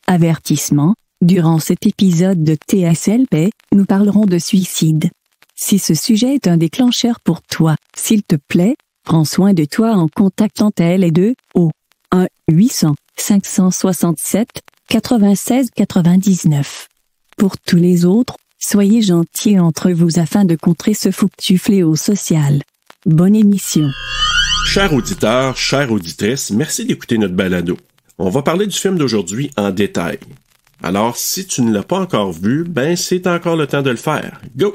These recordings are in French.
Avertissement, durant cet épisode de TSLP, nous parlerons de suicide. Si ce sujet est un déclencheur pour toi, s'il te plaît, prends soin de toi en contactant TLE2 au 1-800-567-96-99. Pour tous les autres, soyez gentils entre vous afin de contrer ce foutu fléau social. Bonne émission. Chers auditeurs, chères auditrices, merci d'écouter notre balado. On va parler du film d'aujourd'hui en détail. Alors, si tu ne l'as pas encore vu, c'est encore le temps de le faire. Go!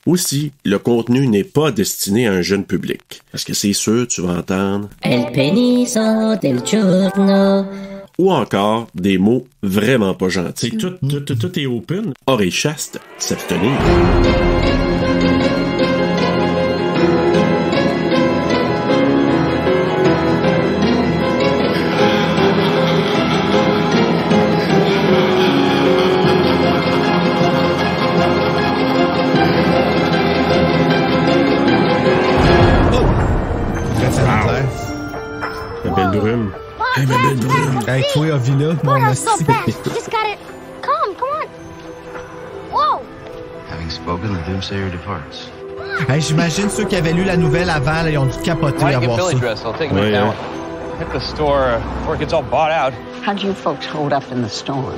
Aussi, le contenu n'est pas destiné à un jeune public. Parce que c'est sûr, tu vas entendre El peniso del giorno. Ou encore des mots vraiment pas gentils. Tout est open. Oreille chaste, s'abstenir. La belle brume. Hey, ma belle brume. Hey, toi, Avila, mon Not hostie. so fast. You just gotta come on. Whoa. Having spoken, the doomsayer departs. Hey, j'imagine ceux qui avaient lu la nouvelle avant, là, ils ont dû capoter à voir ça. Dress. I'll take Ouais, down. Hit the store before it gets all bought out. How do you folks hold up in the storm?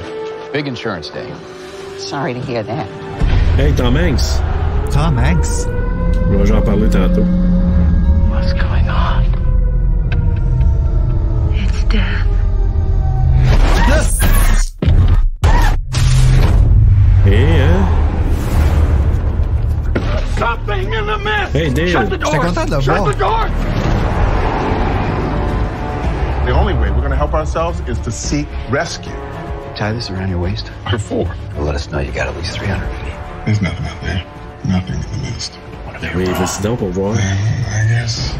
Big insurance day. Sorry to hear that. Hey, Tom Hanks. Tom Hanks. J'en parler tantôt. What's going on? It's death. Something in the mist! Hey, Dale. J'étais content de le voir. The only way we're going to help ourselves is to seek rescue. Tie this around your waist. Before. Well, let us know you got at least 300 feet. There's nothing out there. Nothing in the mist. Oui, vas-y donc pour voir. I guess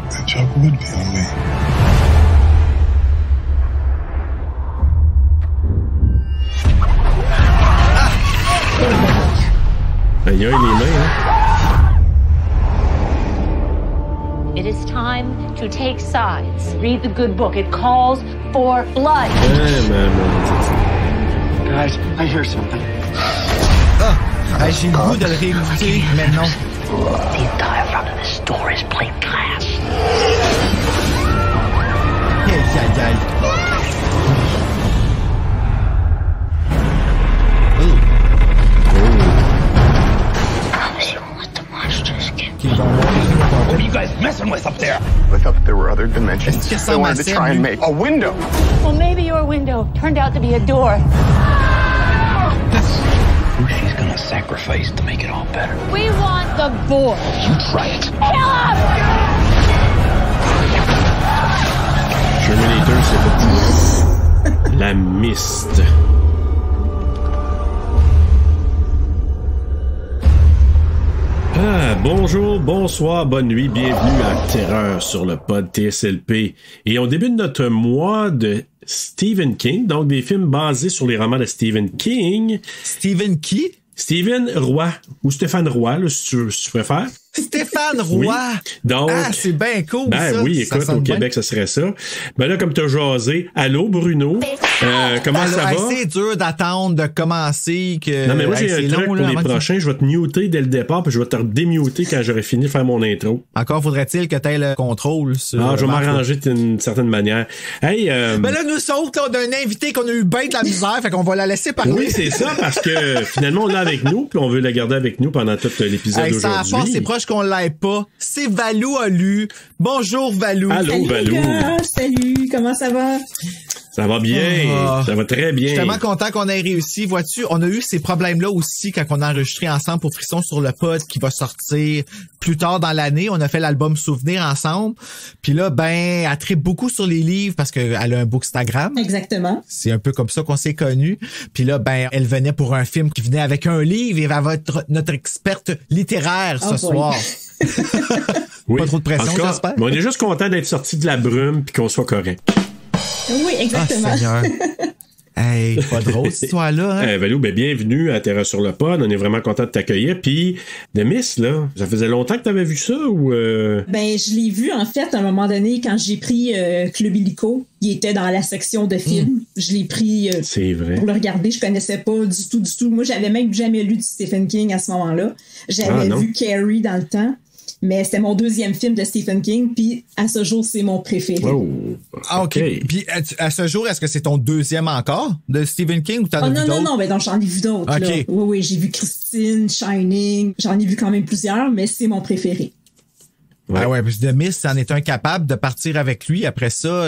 the joke would be on me. Aïe, les mains, hein? It is time to take sides. Read the good book. It calls for blood. Guys, I hear something. Hey, j'ai le goût de le réécouter, mais non. The entire front of this store is plate glass. Aïe, aïe, aïe. Promise you won't let the monsters get What are you guys messing with up there? I thought that there were other dimensions. Est-ce que ça I wanted to try and make a window. Well, maybe your window turned out to be a door. Who she's gonna sacrifice to make it all better? We want the boy. You try it. Kill him! Terminator, c'est pas La Mist. Bonjour, bonsoir, bonne nuit, bienvenue à Terreur sur le pod TSLP. Et on débute notre mois de Stephen King, donc des films basés sur les romans de Stephen King. Stephen qui? Stephen Roy, ou Stéphane Roy, là, si tu préfères. Stéphane Roy! Oui. Donc, c'est bien cool, ça. Oui, écoute, ça au Québec, ça serait ça. Là, comme t'as jasé, allô, Bruno, comment ça va? C'est dur d'attendre de commencer. Non, mais moi, j'ai un truc pour les prochains. Je vais te muter dès le départ, puis je vais te redémuter quand j'aurai fini de faire mon intro. Encore faudrait-il que t'aies le contrôle sur... je vais m'arranger d'une certaine manière. Hey, Mais là, nous autres, on a un invité qu'on a eu bien de la misère, fait qu'on va la laisser parler. Oui, c'est ça, parce que finalement, on l'a avec nous, puis on veut la garder avec nous pendant tout l'épisode d'aujourd'hui. Ça c'est proche qu'on l'ait pas. C'est Valou a lu. Bonjour, Valou. Allô, salut, Valou. Gars, salut, comment ça va? Ça va bien, ça va très bien. Je suis tellement content qu'on ait réussi. Vois-tu, on a eu ces problèmes-là aussi quand on a enregistré ensemble pour Frisson sur le pod qui va sortir plus tard dans l'année. On a fait l'album Souvenir ensemble. Puis là, elle tripe beaucoup sur les livres parce qu'elle a un bookstagram. Exactement. C'est un peu comme ça qu'on s'est connus. Puis là, elle venait pour un film qui venait avec un livre et elle va être notre experte littéraire ce soir. Oui. Pas trop de pression, j'espère. On est juste content d'être sorti de la brume puis qu'on soit correct. Oui, exactement. Seigneur. Hey, pas drôle cette histoire-là, hein? Valou, bienvenue à Terra sur le pod. On est vraiment content de t'accueillir. Puis, The Mist, là, ça faisait longtemps que t'avais vu ça ou... Je l'ai vu, en fait, à un moment donné, quand j'ai pris Club Illico. Il était dans la section de films. Je l'ai pris c'est vrai. Pour le regarder. Je connaissais pas du tout. Moi, j'avais même jamais lu du Stephen King à ce moment-là. J'avais vu Carrie dans le temps. Mais c'était mon deuxième film de Stephen King, puis à ce jour, c'est mon préféré. Oh, OK. Puis à ce jour, est-ce que c'est ton deuxième encore de Stephen King ou t'en as vu d'autres? Non, donc j'en ai vu d'autres. Okay. Oui, j'ai vu Christine, Shining, j'en ai vu quand même plusieurs, mais c'est mon préféré. Ouais. Ah ouais, parce que The Mist, c'en est incapable de partir avec lui. Après ça...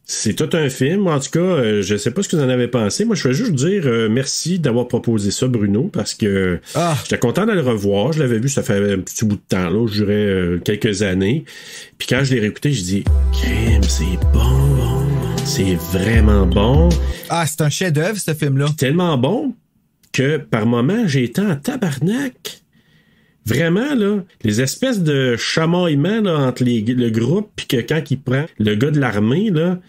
C'est tout un film. En tout cas, je sais pas ce que vous en avez pensé. Moi, je vais juste dire merci d'avoir proposé ça, Bruno, parce que j'étais content de le revoir. Je l'avais vu, ça fait un petit bout de temps, là. Je dirais quelques années. Puis quand je l'ai réécouté, je dis crème, c'est bon. C'est vraiment bon. Ah, c'est un chef-d'œuvre, ce film-là. Tellement bon que par moments, j'ai été en tabarnak. Vraiment, là, les espèces de chamaillements là, entre le groupe, puis que quand il prend le gars de l'armée, là,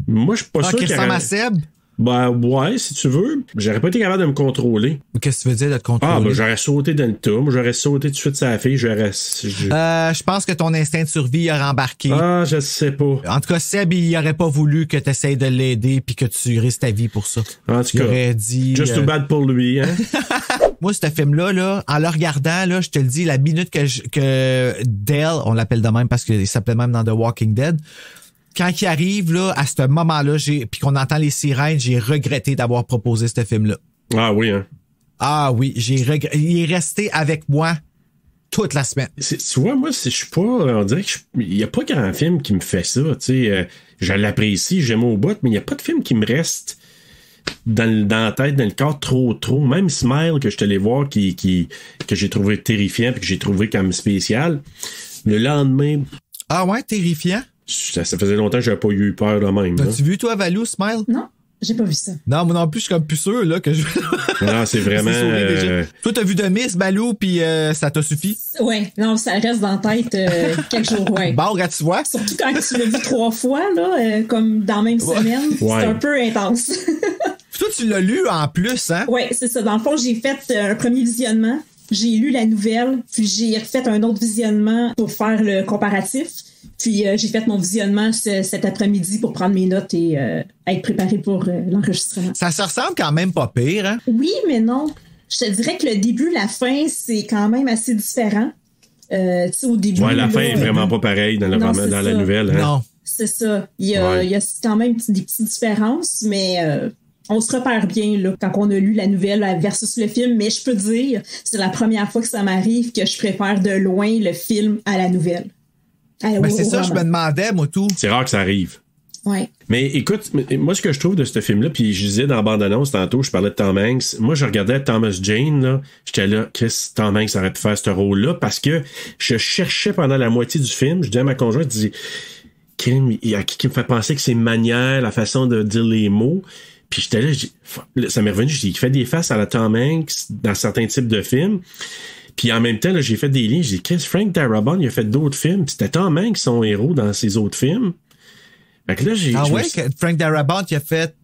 moi, je suis pas sûr qu'il ressemble à Seb? Ben, ouais, si tu veux. J'aurais pas été capable de me contrôler. Qu'est-ce que tu veux dire de te contrôler? J'aurais sauté dans le tas. J'aurais sauté tout de suite sur la fille. Je pense que ton instinct de survie aurait embarqué. Je sais pas. En tout cas, Seb, il aurait pas voulu que tu essayes de l'aider puis que tu risques ta vie pour ça. En tout cas, il aurait dit... Just too bad pour lui, hein? Moi, ce film-là, en le regardant, là, je te le dis, la minute que Dale, on l'appelle de même parce qu'il s'appelait même dans The Walking Dead, quand il arrive, là, à ce moment-là, puis qu'on entend les sirènes, j'ai regretté d'avoir proposé ce film-là. Ah oui, hein? Ah oui, il est resté avec moi toute la semaine. Tu vois, moi, je suis pas... On dirait qu'il y a pas grand film qui me fait ça, tu sais. Je l'apprécie, j'aime au bout, mais il y a pas de film qui me reste... Dans la tête, dans le corps, trop. Même Smile, que je te l'ai voir, que j'ai trouvé terrifiant puis que j'ai trouvé comme spécial. Le lendemain... Ah ouais, terrifiant? Ça faisait longtemps que j'avais pas eu peur de même. T'as-tu vu, toi, Valou, Smile? Non, j'ai pas vu ça. Non, moi non plus, je suis comme plus sûr, là, que je... Non, c'est vraiment... Toi, t'as vu The Mist, Valou, puis ça t'a suffi? Ouais, non, ça reste dans la tête quelques jours, ouais. Bon, regarde, tu vois? Surtout quand tu l'as vu 3 fois, là, comme dans la même semaine, c'est un peu intense. Toi, tu l'as lu en plus, hein? Ouais, c'est ça. Dans le fond, j'ai fait un premier visionnement, j'ai lu la nouvelle, puis j'ai refait un autre visionnement pour faire le comparatif. Puis j'ai fait mon visionnement cet après-midi pour prendre mes notes et être préparé pour l'enregistrement. Ça se ressemble quand même pas pire, hein? Oui, mais non. Je te dirais que le début, la fin, c'est quand même assez différent. Tu sais, au début... Ouais, la fin est vraiment pas pareille dans la nouvelle. Hein? Non. C'est ça. Il y a quand même des petites différences, mais... on se repère bien là, quand on a lu la nouvelle versus le film, mais je peux dire, c'est la première fois que ça m'arrive que je préfère de loin le film à la nouvelle. C'est ça, je me demandais, moi, tout. C'est rare que ça arrive. Ouais. Mais écoute, moi, ce que je trouve de ce film-là, puis je disais dans la bande-annonce tantôt, je parlais de Tom Hanks. Moi, je regardais Thomas Jane, là. J'étais là, qu'est-ce que Tom Hanks aurait pu faire ce rôle-là? Parce que je cherchais pendant la moitié du film, je disais à ma conjointe, je disais, qui me fait penser que ses manières, la façon de dire les mots. Puis j'étais là, ça m'est revenu, j'ai dit, il fait des faces à la Tom Hanks dans certains types de films. Puis en même temps, là, j'ai fait des liens. J'ai dit, qu'est-ce que Frank Darabont, il a fait d'autres films. Puis c'était Tom Hanks son héros dans ses autres films. Fait que là, Frank Darabont, il a fait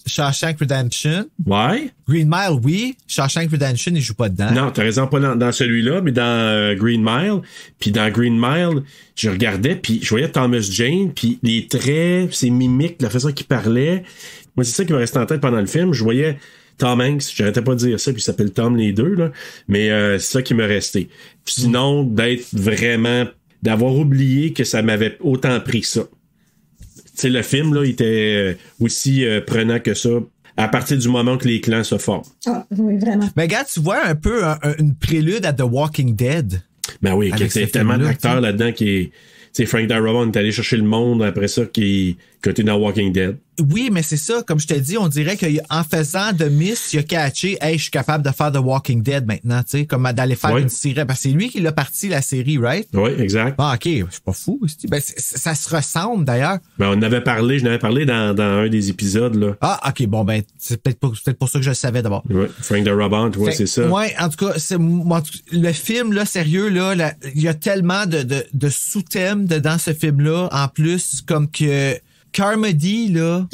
Shawshank Redemption. Ouais. Green Mile, oui. Shawshank Redemption, il joue pas dedans. Non, t'as raison, pas dans celui-là, mais dans Green Mile. Puis dans Green Mile, je regardais, puis je voyais Thomas Jane, puis les traits, ses mimiques, la façon qu'il parlait. Moi, c'est ça qui me restait en tête pendant le film. Je voyais Tom Hanks, j'arrêtais pas de dire ça, puis il s'appelle Tom les deux, là. Mais c'est ça qui me restait. Sinon, d'avoir oublié que ça m'avait autant pris ça. Tu sais, le film, là, il était aussi prenant que ça à partir du moment que les clans se forment. Ah, oui, vraiment. Mais regarde, tu vois un peu une prélude à The Walking Dead. Ben oui, il y a tellement d'acteurs là-dedans qui est... Tu sais, Frank Darabont est allé chercher le monde après ça qui était dans Walking Dead. Oui, mais c'est ça, comme je te dis, on dirait qu'en faisant The Mist, il a catché, hey, je suis capable de faire The Walking Dead maintenant, tu sais, comme d'aller faire une série. Parce que c'est lui qui l'a parti, la série, right? Oui, exact. Ah, ok, je suis pas fou. Ben, ça se ressemble, d'ailleurs. Ben, j'en avais parlé dans un des épisodes, là. Ah, ok, bon, ben, c'est peut-être pour ça que je le savais d'abord. Oui, Frank Darabont, c'est ça. Ouais, en tout cas, le film, là, sérieux, là, il y a tellement de sous-thèmes dans ce film-là, en plus, comme que Carmody, là,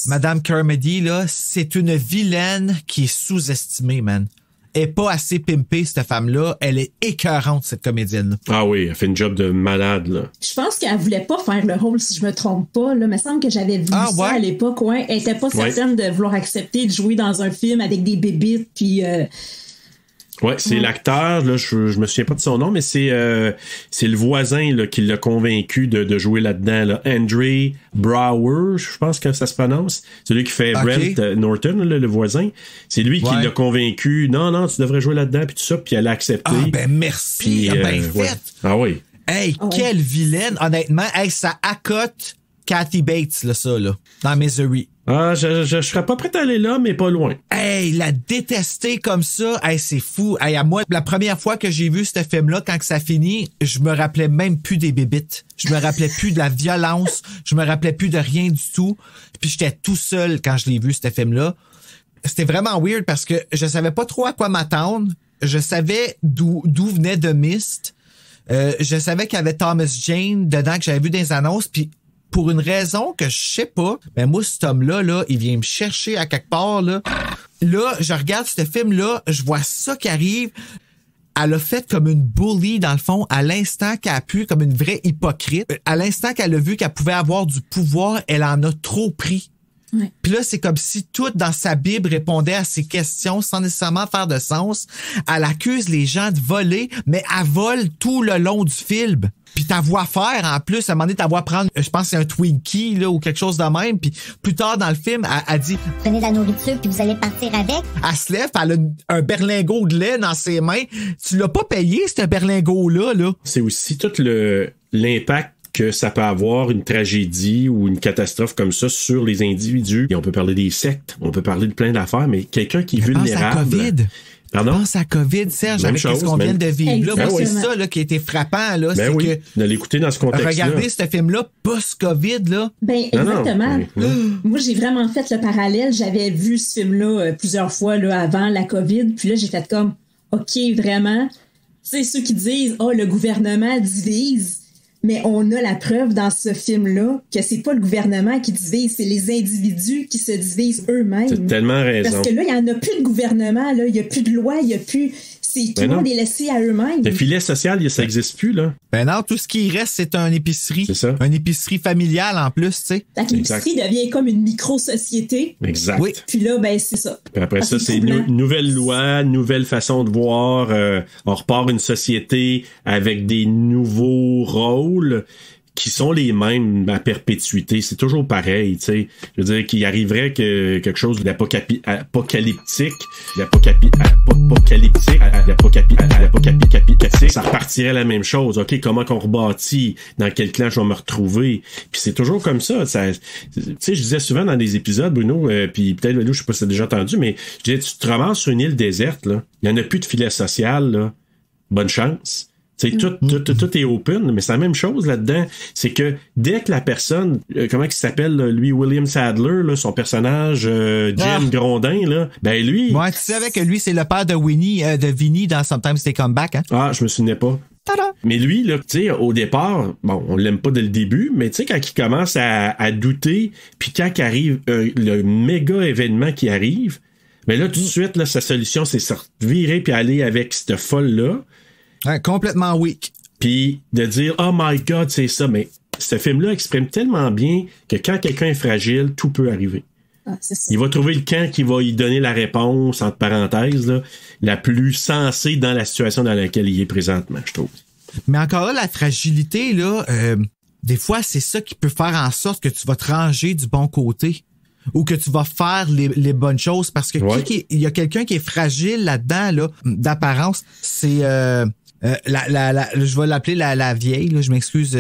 Madame Carmody, là, c'est une vilaine qui est sous-estimée, man. Elle est pas assez pimpée, cette femme-là. Elle est écœurante, cette comédienne-là. Ah oui, elle fait une job de malade, là. Je pense qu'elle voulait pas faire le rôle, si je me trompe pas. Là, il me semble que j'avais vu ça à l'époque. Ouais. Elle était pas certaine de vouloir accepter de jouer dans un film avec des bébites, puis... Ouais, c'est l'acteur, là, je me souviens pas de son nom, mais c'est le voisin là, qui l'a convaincu de jouer là-dedans. Là. Andre Brower, je pense que ça se prononce. C'est lui qui fait Brent Norton, là, le voisin. C'est lui qui l'a convaincu. Non, tu devrais jouer là-dedans, puis tout ça, puis elle a accepté. Ah, ben merci, puis, fait. Ah oui. Hey, quelle vilaine, honnêtement. Hey, ça accote Kathy Bates, là, ça, là, dans Misery. Ah, je serais pas prêt à aller là, mais pas loin. Hey, la détester comme ça, hey, c'est fou. Hey, à moi, la première fois que j'ai vu ce film-là, quand que ça finit, je me rappelais même plus des bébites. Je me rappelais plus de la violence. Je me rappelais plus de rien du tout. Puis j'étais tout seul quand je l'ai vu, ce film-là. C'était vraiment weird parce que je savais pas trop à quoi m'attendre. Je savais d'où venait The Mist. Je savais qu'il y avait Thomas Jane dedans que j'avais vu dans les annonces, puis pour une raison que je sais pas, ben moi, cet homme-là, là, il vient me chercher à quelque part, là. Là, je regarde ce film-là, je vois ça qui arrive. Elle a fait comme une bully, dans le fond, à l'instant qu'elle a pu, comme une vraie hypocrite. À l'instant qu'elle a vu qu'elle pouvait avoir du pouvoir, elle en a trop pris. Ouais. Puis là, c'est comme si tout dans sa Bible répondait à ces questions sans nécessairement faire de sens. Elle accuse les gens de voler, mais elle vole tout le long du film. Puis ta voix faire, en plus, à un moment donné, ta voix prendre, je pense que c'est un Twinkie, là, ou quelque chose de même. Puis plus tard dans le film, elle dit... Prenez de la nourriture, puis vous allez partir avec. Elle se lève, elle a un berlingot de lait dans ses mains. Tu l'as pas payé, ce berlingot-là, là. C'est aussi tout l'impact que ça peut avoir une tragédie ou une catastrophe comme ça sur les individus. Et on peut parler des sectes, on peut parler de plein d'affaires, mais quelqu'un qui est vulnérable... Pense à COVID. Pardon? Pense à COVID, Serge, avec ce qu'on vient de vivre. Là, moi, c'est ça là, qui a été frappant. Là, c'est oui, que de l'écouter dans ce contexte-là. Regardez ce film-là, post-COVID. Là. Ben, exactement. Moi, j'ai vraiment fait le parallèle. J'avais vu ce film-là plusieurs fois là, avant la COVID. Puis là, j'ai fait comme, OK, vraiment. Tu sais, ceux qui disent, le gouvernement divise. Mais on a la preuve dans ce film-là que c'est pas le gouvernement qui divise, c'est les individus qui se divisent eux-mêmes. C'est tellement raison. Parce que là, il n'y en a plus de gouvernement, là. Il n'y a plus de loi, il n'y a plus... Tout le monde est laissé à eux-mêmes. Le filet social, ça n'existe plus, là. Ben non, tout ce qui reste, c'est une épicerie. C'est ça. Une épicerie familiale, en plus, tu sais. L'épicerie devient comme une micro-société. Exact. Oui. Puis là, ben, c'est ça. Puis après ça, c'est nouvelle loi, nouvelle façon de voir. On repart une société avec des nouveaux rôles qui sont les mêmes à perpétuité. C'est toujours pareil, tu sais. Je veux dire qu'il arriverait que quelque chose d'apocalyptique, ça repartirait la même chose. OK, comment qu'on rebâtit? Dans quel clan je vais me retrouver? Puis c'est toujours comme ça. Tu sais, je disais souvent dans des épisodes, Bruno, puis peut-être, Bruno, je sais pas si t'as déjà entendu, mais je disais, tu te ramasses sur une île déserte, là. Il n'y en a plus de filet social, là. Bonne chance. Tout est open, mais c'est la même chose là-dedans. C'est que dès que la personne, comment il s'appelle, lui, William Sadler, là, son personnage, Jim Grondin, là, ben lui... Ouais, tu savais que lui, c'est le père de Vinny dans Sometimes They Come Back, hein? Ah, je me souvenais pas. Tada! Mais lui, là, tu sais, au départ, bon, on l'aime pas dès le début, mais tu sais, quand il commence à douter, puis quand arrive le méga événement qui arrive, ben là, tout de suite, là, sa solution, c'est se virer puis aller avec cette folle-là. Ouais, complètement weak. Puis de dire « Oh my God, c'est ça », mais ce film-là exprime tellement bien que quand quelqu'un est fragile, tout peut arriver. Ah, c'est ça. Il va trouver le camp qui va y donner la réponse, entre parenthèses, là, la plus sensée dans la situation dans laquelle il est présentement, je trouve. Mais encore là, la fragilité, là, des fois, c'est ça qui peut faire en sorte que tu vas te ranger du bon côté. Ou que tu vas faire les bonnes choses. Parce que il y a quelqu'un qui est fragile là-dedans, là, d'apparence, c'est... je vais l'appeler la vieille, là, je m'excuse.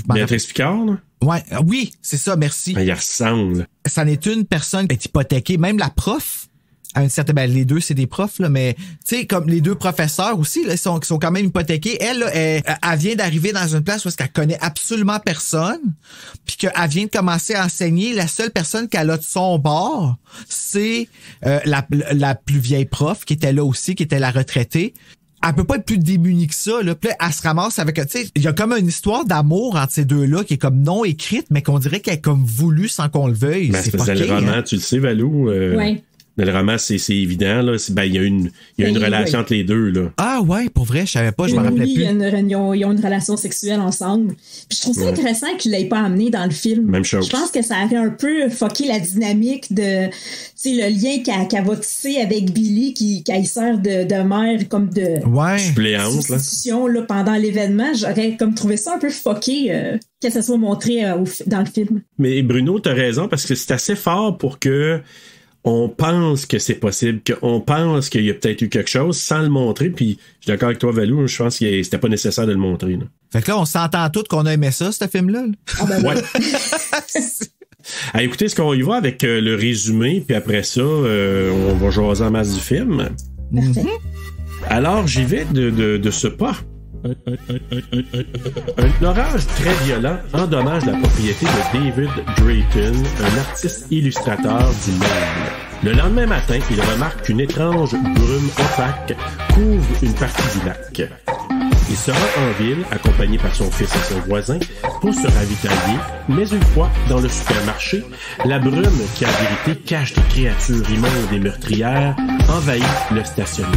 Béatrice Picard, là? Ouais, oui, c'est ça, merci. Il ressemble. Ça n'est une personne qui est hypothéquée. Même la prof, à une certaine, les deux, c'est des profs, là, mais tu sais, comme les deux professeurs aussi, là, sont quand même hypothéqués. Elle, là, elle vient d'arriver dans une place où elle connaît absolument personne, puis qu'elle vient de commencer à enseigner. La seule personne qu'elle a de son bord, c'est la plus vieille prof qui était là aussi, qui était la retraitée. elle peut pas être plus démunie que ça, là. Puis là, elle se ramasse avec, tu sais, il y a comme une histoire d'amour entre ces deux-là qui est comme non écrite, mais qu'on dirait qu'elle est comme voulue sans qu'on le veuille. Ben, c'est parce que le roman, tu le sais, Valou. Ouais. Dans le roman, c'est évident, là. Il y a une relation entre les deux, là. Ah ouais, pour vrai, je savais pas, je me rappelais plus. Ils ont une relation sexuelle ensemble. Puis je trouve ça intéressant qu'il l'ait pas amené dans le film. Même chose. Je pense que ça aurait un peu fucké la dynamique de, tu sais, le lien qu'elle va tisser avec Billy, qui sert de mère, comme de substitution, là, pendant l'événement. J'aurais comme trouvé ça un peu fucké, que ça soit montré dans le film. Mais Bruno, t'as raison, parce que c'est assez fort pour que on pense que c'est possible, qu'on pense qu'il y a peut-être eu quelque chose sans le montrer, puis je suis d'accord avec toi, Valou, je pense que c'était pas nécessaire de le montrer. Là. Fait que là, on s'entend tous qu'on a aimé ça, ce film-là. Ah ben ouais. Écoutez, est-ce qu'on y va avec le résumé, puis après ça, on va jaser en masse du film? Parfait. Alors, j'y vais de ce pas. Un orage très violent endommage la propriété de David Drayton, un artiste illustrateur du Maine. Le lendemain matin, il remarque qu'une étrange brume opaque couvre une partie du lac. Il se rend en ville, accompagné par son fils et son voisin, pour se ravitailler, mais une fois dans le supermarché, la brume qui, en vérité, cache des créatures immondes et meurtrières, envahit le stationnement.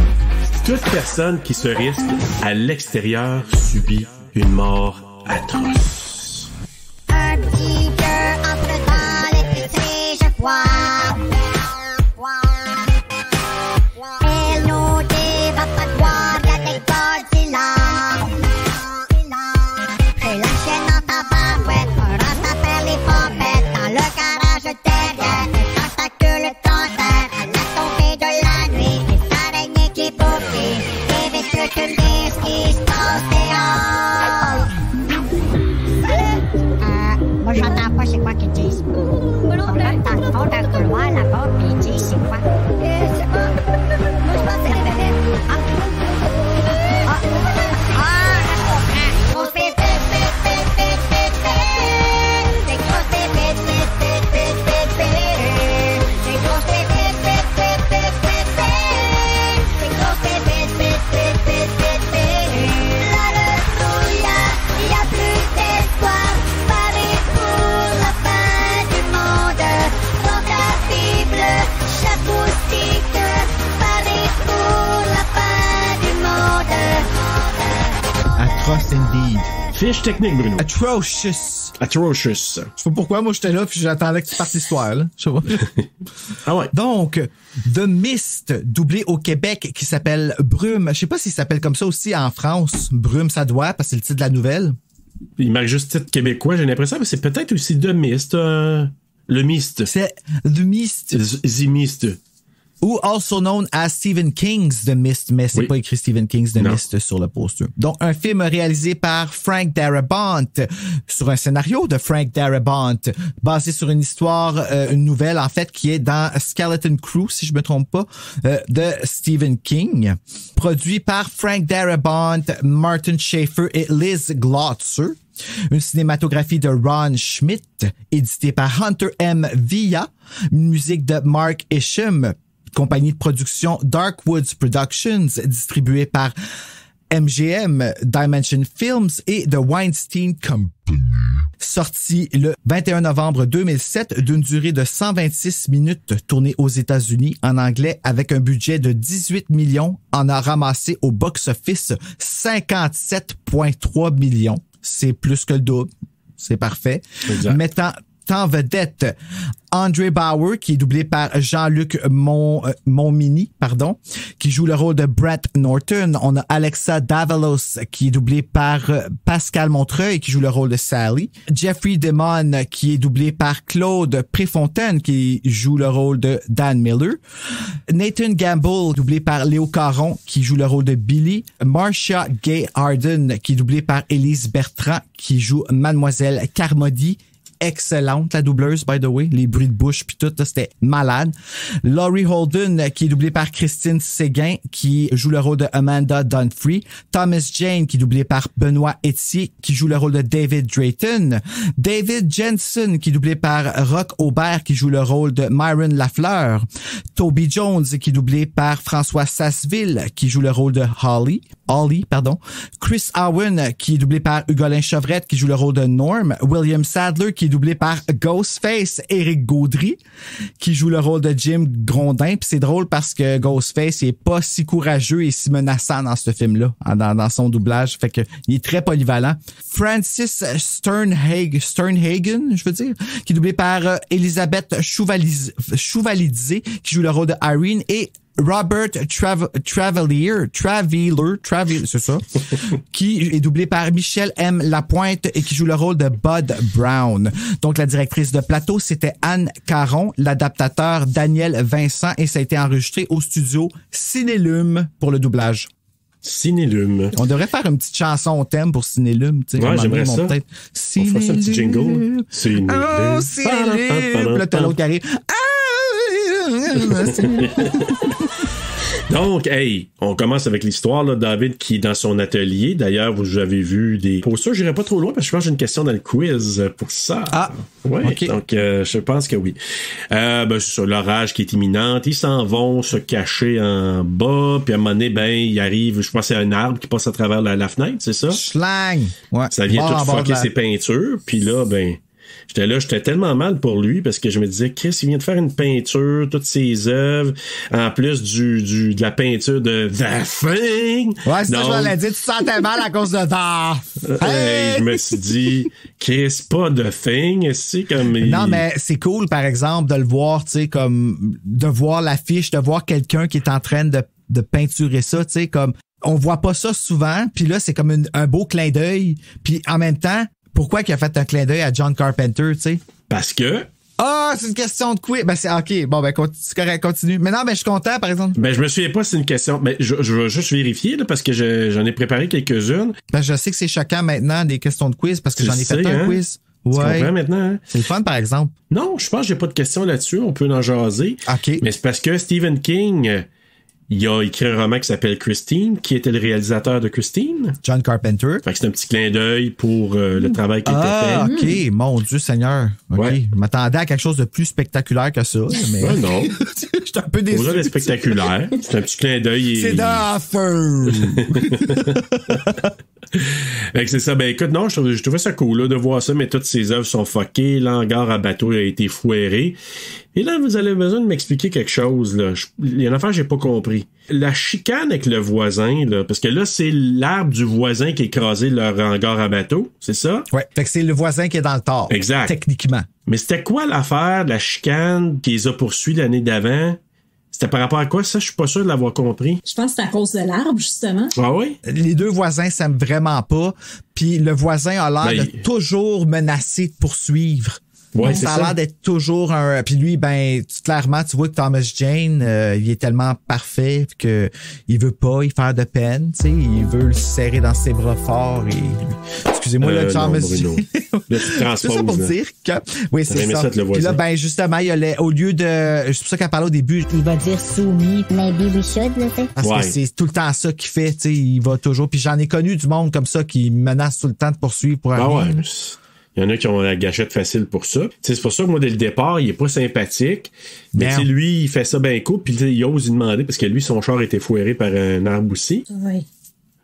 Toute personne qui se risque à l'extérieur subit une mort atroce. Un petit peu entre dans l'épicerie, je vois. Elle nous dit, va pas te voir, y'a des Godzilla. J'ai la chaîne dans ta barouette, un rat t'appelle les pompettes, dans le garage derrière, elle change ta queue le cancer, à la tombée de la nuit, les araignées qui bouffent, et vite que tu me dises ce qui se passe dehors. Salut! Moi j'entends pas c'est quoi qu'ils disent. On rentre dans le fond d'un couloir là-bas, puis ils disent c'est quoi? Je sais pas. Moi je pense que c'est le bébé. Je comprends. Grosse bébé, c'est grosse bébé, c'est grosse bébé, c'est grosse bébé. Alléluia, il y a plus d'espoir, pareil pour la fin du monde. Dans ta Bible, chapeautique, pareil pour la fin du monde. Atroce indeed. Fiche technique, Bruno. Atrocious. Atrocious. Je sais pas pourquoi, moi j'étais là puis j'attendais que tu partes l'histoire, là. Je sais pas. Ah ouais. Donc, The Mist, doublé au Québec, qui s'appelle Brume. Je sais pas s'il s'appelle comme ça aussi en France. Brume, ça doit, parce que c'est le titre de la nouvelle. Il marque juste titre québécois, j'ai l'impression, mais c'est peut-être aussi The Mist. Le Mist. C'est The Mist. The Mist. Ou also known as Stephen King's The Mist, mais c'est pas écrit Stephen King's The Mist sur le poster. Donc, un film réalisé par Frank Darabont, sur un scénario de Frank Darabont, basé sur une histoire, une nouvelle, en fait, qui est dans Skeleton Crew, si je me trompe pas, de Stephen King. Produit par Frank Darabont, Martin Schaefer et Liz Glotzer. Une cinématographie de Ron Schmidt, édité par Hunter M. Villa. Une musique de Mark Isham, compagnie de production Darkwoods Productions, distribuée par MGM, Dimension Films et The Weinstein Company. Sorti le 21 novembre 2007 d'une durée de 126 minutes, tournée aux États-Unis en anglais avec un budget de 18 millions, en a ramassé au box-office 57,3 millions. C'est plus que le double. C'est parfait. Exact. Mettant en vedette Andre Bauer, qui est doublé par Jean-Luc Monmini, qui joue le rôle de Brett Norton. On a Alexa Davalos, qui est doublé par Pascal Montreuil, qui joue le rôle de Sally. Jeffrey Demon, qui est doublé par Claude Préfontaine, qui joue le rôle de Dan Miller. Nathan Gamble, doublé par Léo Caron, qui joue le rôle de Billy. Marcia Gay Harden, qui est doublé par Élise Bertrand, qui joue Mademoiselle Carmody. excellente, la doubleuse, by the way. Les bruits de bouche puis tout, là, c'était malade. Laurie Holden, qui est doublée par Christine Séguin, qui joue le rôle de Amanda Dunphy. Thomas Jane, qui est doublé par Benoît Etier, qui joue le rôle de David Drayton. David Jensen, qui est doublé par Roch Aubert, qui joue le rôle de Myron Lafleur. Toby Jones, qui est doublé par François Sasseville, qui joue le rôle de Holly. Chris Owen, qui est doublé par Hugolin Chevrette, qui joue le rôle de Norm. William Sadler, qui est doublé par Ghostface. Éric Gaudry, qui joue le rôle de Jim Grondin. Puis c'est drôle parce que Ghostface, il est pas si courageux et si menaçant dans ce film-là, dans son doublage. Fait que il est très polyvalent. Francis Sternhagen, je veux dire, qui est doublé par Elisabeth Chouvalidze, qui joue le rôle de Irene, et Robert Traveler, c'est ça, qui est doublé par Michel M. Lapointe et qui joue le rôle de Bud Brown. Donc, la directrice de plateau, c'était Anne Caron, l'adaptateur Daniel Vincent, et ça a été enregistré au studio Cinélume pour le doublage. Cinélume. On devrait faire une petite chanson au thème pour Cinélume. Tu sais, ouais, j'aimerais ça. Cinélume. On fera ça un petit jingle. Cinélume. Oh, Cinélume. Là, t'as l'autre qui arrive. Donc, hey, on commence avec l'histoire, là, David qui est dans son atelier. D'ailleurs, vous avez vu des posters. J'irai pas trop loin parce que je pense que j'ai une question dans le quiz pour ça. Ah, ouais. Okay. Donc, je pense que oui. C'est ça, l'orage qui est imminente. Ils s'en vont se cacher en bas. Puis à un moment donné, il arrive, je pense, c'est un arbre qui passe à travers la fenêtre, c'est ça? Schlang! Ouais. Ça vient tout fucker ses peintures. Puis là, j'étais tellement mal pour lui parce que je me disais, Chris, il vient de faire une peinture, toutes ses œuvres, en plus de la peinture de The Thing. Ouais, c'est ça, je l'ai dit, tu te sentais mal à cause de The Hey, je me suis dit, Chris, pas The Thing, c'est comme... Non, mais c'est cool, par exemple, de le voir, tu sais, comme, de voir l'affiche, de voir quelqu'un qui est en train de peinturer ça, tu sais, comme, on voit pas ça souvent, puis là, c'est comme un beau clin d'œil, puis en même temps, pourquoi qu'il a fait un clin d'œil à John Carpenter, tu sais? Parce que... c'est une question de quiz. C'est OK. Bon, c'est correct, continue. Mais non, je suis content, par exemple. Je me souviens pas si c'est une question. Je vais juste vérifier, là, parce que j'en ai préparé quelques-unes. Je sais que c'est choquant maintenant, des questions de quiz, parce que j'en ai fait un quiz. Ouais. Tu comprends maintenant, hein? C'est le fun, par exemple. Non, je pense que j'ai pas de questions là-dessus. On peut en jaser. OK. Mais c'est parce que Stephen King... Il a écrit un roman qui s'appelle Christine, qui était le réalisateur de Christine. John Carpenter. Fait que c'est un petit clin d'œil pour le travail qu'il était fait. OK, mon Dieu Seigneur. OK. Ouais. Je m'attendais à quelque chose de plus spectaculaire que ça. Mais... non. J'étais un peu déçu. Pour ça, spectaculaire. C'est un petit clin d'œil. C'est d'affaire. Fait que c'est ça. Écoute, non, je trouvais ça cool là, de voir ça, mais toutes ces œuvres sont fuckées. L'hangar à bateau a été foiré. Et là, vous avez besoin de m'expliquer quelque chose. Là. Il y a une affaire que j'ai pas compris. La chicane avec le voisin, là, parce que là, c'est l'arbre du voisin qui a écrasé leur hangar à bateau, c'est ça? Ouais, fait que c'est le voisin qui est dans le tort. Exact. Techniquement. Mais c'était quoi l'affaire de la chicane qui les a poursuivis l'année d'avant? C'était par rapport à quoi, ça? Je suis pas sûr de l'avoir compris. Je pense que c'est à cause de l'arbre, justement. Ah oui? Les deux voisins s'aiment vraiment pas. Puis le voisin a l'air de toujours menacer de poursuivre. Ouais, ça a l'air d'être toujours un... Puis lui, clairement, tu vois que Thomas Jane, il est tellement parfait que il veut pas y faire de peine, tu sais. Il veut le serrer dans ses bras forts et... Excusez-moi, là, Thomas Jane. Là, tu transposes, c'est ça pour dire que... Oui, c'est ça. Puis là, justement, il y a au lieu de... C'est pour ça qu'elle parlait au début. Il va dire soumis, maybe we should, là, tu sais. Parce que c'est tout le temps ça qu'il fait, tu sais. Il va toujours... Puis j'en ai connu du monde comme ça qui menace tout le temps de poursuivre pour rien. Ouais. Il y en a qui ont la gâchette facile pour ça. T'sais, c'est pour ça que moi, dès le départ, il est pas sympathique. Mais lui, il fait ça bien cool, puis il ose y demander, parce que lui, son char a été foiré par un arbre aussi. Oui.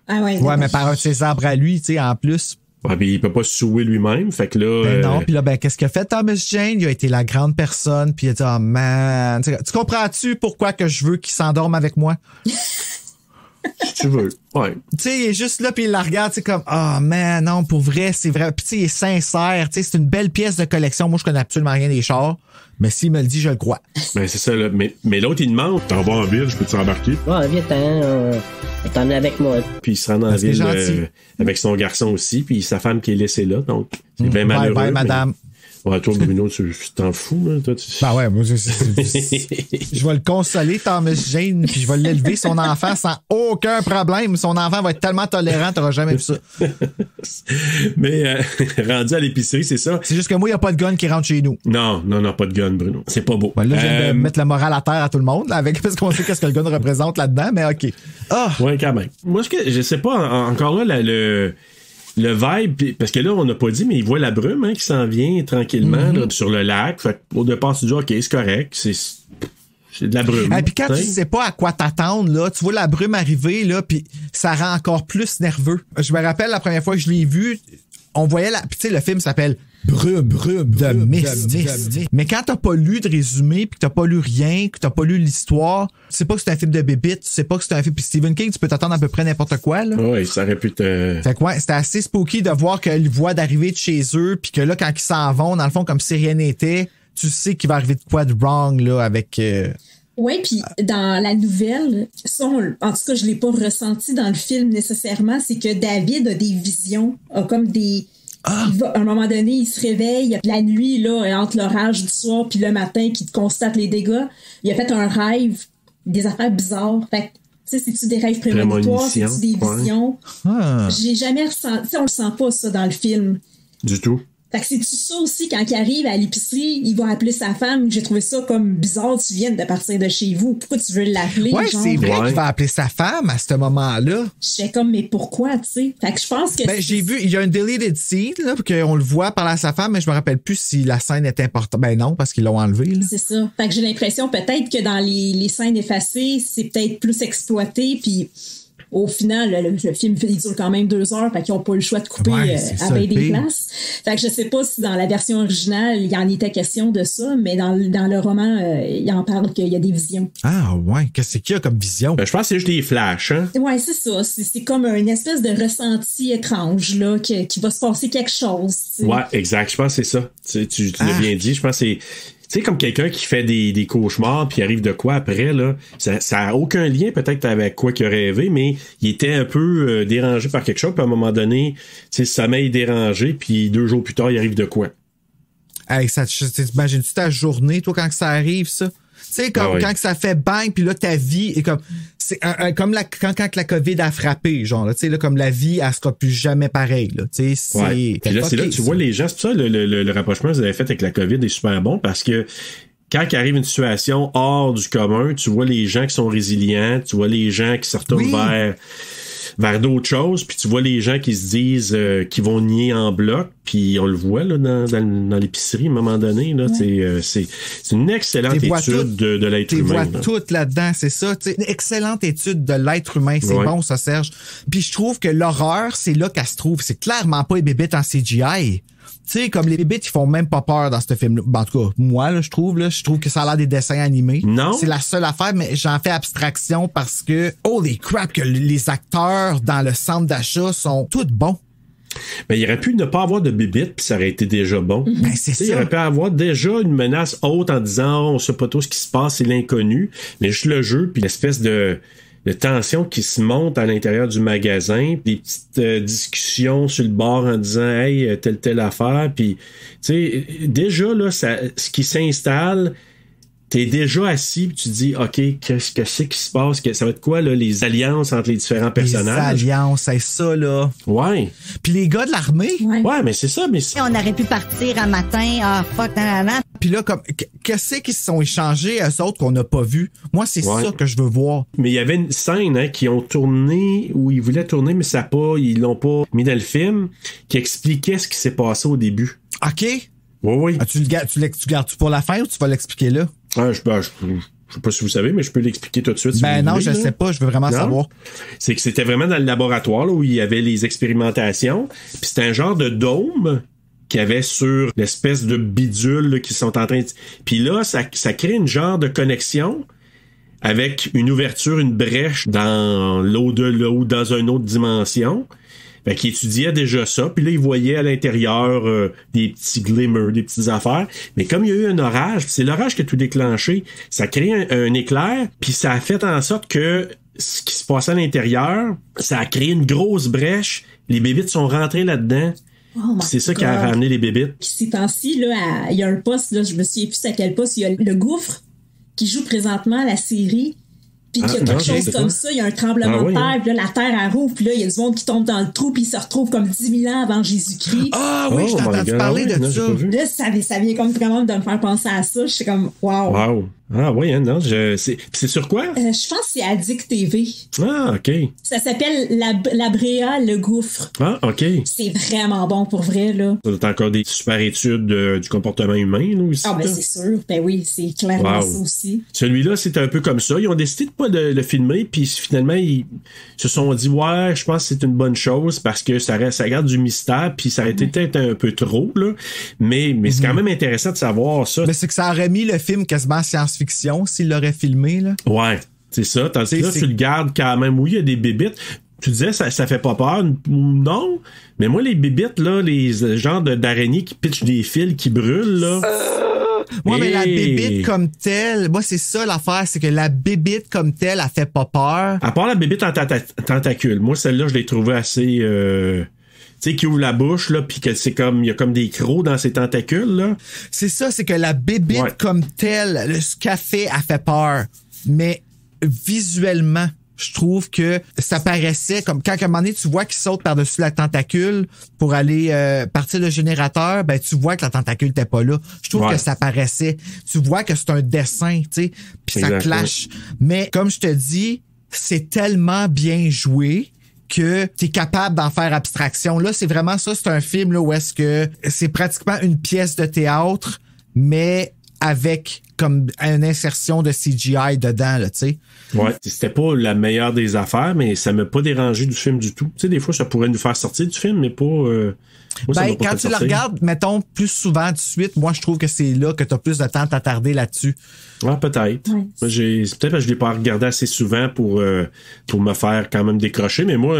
Ah ouais, mais par un de ses arbres à lui, tu sais, en plus. Ouais, puis il peut pas se souiller lui-même, fait que là... non, puis là, qu'est-ce qu'a fait Thomas Jane? Il a été la grande personne, puis il a dit, oh man... Tu comprends-tu pourquoi que je veux qu'il s'endorme avec moi? Si tu veux, ouais. Tu sais, il est juste là, puis il la regarde, c'est comme, man, non, pour vrai, c'est vrai. Puis tu sais, il est sincère, tu sais, c'est une belle pièce de collection. Moi, je connais absolument rien des chars, mais s'il me le dit, je le crois. C'est ça, là. Mais l'autre, il demande, t'en vas en ville, je peux t'embarquer? Ouais, viens, t'en es avec moi. Puis il se rend dans la ville avec son garçon aussi, puis sa femme qui est laissée là, donc c'est bien malheureux. Bye, madame. Ouais, toi, Bruno, tu t'en fous, là? Toi, Ben ouais, moi, je vais le consoler, Thomas Jane, puis je vais l'élever, son enfant, sans aucun problème. Son enfant va être tellement tolérant, t'auras jamais vu ça. Mais rendu à l'épicerie, c'est ça. C'est juste que moi, il n'y a pas de gun qui rentre chez nous. Non, pas de gun, Bruno. C'est pas beau. Ben là, je viens de mettre le moral à terre à tout le monde, là, avec, parce qu'on sait qu'est-ce que le gun représente là-dedans, mais OK. Ah! Ouais, quand même. Moi, je sais pas, encore là, le vibe, parce que là, on n'a pas dit, mais il voit la brume qui s'en vient tranquillement là, sur le lac. Fait au départ, tu dis, OK, c'est correct, c'est de la brume. Et puis quand tu sais pas à quoi t'attendre, là, tu vois la brume arriver, là, puis ça rend encore plus nerveux. Je me rappelle la première fois que je l'ai vu, on voyait puis tu sais, le film s'appelle Brume de Mist. Mais quand t'as pas lu de résumé, puis que t'as pas lu rien, que t'as pas lu l'histoire, tu sais pas que c'est un film de bébite, tu sais pas que c'est un film. Puis Stephen King, tu peux t'attendre à peu près n'importe quoi, là. Oui, ça aurait pu te... Fait que ouais, c'était assez spooky de voir qu'elle voit d'arriver de chez eux, puis que là, quand ils s'en vont, dans le fond, comme si rien n'était, tu sais qu'il va arriver de quoi de wrong, là, avec... Oui, puis dans la nouvelle, ça, en tout cas, je l'ai pas ressenti dans le film nécessairement, c'est que David a des visions, a comme des... À un moment donné, il se réveille la nuit, là, entre l'orage du soir puis le matin, qui constate les dégâts. Il a fait un rêve, des affaires bizarres. Fait que, tu sais, c'est-tu des rêves prémonitoires, c'est-tu des visions? J'ai jamais ressenti, on le sent pas, ça, dans le film. Du tout. Fait que c'est-tu ça aussi, quand il arrive à l'épicerie, il va appeler sa femme. J'ai trouvé ça comme bizarre, tu viens de partir de chez vous. Pourquoi tu veux l'appeler? Ouais, c'est vrai qu'il va appeler sa femme à ce moment-là. Je fais comme, mais pourquoi, tu sais? Fait que je pense que... Ben, j'ai vu, il y a un deleted scene, là, qu'on le voit parler à sa femme, mais je me rappelle plus si la scène est importante. Ben non, parce qu'ils l'ont enlevé, là. C'est ça. Fait que j'ai l'impression peut-être que dans les scènes effacées, c'est peut-être plus exploité, puis... Au final, le film il dure quand même 2 heures, fait qu'ils n'ont pas le choix de couper à bien des places. Fait que je sais pas si dans la version originale, il y en était question de ça, mais dans le roman, il en parle qu'il y a des visions. Ah ouais, qu'est-ce qu'il y a comme vision? Ben, je pense que c'est juste des flashs, hein? Ouais, c'est ça. C'est comme une espèce de ressenti étrange, là, qui va se passer quelque chose. T'sais. Ouais, exact. Je pense que c'est ça. Tu l'as bien dit. Je pense que c'est... Tu sais, comme quelqu'un qui fait des cauchemars puis arrive de quoi après, là, ça a aucun lien peut-être avec quoi qu'il a rêvé, mais il était un peu dérangé par quelque chose, puis à un moment donné, tu sais, sommeil dérangé, puis 2 jours plus tard, il arrive de quoi? Hey, t'imagines-tu ta journée, toi, quand ça arrive, ça? Tu sais, comme quand ça fait bang, puis là, ta vie est comme... C'est comme quand la COVID a frappé, genre, tu sais, là, comme la vie, elle sera plus jamais pareille, là, tu sais, c'est... Ouais. Puis là, c'est là que tu vois les gens, c'est pour ça le rapprochement que vous avez fait avec la COVID est super bon, parce que quand il arrive une situation hors du commun, tu vois les gens qui sont résilients, tu vois les gens qui se retournent vers d'autres choses, puis tu vois les gens qui se disent qu'ils vont nier en bloc, puis on le voit là dans l'épicerie à un moment donné là, c'est une excellente étude de l'être humain. Tu vois tout là-dedans, c'est ça, tu sais, une excellente étude de l'être humain, c'est bon ça, Serge. Puis je trouve que l'horreur, c'est là qu'elle se trouve, c'est clairement pas les bébites en CGI. Tu sais, comme les bébites, ils font même pas peur dans ce film-là. Ben, en tout cas, moi, là, je trouve que ça a l'air des dessins animés. Non. C'est la seule affaire, mais j'en fais abstraction parce que, holy crap, que les acteurs dans le centre d'achat sont tous bons. Ben, il aurait pu ne pas avoir de bébites, puis ça aurait été déjà bon. Ben, c'est ça. Il aurait pu avoir déjà une menace haute en disant, on sait pas tout ce qui se passe, c'est l'inconnu. Mais juste le jeu, puis l'espèce de tension qui se monte à l'intérieur du magasin, des petites discussions sur le bord en disant hey, telle affaire, puis tu sais, déjà là, ce qui s'installe, t'es déjà assis puis tu te dis OK, qu'est-ce que c'est qui se passe, ça va être quoi là, les alliances entre les différents personnages? Les alliances, c'est ça là. Ouais. Puis les gars de l'armée. Ouais, mais c'est ça, mais on aurait pu partir un matin, fuck, Puis là, comme, qu'est-ce qu'ils se sont échangés eux autres qu'on n'a pas vu? Moi, c'est ça que je veux voir. Mais il y avait une scène qui ont tourné, où ils voulaient tourner, mais ils l'ont pas mis dans le film, qui expliquait ce qui s'est passé au début. OK. Oui. Ah, tu gardes-tu pour la fin ou tu vas l'expliquer là? Je sais pas si vous savez, mais je peux l'expliquer tout de suite. Si vous non, voulez, je sais pas, je veux vraiment savoir. C'est que c'était vraiment dans le laboratoire là, où il y avait les expérimentations. Puis c'était un genre de dôme qu'il y avait sur l'espèce de bidule là, qui sont en train de... Puis là, ça crée une genre de connexion avec une ouverture, une brèche dans l'au-delà ou dans une autre dimension. Fait qu'il étudiait déjà ça, puis là, il voyait à l'intérieur des petits glimmers, des petites affaires. Mais comme il y a eu un orage, c'est l'orage qui a tout déclenché, ça a créé un éclair, puis ça a fait en sorte que ce qui se passait à l'intérieur, ça a créé une grosse brèche, les bébites sont rentrés là-dedans, C'est ça qui a ramené les bébites. Puis ces temps-ci, là, il y a un poste, là, je me souviens plus à quel poste, il y a le Gouffre qui joue présentement la série. Puis qu'il y a quelque chose comme ça, il y a un tremblement de terre, puis là, la terre elle rouvre, puis là, il y a du monde qui tombe dans le trou, puis il se retrouve comme 10 000 ans avant Jésus-christ. Ah oui, je t'ai entendu parler de ça. Là, ça vient comme vraiment de me faire penser à ça. Je suis comme, wow. Ah oui, non, c'est sur quoi? Je pense que c'est Addict TV. Ah, OK. Ça s'appelle La Bréa, le Gouffre. Ah, OK. C'est vraiment bon pour vrai, là. Ça a encore des super études du comportement humain, là, aussi. Ah, ben c'est sûr. Ben oui, c'est clairement ça aussi. Celui-là, c'est un peu comme ça. Ils ont décidé de pas le filmer, puis finalement, ils se sont dit, ouais, je pense que c'est une bonne chose parce que ça garde du mystère, puis ça aurait été peut-être un peu trop, là. Mais c'est quand même intéressant de savoir ça. Mais c'est que ça aurait mis le film quasiment science-fiction s'il l'aurait filmé, là. Ouais, c'est ça. Tandis que là, tu le gardes quand même. Oui, il y a des bébites. Tu disais, ça fait pas peur? Non. Mais moi, les bébites, là, les genres d'araignées qui pitchent des fils qui brûlent, là. Moi, mais la bébite comme telle, moi, c'est ça l'affaire, c'est que la bébite comme telle, elle fait pas peur. À part la bébite en tentacule. Moi, celle-là, je l'ai trouvée assez... tu sais, qui ouvre la bouche, là, puis que c'est comme, il y a comme des crocs dans ses tentacules, là. C'est ça, c'est que la bébite comme telle, ce qu'elle fait, elle fait peur. Mais visuellement, je trouve que ça paraissait comme quand à un moment donné, tu vois qu'il saute par-dessus la tentacule pour aller partir le générateur, ben tu vois que la tentacule n'était pas là. Je trouve que ça paraissait. Tu vois que c'est un dessin, tu sais, puis ça clash. Mais comme je te dis, c'est tellement bien joué que t'es capable d'en faire abstraction. Là, c'est vraiment ça, c'est un film là où est-ce que c'est pratiquement une pièce de théâtre, mais avec comme une insertion de CGI dedans, là, tu sais. Ouais, c'était pas la meilleure des affaires, mais ça m'a pas dérangé du film du tout. Tu sais, des fois, ça pourrait nous faire sortir du film, mais pas... moi, ben, quand tu le regardes, mettons, plus souvent de suite, moi, je trouve que c'est là que t'as plus de temps à t'attarder là-dessus. Ouais, peut-être. Ouais. Moi, peut-être parce que je l'ai pas regardé assez souvent pour me faire quand même décrocher, mais moi,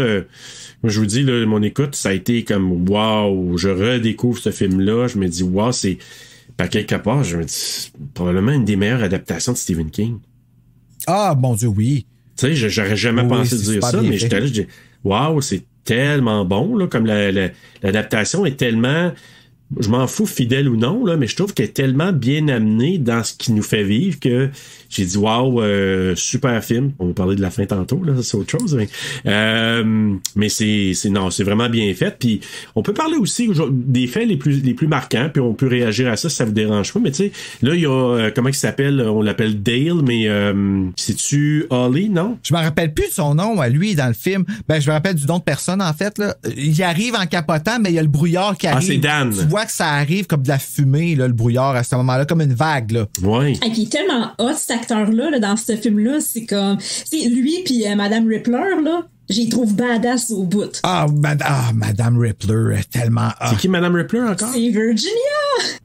je vous dis, là, mon écoute, ça a été comme, wow, je redécouvre ce film-là, je me dis, wow, c'est... Par quelque part, je me dis, c'est probablement une des meilleures adaptations de Stephen King. Ah, mon Dieu, oui. Tu sais, j'aurais jamais pensé dire ça, mais j'étais là, je dis, waouh, c'est tellement bon, là, comme l'adaptation est tellement, je m'en fous fidèle ou non, là, mais je trouve qu'elle est tellement bien amenée dans ce qui nous fait vivre que j'ai dit, waouh, super film. On va parler de la fin tantôt, là, c'est autre chose, mais c'est vraiment bien fait. Puis on peut parler aussi des faits les plus marquants, puis on peut réagir à ça si ça vous dérange pas. Mais tu sais, là, il y a, comment il s'appelle? On l'appelle Dale, mais c'est-tu Holly, non? Je me rappelle plus de son nom à lui dans le film. Ben, je me rappelle du nom de personne, en fait, là. Il arrive en capotant, mais il y a le brouillard qui arrive. Ah, c'est Dan. Tu vois que ça arrive comme de la fumée, là, le brouillard, à ce moment-là, comme une vague, là. Ouais. Et puis, tellement hot, cet acteur-là, là, dans ce film-là, c'est comme, c'est lui puis Madame Rippler, là, j'y trouve badass au bout. Madame Rippler est tellement hot. C'est qui Madame Rippler encore? C'est Virginia!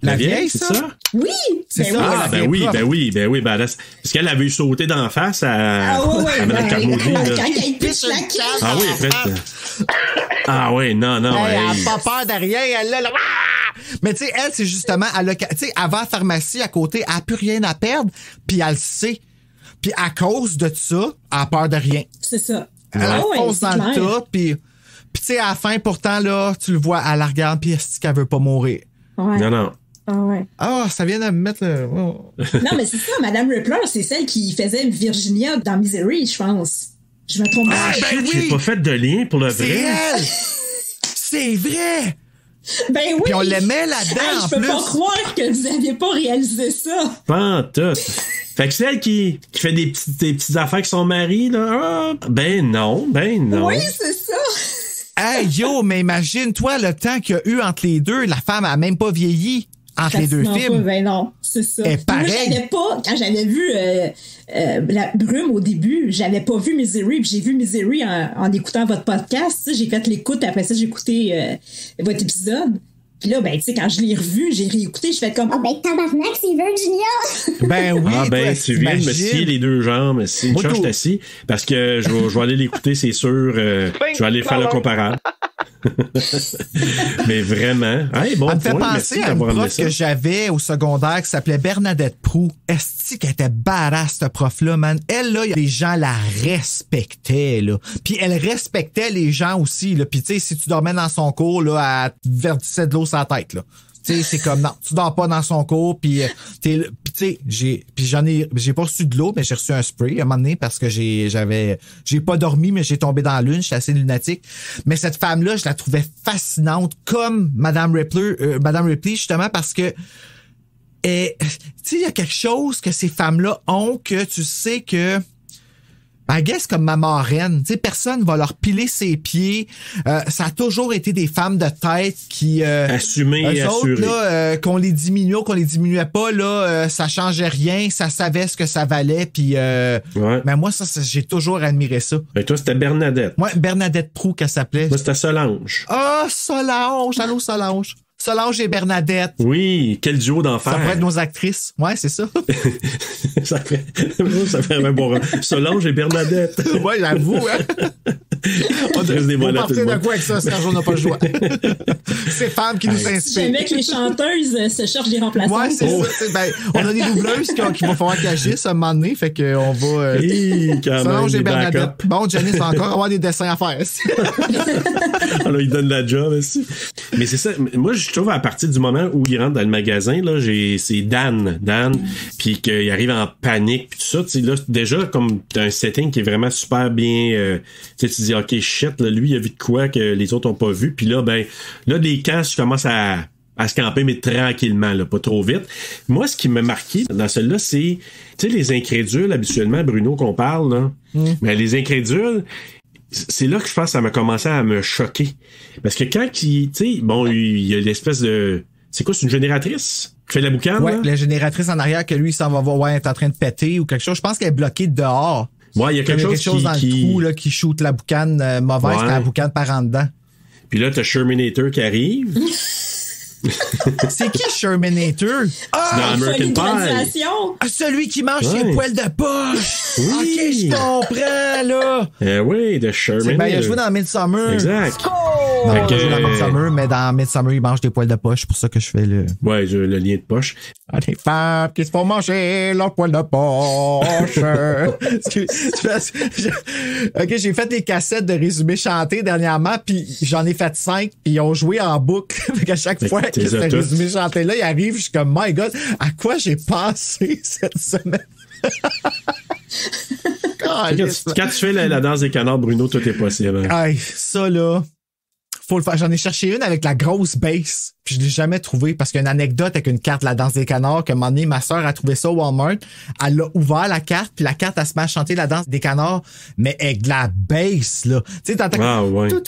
La vieille, c'est ça? Oui! C'est ça. Ben oui, badass. Parce qu'elle avait eu sauté d'en face à Madame Carmody, là. Quand elle pitch la caisse. Ah oui, après. Ah oui, non. Elle a pas peur de rien, elle là. Mais tu sais, elle, c'est justement, elle va à la pharmacie à côté, elle n'a plus rien à perdre, puis elle le sait. Puis à cause de ça, elle a peur de rien. C'est ça. Elle fonce dans le tas, puis tu sais, à la fin, pourtant, là, tu le vois, elle la regarde, puis est-ce qu'elle veut pas mourir? Ouais. Non. Ah ouais. Ah, ça vient de me mettre le... Non, mais c'est ça, Madame Rippler, c'est celle qui faisait Virginia dans Misery, je pense. Je me trompe pas. Ah, ben oui! J'ai pas fait de lien pour le vrai. C'est elle! C'est vrai! Ben oui! Puis on l'aimait là-dedans, en plus. Je peux pas croire que vous aviez pas réalisé ça. Pas en tout. Fait que c'est elle qui fait des petites affaires avec son mari, là. Ah, ben non. Oui, c'est ça. Hey, yo, mais imagine-toi le temps qu'il y a eu entre les deux. La femme a même pas vieilli entre les deux films. Ben non, c'est ça. Et pareil. Moi, quand j'avais vu La Brume au début, j'avais pas vu Misery, puis j'ai vu Misery en écoutant votre podcast. J'ai fait l'écoute, après ça, j'ai écouté votre épisode. Puis là, ben, tu sais, quand je l'ai revu, j'ai réécouté, je fais comme, ben, tabarnak, c'est Virginia! Ben oui! Ah, ben, tu viens de me scier les deux jambes, mais une chose, je t'assis, parce que je vais aller l'écouter, c'est sûr, je vais aller faire le comparable. Mais vraiment. Hey, bon, elle me fait penser à une prof que j'avais au secondaire qui s'appelait Bernadette Proux. Est-ce qu'elle était badass, cette prof-là, man? Elle, là, les gens la respectaient, là. Puis elle respectait les gens aussi, là. Puis tu sais, si tu dormais dans son cours, là, elle verdissait de l'eau sur la tête, là. Tu sais, c'est comme, non, tu dors pas dans son cours, puis tu sais, j'ai pas reçu de l'eau, mais j'ai reçu un spray à un moment donné parce que j'ai pas dormi, mais j'ai tombé dans la lune, j'étais assez lunatique. Mais cette femme-là, je la trouvais fascinante, comme Madame Ripley, justement, parce que, tu sais, il y a quelque chose que ces femmes-là ont que tu sais que, I guess comme ma marraine, tu sais, personne va leur piler ses pieds. Ça a toujours été des femmes de tête qui assumées et assurées. Là, qu'on les diminuait ou qu'on les diminuait pas, là, ça changeait rien, ça savait ce que ça valait, puis mais moi ça j'ai toujours admiré ça. Et toi c'était Bernadette. Moi Bernadette Proux qu'elle s'appelait. Moi c'était Solange. Ah Solange, allô Solange. Solange et Bernadette. Oui, quel duo d'enfer. Ça pourrait être nos actrices. Ouais, c'est ça. ça fait un bon rôle. Solange et Bernadette. Ouais, j'avoue, hein. On reste des on partir de quoi avec ça, c'est quand on n'a pas le choix. Ces femmes qui nous inspirent. J'aimais que les chanteuses se cherchent des remplaçants. Ouais, c'est ça. Ben, on a des doubleuses qui vont falloir qu'elles agissent à un moment donné, fait qu'on va... Solange et Bernadette. Bon, Janice va encore avoir des dessins à faire. Alors, il donne la job aussi. Mais c'est ça. Moi, je trouve à partir du moment où il rentre dans le magasin, là, c'est Dan, puis qu'il arrive en panique, puis tout ça, tu sais, là, déjà, comme t'as un setting qui est vraiment super bien, tu dis, OK, shit, là, lui, il a vu de quoi que les autres ont pas vu, puis là, ben, là, des camps, je commence à se camper, mais tranquillement, là, pas trop vite. Moi, ce qui m'a marqué dans celle-là, c'est, tu sais, les incrédules, habituellement, Bruno, qu'on parle, là, mais les incrédules, c'est là que je pense que ça m'a commencé à me choquer. Parce que quand tu sais, bon, il y a l'espèce de... C'est quoi, c'est une génératrice qui fait la boucane? Ouais, là? La génératrice en arrière que lui, il s'en va voir, ouais, elle est en train de péter ou quelque chose. Je pense qu'elle est bloquée dehors. Ouais, il y a quelque chose dans le trou, là, qui shoot la boucane mauvaise, puis la boucane part en dedans. Puis là, t'as Shermanator qui arrive. C'est qui Shermanator? Ah, dans American Pie. Celui qui mange ses poils de poche. Oui. OK, je comprends, là. Oui, de Shermanator. Ben, il a joué dans Midsommar. Exact. Non, il a joué dans Midsommar, mais dans Midsommar, il mange des poils de poche. C'est pour ça que je fais le... Ouais, le lien de poche. Ah, des femmes qui se font manger leurs poils de poche. OK, j'ai fait des cassettes de résumés chantés dernièrement, puis j'en ai fait 5, puis ils ont joué en boucle. Fait à chaque fois que ce résumé chanté-là, il arrive, je suis comme, my God, à quoi j'ai passé cette semaine? Quand tu fais la danse des canards, Bruno, tout est possible. Hein? Hey, ça, là... Faut le faire. J'en ai cherché une avec la grosse bass, puis je l'ai jamais trouvé parce qu'il y a une anecdote avec une carte de la danse des canards que un moment donné, ma sœur a trouvé ça au Walmart. Elle a ouvert la carte, puis la carte, elle se met à chanter la danse des canards, mais avec de la bass, là. Tu sais, t'entends... Ah, ouais. Puis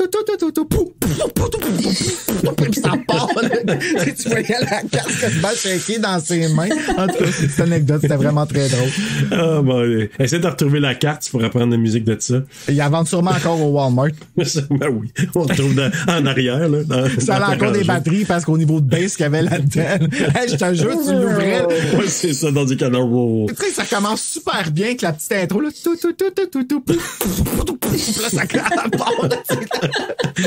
ça part, là. Tu voyais la carte quasiment shaker dans ses mains. En tout cas, cette anecdote, c'était vraiment très drôle. Ah, bon, essaie de retrouver la carte, tu pourras prendre la musique de ça. Il y en vend sûrement encore au Walmart. Ben oui. On le trouve en arrière, là. Ça a encore des batteries parce qu'au niveau de bass qu'il y avait là-dedans. Hey, je te jure, tu l'ouvrais. Ouais, c'est ça, dans des canards. Tu sais, ça commence super bien avec la petite intro, là. Là, ça part.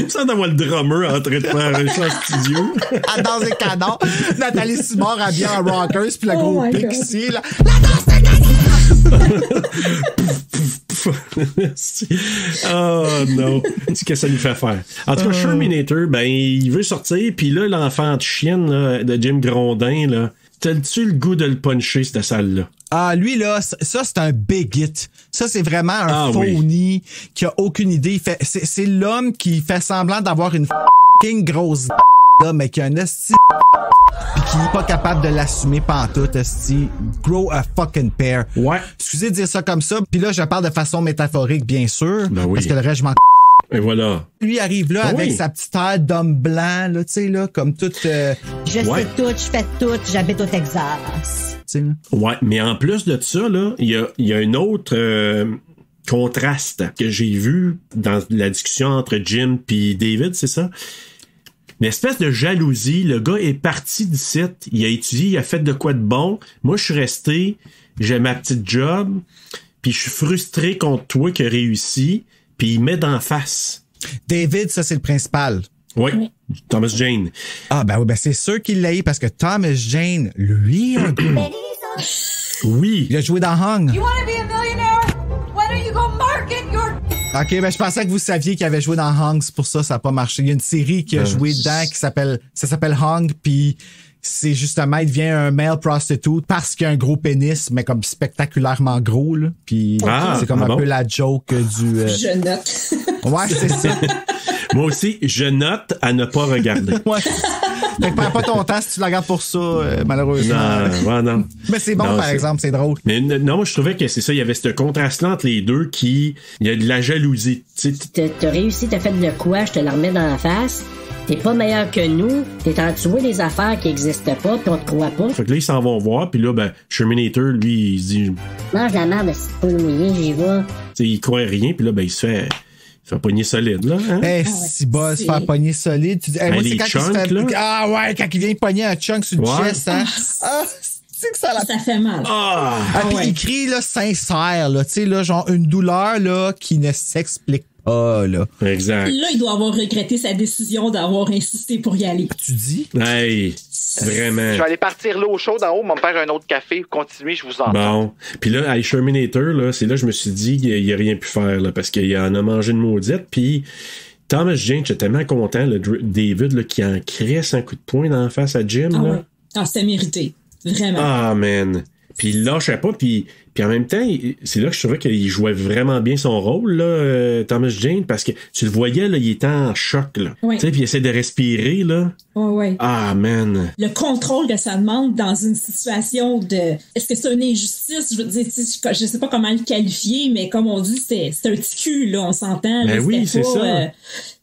Ça, d'avoir le drummer en train de faire un chant studio. La danse des canards. Nathalie Simard habillée en rockers, puis le gros pic ici, là. La danse des canards! Oh non, c'est ce que ça lui fait faire. En tout cas, Shermanator, ben il veut sortir, puis là, l'enfant de chienne là, de Jim Grondin, là, t'as-tu le goût de le puncher, cette salle-là? Ah, lui, là, ça, c'est un big hit. Ça, c'est vraiment un phony qui a aucune idée. C'est l'homme qui fait semblant d'avoir une fucking grosse là, mais qui a un esti pis qui n'est pas capable de l'assumer pantoute, esti. Grow a fucking pair. Ouais. Excusez de dire ça comme ça. Puis là, je parle de façon métaphorique, bien sûr. Ben oui. Parce que le reste, je m'en et voilà. Lui arrive là avec sa petite air d'homme blanc, là, tu sais, là, comme toute... Je sais tout, je fais tout, j'habite au Texas. Ouais, mais en plus de ça, là, il y a un autre contraste que j'ai vu dans la discussion entre Jim puis David, c'est ça? Une espèce de jalousie. Le gars est parti d'ici, il a étudié, il a fait de quoi de bon. Moi, je suis resté, j'ai ma petite job, puis je suis frustré contre toi qui a réussi, puis il met d'en face. David, ça, c'est le principal. Oui, Thomas Jane. Ah, ben oui, ben c'est sûr qu'il l'a eu parce que Thomas Jane, lui, un gros. Oui. Il a joué dans Hung. You wanna be a millionaire? Why don't you go market your... OK, ben je pensais que vous saviez qu'il avait joué dans Hung, c'est pour ça ça n'a pas marché. Il y a une série qui a joué dedans ça s'appelle Hung, puis c'est justement, il devient un male prostitute parce qu'il a un gros pénis, mais comme spectaculairement gros, là. Puis c'est comme un peu la joke du... Je note. Ouais, c'est ça. Moi aussi, je note à ne pas regarder. Ouais. Fait que perds pas ton temps si tu la regardes pour ça, malheureusement. Non. Mais c'est bon, par exemple, c'est drôle. Mais non, moi, je trouvais que c'est ça, il y avait ce contraste-là entre les deux il y a de la jalousie. T'as réussi, t'as fait de quoi, je te la remets dans la face. T'es pas meilleur que nous, t'es en train de jouer des affaires qui existent pas, pis on te croit pas. Fait que là, ils s'en vont voir, puis là, ben, Shermanator, lui, il se dit... Mange la merde, c'est pas mouillé, j'y vais. T'sais, il croit rien, puis là, ben, il se fait pogner solide, là. Hein? Si bas, se faire pogner solide. Tu dis, moi, c'est quand chunks, il se fait... Ah ouais, quand il vient pogner un chunk sur le chest, hein. C'est que ça fait mal. Puis il crie, là, sincère, là. Tu sais, là, genre, une douleur, là, qui ne s'explique pas, là. Exact. Là, il doit avoir regretté sa décision d'avoir insisté pour y aller. Tu dis? Hey, vraiment. Je vais aller partir l'eau chaude en haut, m'en faire un autre café. Continuez, je vous entends. Bon. Puis là, à Shermanator, là, c'est là que je me suis dit qu'il a rien pu faire, là, parce qu'il en a mangé une maudite, puis Thomas Jane, j'étais tellement content, le David, là, qui en crisse un coup de poing dans la face à Jim, là. Ouais. C'était mérité. Vraiment. Ah, man. Puis il lâchait pas, puis en même temps, c'est là que je trouvais qu'il jouait vraiment bien son rôle, là, Thomas Jane, parce que tu le voyais, là, il était en choc, là. Oui. Tu sais, puis il essaie de respirer, là. Oui. Ah, man. Le contrôle que ça demande dans une situation de... Est-ce que c'est une injustice? Je veux dire, je sais pas comment le qualifier, mais comme on dit, c'est un petit cul, là, on s'entend. Ben là, oui, c'est ça.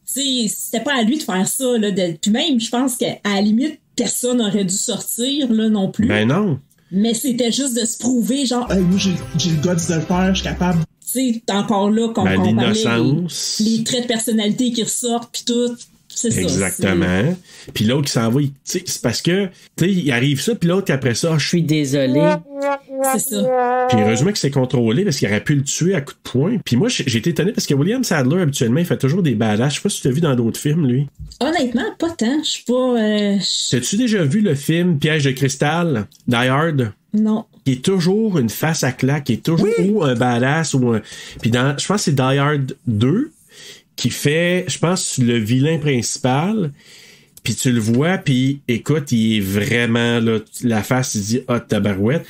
C'était pas à lui de faire ça, là. Puis même, je pense qu'à la limite, personne n'aurait dû sortir, là, non plus. Ben non. Mais c'était juste de se prouver, genre, moi, j'ai le guts de le faire, je suis capable. Tu sais, encore là, quand on parlait les traits de personnalité qui ressortent, puis tout. C'est ça. Exactement. Puis l'autre qui s'en va, c'est parce que, tu sais, il arrive ça, puis l'autre après ça, je suis désolé. C'est ça. Puis heureusement que c'est contrôlé parce qu'il aurait pu le tuer à coups de poing. Puis moi, j'ai été étonné parce que William Sadler, habituellement, il fait toujours des badass. Je sais pas si tu l'as vu dans d'autres films, lui. Honnêtement, pas tant. Je suis pas... T'as-tu déjà vu le film Piège de cristal, Die Hard? Non. Qui est toujours une face à claque, qui est toujours ou un badass ou un... Puis dans, je pense que c'est Die Hard 2 qui fait, je pense, le vilain principal. Puis tu le vois, puis écoute, il est vraiment, là, la face, il dit, tabarouette.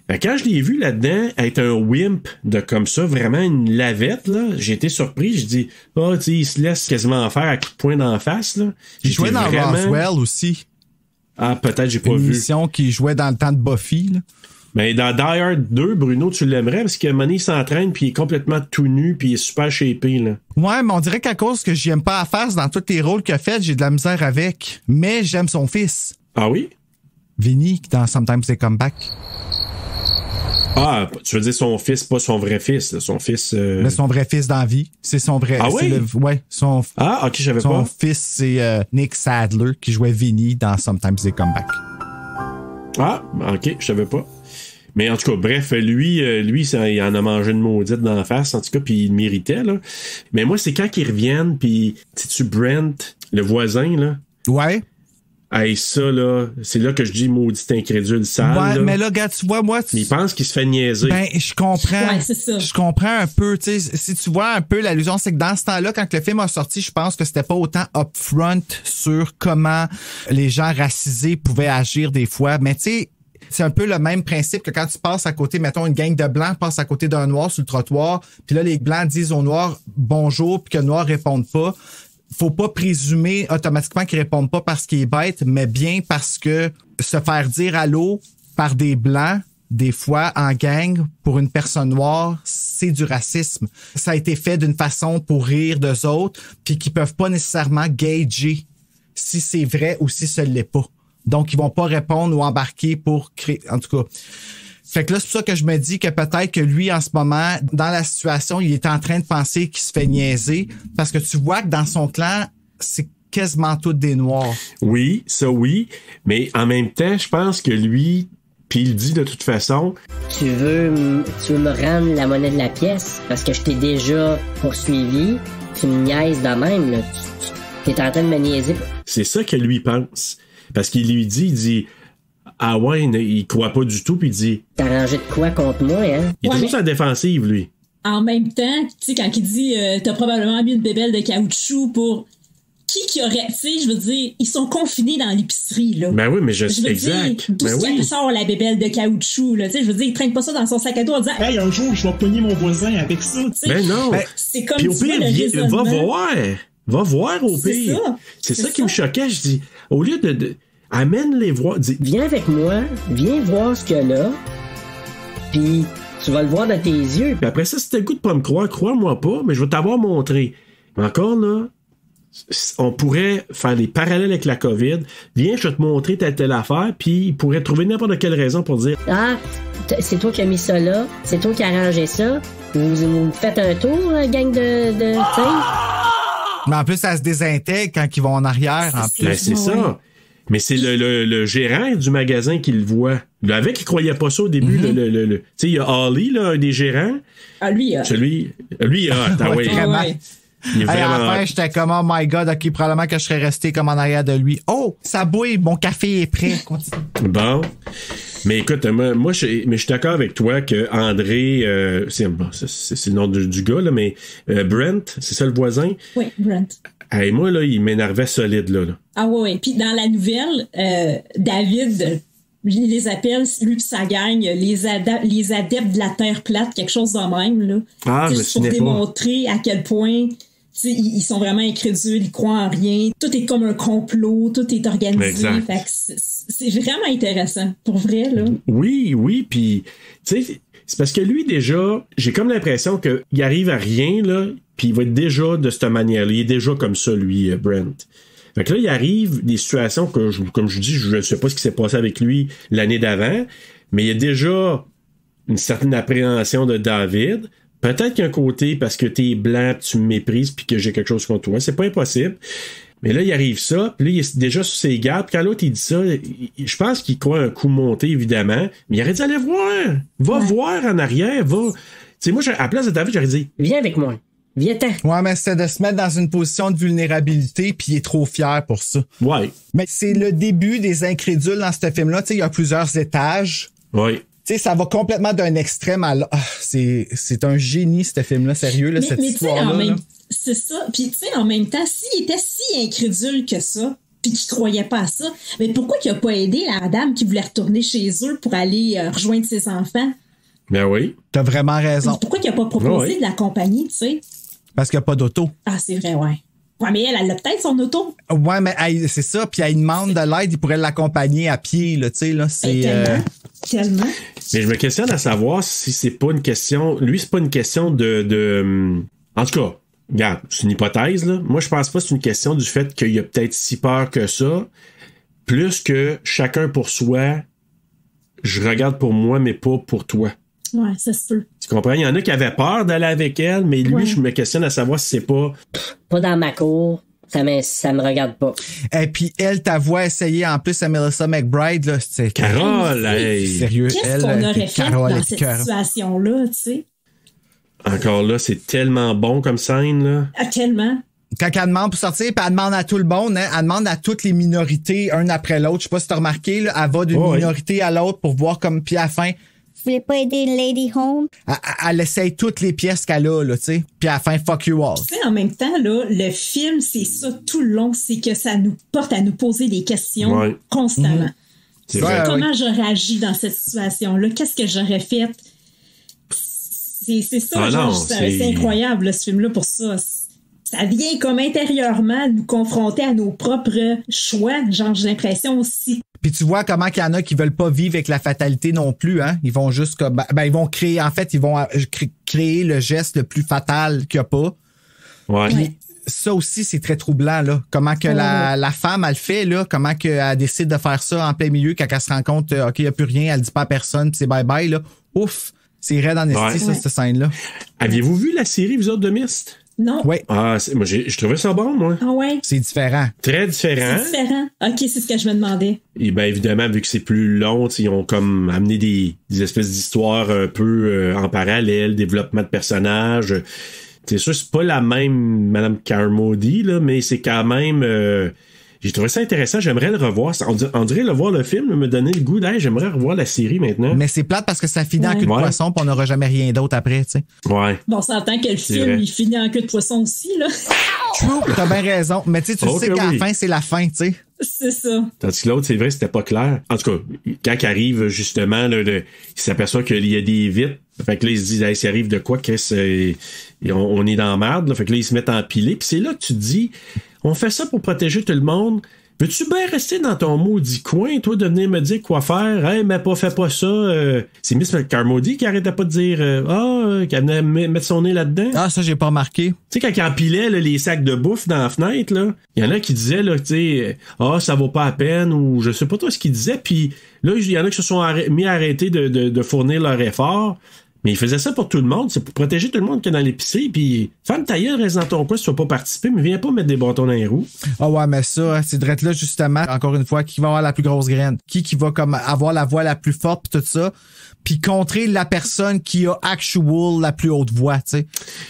Ben, quand je l'ai vu là-dedans, être un wimp de comme ça, vraiment une lavette, là, j'ai été surpris. Je dis, tu sais, il se laisse quasiment faire à coup de poing dans la face, là. Il jouait dans Roswell aussi. Ah, peut-être, j'ai pas vu. Une émission qui jouait dans le temps de Buffy, là. Mais dans Die Hard 2, Bruno, tu l'aimerais parce que Money s'entraîne puis il est complètement tout nu puis il est super shapé, là. Ouais, mais on dirait qu'à cause que j'aime pas la face dans tous les rôles qu'il a fait, j'ai de la misère avec. Mais j'aime son fils. Ah oui? Vinny, dans Sometimes They Come Back. Ah, tu veux dire son fils, pas son vrai fils, là, son fils... Mais son vrai fils dans la vie. C'est son vrai... Ah oui? Ouais, son... Ah, ok, je savais pas. Son fils, c'est Nick Sadler qui jouait Vinny dans Sometimes They Come Back. Ah, ok, je savais pas. Mais en tout cas, bref, lui, il en a mangé une maudite dans la face, en tout cas, puis il le méritait, là. Mais moi, c'est quand qu'ils reviennent, puis, sais-tu, Brent, le voisin, là. Ouais. Hey, ça, là, c'est là que je dis maudit incrédule sale. Ouais, là. mais là, gars, tu vois, moi... Il pense qu'il se fait niaiser. Ben, je comprends. Ouais, c'est ça. Je comprends un peu, tu sais, si tu vois un peu l'allusion, c'est que dans ce temps-là, quand le film a sorti, je pense que c'était pas autant upfront sur comment les gens racisés pouvaient agir des fois, mais tu sais, c'est un peu le même principe que quand tu passes à côté, mettons, une gang de blancs passe à côté d'un noir sur le trottoir, puis là, les blancs disent aux noirs bonjour, puis que les noirs répondent pas. Faut pas présumer automatiquement qu'ils répondent pas parce qu'ils est bête, mais bien parce que se faire dire allô par des blancs, des fois en gang, pour une personne noire, c'est du racisme. Ça a été fait d'une façon pour rire d'eux autres, puis qu'ils peuvent pas nécessairement gager si c'est vrai ou si ce l'est pas. Donc, ils vont pas répondre ou embarquer pour créer... En tout cas... Fait que là, c'est pour ça que je me dis que peut-être que lui, en ce moment, dans la situation, il est en train de penser qu'il se fait niaiser. Parce que tu vois que dans son clan, c'est quasiment tous des Noirs. Oui, ça oui. Mais en même temps, je pense que lui... Puis il dit de toute façon... Tu veux me rendre la monnaie de la pièce parce que je t'ai déjà poursuivi. Tu me niaises de même, là. T'es en train de me niaiser. C'est ça que lui pense. Parce qu'il lui dit, ah ouais, il croit pas du tout, puis il dit... T'as arrangé de quoi contre moi, hein? Il est toujours sur la défensive, lui. En même temps, tu sais, quand il dit t'as probablement mis une bébelle de caoutchouc pour... Qui aurait... Tu sais, je veux dire, ils sont confinés dans l'épicerie, là. Ben oui, mais je sais exact. D'où est-ce qu'elle sort la bébelle de caoutchouc, là? Tu sais, je veux dire, il traîne pas ça dans son sac à dos en disant... Hey, un jour, je vais pogner mon voisin avec ça. Ben non. C'est comme puis au pire, va voir. Va voir au pire. C'est ça qui me choquait. Je dis, au lieu de amène-les voir. Viens avec moi, viens voir ce qu'il y a là, puis tu vas le voir dans tes yeux. Puis après ça, si t'as le goût de pas me croire, crois-moi pas, mais je vais t'avoir montré. Mais encore là, on pourrait faire des parallèles avec la COVID. Viens, je vais te montrer telle affaire, puis il pourrait trouver n'importe quelle raison pour dire ah, c'est toi qui as mis ça là, c'est toi qui as arrangé ça. Vous faites un tour, gang de Mais en plus, ça se désintègre quand ils vont en arrière. Ben, c'est ça. Mais c'est le gérant du magasin qui le voit. Avec, il croyait pas ça au début. Tu sais, il y a Holly, là, un des gérants. Ah, lui, Lui, attends, oui. Ouais. Il est vraiment... À la fin, j'étais comme, oh my God, ok, probablement que je serais resté comme en arrière de lui. Oh, ça bouille, mon café est prêt. Continue. Bon. Mais écoute, moi je suis d'accord avec toi que André, c'est le nom du gars, là, mais Brent, c'est ça le voisin? Oui, Brent. Hey, moi, là, il m'énervait solide, là. Ah ouais. Puis dans la nouvelle, David, il les appelle, lui pis sa gang, les adeptes de la Terre plate, quelque chose de même, là. Ah, je me souviens pas. Pour démontrer à quel point... Ils sont vraiment incrédules, ils croient en rien. Tout est comme un complot, tout est organisé. Fait que c'est vraiment intéressant, pour vrai, là. Oui, puis tu sais, c'est parce que lui, déjà, j'ai comme l'impression qu'il arrive à rien, là, puis il va être déjà de cette manière-là. Il est déjà comme ça, lui, Brent. Fait que là, il arrive des situations que, comme je dis, je ne sais pas ce qui s'est passé avec lui l'année d'avant, mais il y a déjà une certaine appréhension de David. Peut-être qu'un côté, parce que t'es blanc, tu me méprises, puis que j'ai quelque chose contre toi. C'est pas impossible. Mais là, il arrive ça, puis là, il est déjà sur ses gardes. Puis quand l'autre, il dit ça, je pense qu'il croit un coup monté, évidemment. Mais il aurait dit, allez voir. Va voir en arrière, va. Tu sais, moi, à la place de David, j'aurais dit, viens avec moi. Viens-t'en. Ouais, mais c'est de se mettre dans une position de vulnérabilité, puis il est trop fier pour ça. Ouais. Mais c'est le début des incrédules dans ce film-là. Tu sais, il y a plusieurs étages. Oui. Tu sais, ça va complètement d'un extrême à l'autre. C'est un génie, ce film-là, sérieux, là, cette histoire-là. C'est ça. Puis, tu sais, en même temps, s'il était si incrédule que ça, puis qu'il croyait pas à ça, mais pourquoi qu'il a pas aidé la dame qui voulait retourner chez eux pour aller rejoindre ses enfants? Ben oui. T'as vraiment raison. Pourquoi qu'il a pas proposé de l'accompagner, tu sais? Parce qu'il n'y a pas d'auto. Ah, c'est vrai, ouais. Ouais, mais elle a peut-être son auto. Ouais, mais c'est ça. Puis elle demande de l'aide, il pourrait l'accompagner à pied, là, tu sais, là. C'est... Tellement. Mais je me questionne à savoir si c'est pas une question... Lui, c'est pas une question de... En tout cas, regarde, c'est une hypothèse, là. Moi, je pense pas que c'est une question du fait qu'il y a peut-être si peur que ça, plus que chacun pour soi, je regarde pour moi, mais pas pour toi. Ouais, ça se peut. Tu comprends? Il y en a qui avaient peur d'aller avec elle, mais lui, je me questionne à savoir si c'est pas... Pas dans ma cour. Ça me regarde pas. Et puis elle, ta voix essayée en plus à Melissa McBride, là, c'est Carole, hey. Sérieux, qu'est-ce qu'on aurait fait dans cette situation-là, tu sais? Encore là, c'est tellement bon comme scène, là. Ah, tellement. Quand elle demande pour sortir, puis elle demande à tout le monde, hein, elle demande à toutes les minorités, un après l'autre. Je sais pas si t'as remarqué, là, elle va d'une minorité à l'autre pour voir comme, puis à la fin... Vous voulez pas aider une lady home? Elle essaye toutes les pièces qu'elle a, là, tu sais. Puis à la fin, fuck you all. Tu sais, en même temps, là, le film, c'est ça tout le long, c'est que ça nous porte à nous poser des questions constamment. C'est vrai. Comment j'aurais agi dans cette situation-là? Qu'est-ce que j'aurais fait? C'est ça, c'est incroyable, ce film-là, pour ça. Ça vient comme intérieurement nous confronter à nos propres choix. Genre, j'ai l'impression aussi. Puis tu vois comment qu'il y en a qui veulent pas vivre avec la fatalité non plus, hein. Ils vont juste comme, ils vont créer, en fait, ils vont créer le geste le plus fatal qu'il y a pas. Ouais. Puis ça aussi, c'est très troublant, là. Comment que la femme, elle fait, là. Comment qu'elle décide de faire ça en plein milieu quand elle se rend compte, OK, il n'y a plus rien, elle dit pas à personne, puis c'est bye-bye, là. Ouf! C'est raide en esti, ça, cette scène-là. Aviez-vous vu la série, vous autres, de Myst? Non. Oui. Ah, moi, je trouvais ça bon, moi. Ah ouais? C'est différent. Très différent. C'est différent. OK, c'est ce que je me demandais. Et bien, évidemment, vu que c'est plus long, ils ont comme amené des espèces d'histoires un peu en parallèle, développement de personnages. C'est sûr, c'est pas la même Madame Carmody, là, mais c'est quand même... j'ai trouvé ça intéressant. J'aimerais le revoir. On dirait le voir le film, me donner le goût d'aller. J'aimerais revoir la série maintenant. Mais c'est plate parce que ça finit en queue de poisson puis on n'aura jamais rien d'autre après, tu sais. Ouais. Bon, on s'entend que le film, il finit en queue de poisson aussi, là. True, t'as bien raison. Mais tu sais, sais qu'à la fin, c'est la fin, tu sais. C'est ça. Tandis que l'autre, c'est vrai, c'était pas clair. En tout cas, quand il arrive, justement, là, il s'aperçoit qu'il y a des vitres. Fait que là, il se dit, hey, s'il arrive de quoi, on est dans la merde. Là. Fait que là, ils se mettent à empiler. Puis c'est là que tu te dis, on fait ça pour protéger tout le monde. Veux-tu bien rester dans ton maudit coin, toi, de venir me dire quoi faire? Hey, mais fais pas ça. C'est Miss Carmody qui arrêtait pas de dire qu'elle venait mettre son nez là-dedans. Ah, ça, j'ai pas remarqué. Tu sais, quand il empilait là, les sacs de bouffe dans la fenêtre, là, il y en a qui disaient, là, tu sais, ça vaut pas la peine, ou je sais pas toi ce qu'ils disaient. Puis là, il y en a qui se sont mis à arrêter de fournir leur effort. Mais il faisait ça pour tout le monde. C'est pour protéger tout le monde qui est dans l'épicerie. Puis, femme ta gueule, reste dans ton coin si tu vas pas participer, mais viens pas mettre des bâtons dans les roues. Ah ouais, mais ça, c'est direct là, justement, encore une fois, qui va avoir la plus grosse graine? Qui va comme avoir la voix la plus forte pis tout ça? Puis contrer la personne qui a actual la plus haute voix, tu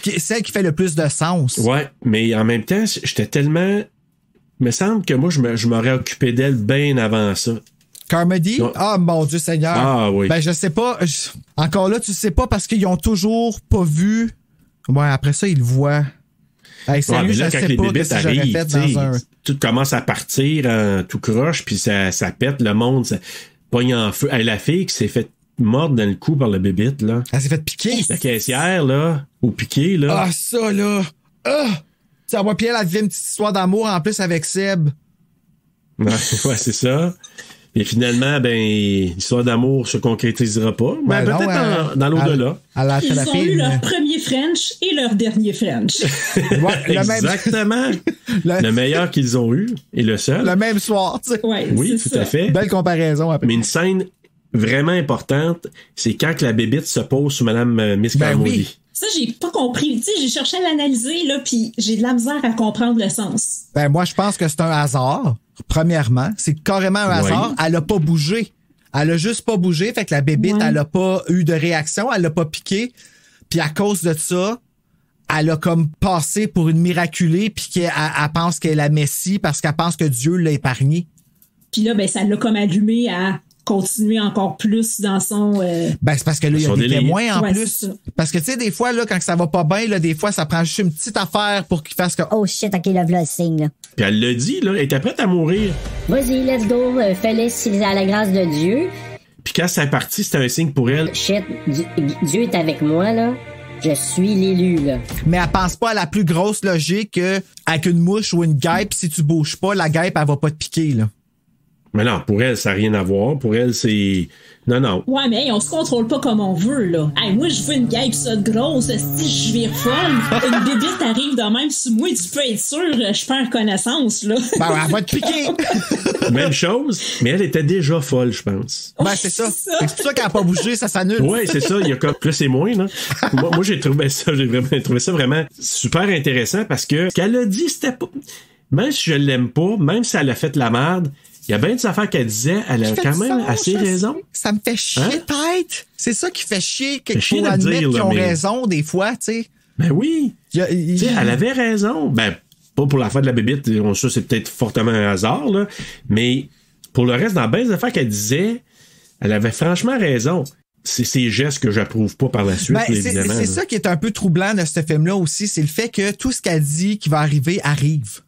sais. Celle qui fait le plus de sens. Ouais, mais en même temps, j'étais tellement... Il me semble que moi, je m'aurais occupé d'elle bien avant ça. Carmody? Ah, mon Dieu Seigneur. Ah, oui. Ben, je sais pas. Encore là, tu sais pas parce qu'ils ont toujours pas vu. Ouais, après ça, ils le voient. Hey, sérieux, là, je quand sais les pas bébés ce que j'aurais fait dans un... Tout commence à partir en tout croche, puis ça pète le monde, ça pogne en feu. Hey, la fille qui s'est fait mordre dans le cou par le bébite, là. Elle s'est fait piquer. La caissière, là, au piqué, là. Ah, ça, là. Ah! Ça va, puis elle vivait une petite histoire d'amour en plus avec Seb. Ouais, c'est ça. Et finalement, l'histoire d'amour se concrétisera pas. Ben, peut-être dans l'au-delà. Ils ont eu leur premier French et leur dernier French. Ouais, exactement. Le meilleur qu'ils ont eu et le seul. Le même soir, tu sais. Ouais, oui, tout à fait. Belle comparaison. Après. Mais une scène vraiment importante, c'est quand la bébite se pose sur Madame Miss Carmody. Oui. Ça, j'ai pas compris. Tu sais, j'ai cherché à l'analyser, là, puis j'ai de la misère à comprendre le sens. Ben, moi, je pense que c'est un hasard. Premièrement, c'est carrément un hasard. Oui. Elle a pas bougé. Elle a juste pas bougé. Fait que la bébite, elle a pas eu de réaction. Elle a pas piqué. Puis à cause de ça, elle a comme passé pour une miraculée puis qu'elle pense qu'elle est la Messie parce qu'elle pense que Dieu l'a épargnée. Puis là, ça l'a comme allumé à continuer encore plus dans son... Ben, c'est parce que là, il y a des témoins en plus. Parce que, tu sais, des fois, là, quand ça va pas bien, là, des fois, ça prend juste une petite affaire pour qu'il fasse comme... Oh shit, ok, là, le signe, là. Puis elle l'a dit, là, elle était prête à mourir. Vas-y, let's go, fais-le si à la grâce de Dieu. Puis quand c'est parti, c'était un signe pour elle. Shit, Dieu est avec moi, là. Je suis l'élu, là. Mais elle pense pas à la plus grosse logique que avec une mouche ou une guêpe, si tu bouges pas, la guêpe, elle va pas te piquer, là. Mais non, pour elle, ça n'a rien à voir. Pour elle, c'est... Non. Ouais, mais hey, on se contrôle pas comme on veut, là. Hey, moi, je veux une guêpe ça grosse. Si je vire folle, une bébite arrive de même sur moi, tu peux être sûr, je perds connaissance, là. Ben, elle va te piquer. Même chose, mais elle était déjà folle, je pense. Ben, c'est ça. C'est pour ça qu'elle n'a pas bougé, ça s'annule. Ouais, c'est ça. Il y a comme plus et moins, là. moi, j'ai trouvé ça vraiment super intéressant parce que ce qu'elle a dit, c'était pas... Même si je l'aime pas, même si elle a fait la merde, il y a bien des affaires qu'elle disait, elle a quand même assez raison. Ça me fait chier, tête. C'est ça qui fait chier pour admettre qu'ils ont raison des fois, tu sais. Ben oui. Elle avait raison. Ben, pas pour l'affaire de la bébite, ça c'est peut-être fortement un hasard, là. Mais pour le reste, dans bien des affaires qu'elle disait, elle avait franchement raison. C'est ces gestes que j'approuve pas par la suite, évidemment. C'est ça qui est un peu troublant de ce film-là aussi, c'est le fait que tout ce qu'elle dit qui va arriver arrive.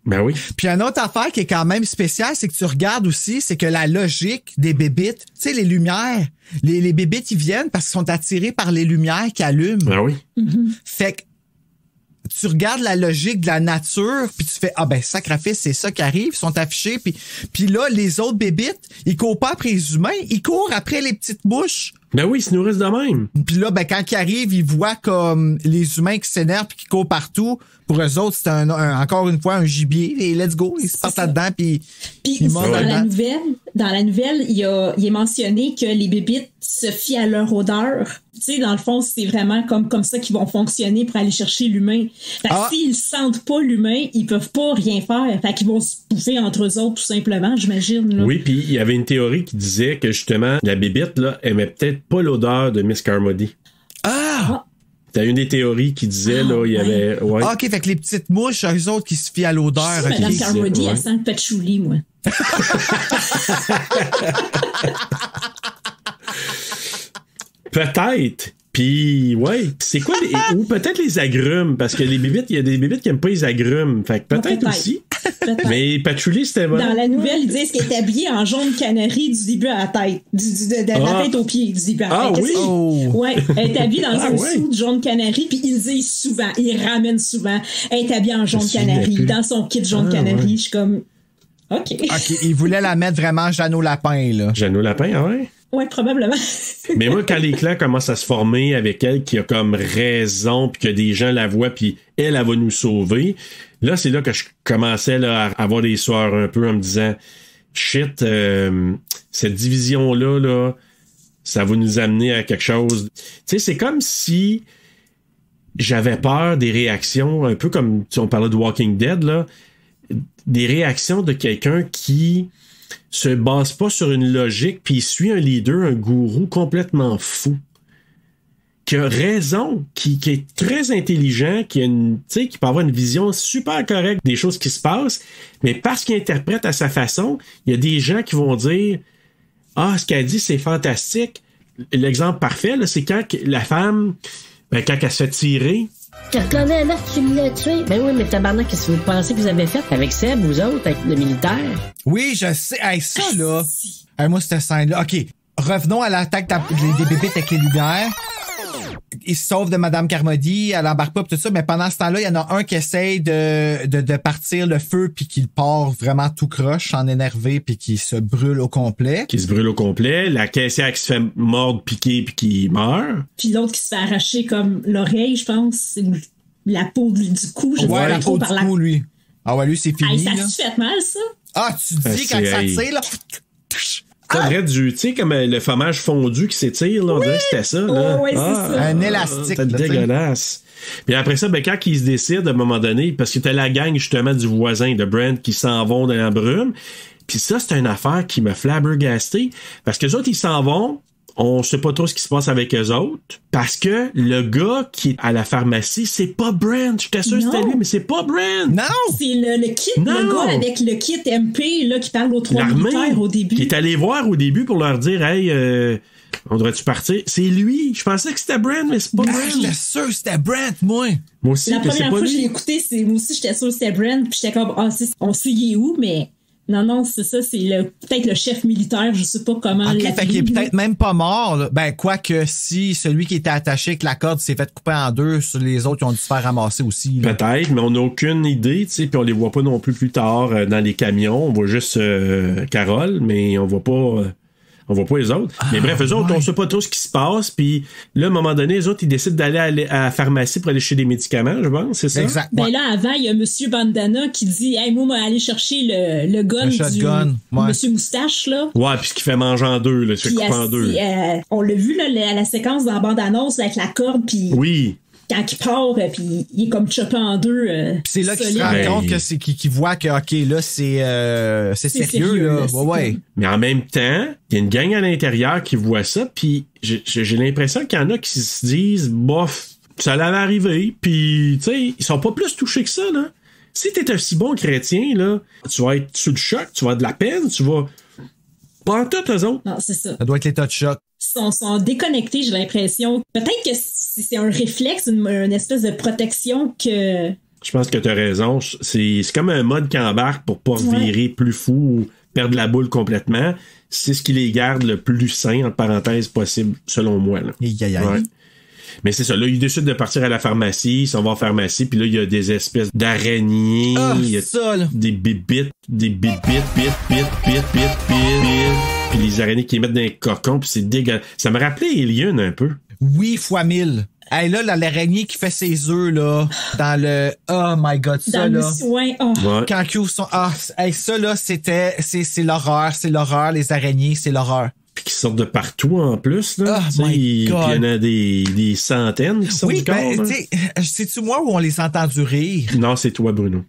Ben oui. Puis une autre affaire qui est quand même spéciale, c'est que tu regardes aussi, c'est que la logique des bébites, tu sais, les lumières, les bébites, ils viennent parce qu'ils sont attirés par les lumières qui allument. Ben oui. Mm-hmm. Fait que tu regardes la logique de la nature, puis tu fais, sacrifice, c'est ça qui arrive, ils sont affichés, puis là, les autres bébites, ils courent pas après les humains, ils courent après les petites bouches. Ben oui, ils se nourrissent de même. Puis là, quand ils arrivent, ils voient comme les humains qui s'énervent puis qui courent partout. Pour eux autres, c'est encore une fois un gibier. Et let's go, ils se partent là-dedans puis ils mordent dans la nouvelle, il est mentionné que les bébites se fient à leur odeur. Tu sais, dans le fond, c'est vraiment comme ça qu'ils vont fonctionner pour aller chercher l'humain. Fait que s'ils sentent pas l'humain, ils peuvent pas rien faire. Fait qu'ils vont se bouffer entre eux autres, tout simplement, j'imagine. Là. Oui, puis il y avait une théorie qui disait que justement, la bébite, là, aimait peut-être pas l'odeur de Miss Carmody. Ah! T'as une des théories qui disait, là, il y avait... Ouais. Ah, OK, fait que les petites mouches, eux autres qui se fient à l'odeur. Si, Madame Carmody, elle sent le patchouli, moi. Peut-être. Puis, ouais. C'est quoi ou peut-être les agrumes, parce que les bébites, il y a des bébites qui aiment pas les agrumes. Fait que peut-être aussi. Peut-être. Mais patchouli, c'était bon. Dans la nouvelle, ils disent qu'elle est habillée en jaune canari du début à la tête. De la tête aux pieds, du début à la tête. Ah oui? Ouais. Elle est habillée dans un sou de jaune canari, puis ils disent souvent, ils ramènent souvent, elle est habillée en jaune canari, dans son kit jaune canari. Je suis comme, OK. OK, ils voulaient la mettre vraiment Jeannot Lapin, là. Jeannot Lapin, ah ouais? Ouais, probablement. Mais moi, quand les clans commencent à se former avec elle, qui a comme raison, puis que des gens la voient, puis elle va nous sauver, là, c'est là que je commençais là, à avoir des soirs un peu en me disant, shit, cette division-là, là, ça va nous amener à quelque chose. Tu sais, c'est comme si j'avais peur des réactions, un peu comme on parlait de Walking Dead, là, des réactions de quelqu'un qui se base pas sur une logique, puis il suit un leader, un gourou complètement fou, qui a raison, qui est très intelligent, qui peut avoir une vision super correcte des choses qui se passent, mais parce qu'il interprète à sa façon, il y a des gens qui vont dire « Ah, ce qu'elle dit, c'est fantastique. » L'exemple parfait, là, c'est quand la femme, quand elle se fait tirer, tu reconnais, là, tu l'as tué. Ben oui, mais tabarnak, qu'est-ce que vous pensez que vous avez fait avec Seb, vous autres, avec le militaire? Oui, je sais. Hey, ça, là. Hey, moi, cette scène-là. OK. Revenons à l'attaque des bébites avec les lumières. Il se sauve de Madame Carmody, elle embarque pas pis tout ça, mais pendant ce temps-là, il y en a un qui essaye de partir le feu puis qui part vraiment tout croche, en énervé puis qui se brûle au complet. La caissière qui se fait mordre, piquer puis qui meurt. Puis l'autre qui se fait arracher comme l'oreille, je pense, c'est la peau du cou. La peau du cou, lui. Ah ouais, lui, c'est fini. Ça se fait mal, ça? Ah, tu dis quand ça tire, là... Ça devrait du, tu sais, comme le fromage fondu qui s'étire, là, on dirait que c'était ça, là. Oh, oui, c'est ça. Un élastique. C'est dégueulasse. Puis après ça, quand ils se décident, à un moment donné, parce que t'as la gang, justement, du voisin de Brent qui s'en vont dans la brume. Puis ça, c'est une affaire qui m'a flabbergasté. Parce que les autres, ils s'en vont. On sait pas trop ce qui se passe avec eux autres. Parce que le gars qui est à la pharmacie, c'est pas Brent. Je t'assure que c'était lui, mais c'est pas Brent. Non! C'est le kit, le gars avec le kit MP, là, qui parle aux trois militaires au début. Qui est allé voir au début pour leur dire, hey, on devrait-tu partir? C'est lui. Je pensais que c'était Brent, mais c'est pas Brent. J'étais sûr que c'était Brent, moi. Moi aussi, la première fois que je l'ai écouté, moi aussi, j'étais sûr que c'était Brent. Puis j'étais comme, on sait il est où, mais... Non, c'est ça, c'est peut-être le chef militaire, je sais pas comment l'appeler. OK, fait qu'il est peut-être même pas mort, là. Ben, quoique si celui qui était attaché avec la corde s'est fait couper en deux, les autres, ils ont dû se faire ramasser aussi. Là. Peut-être, mais on n'a aucune idée, tu sais, puis on les voit pas non plus tard dans les camions. On voit juste Carole, mais on voit pas les autres. Mais bref, eux autres, on sait pas trop ce qui se passe, puis là, à un moment donné, les autres, ils décident d'aller à la pharmacie pour aller chercher des médicaments, je pense, c'est ça? Exact. Ben là, avant, il y a Monsieur Bandana qui dit, hey, moi, on va aller chercher le gun Monsieur Moustache, là. Ouais, puis ce qui fait manger en deux, là, se fait couper en deux. On l'a vu, là, à la séquence dans la bande-annonce avec la corde, puis... Oui. Quand il part, puis il est comme chopé en deux. C'est là qu'il se rend compte que qu'il voit que, OK, là, c'est sérieux, là. Ouais. Mais en même temps, il y a une gang à l'intérieur qui voit ça, puis j'ai l'impression qu'il y en a qui se disent, bof, ça allait arriver, puis, tu sais, ils sont pas plus touchés que ça, là. Si t'es un si bon chrétien, là, tu vas être sous le choc, tu vas avoir de la peine, tu vas... Pas en tout, eux autres. Non, c'est ça. Ça doit être l'état de choc. Ils sont déconnectés, j'ai l'impression. Peut-être que c'est un réflexe, une espèce de protection que... Je pense que t'as raison. C'est comme un mode qui embarque pour pas virer plus fou ou perdre la boule complètement. C'est ce qui les garde le plus sain, entre parenthèses, possible, selon moi. Là. Ouais. Mais c'est ça, là, ils décident de partir à la pharmacie, ils s'en vont à la pharmacie, puis là, il y a des espèces d'araignées, il y a des bibites, puis les araignées qui les mettent dans les cocons, puis c'est dégueulasse. Ça me rappelait Alien un peu. Oui, fois 1000. Hey, là, l'araignée qui fait ses œufs, là, dans le... Oh my God, ça, là. Ouais. Quand Q sont... hey, ça, là, c'est l'horreur, les araignées, c'est l'horreur. Puis qui sortent de partout en plus, là. Puis il y en a des centaines qui sortent du corps. Oui, c'est-tu moi ou on les a entendus rire? Non, c'est toi, Bruno.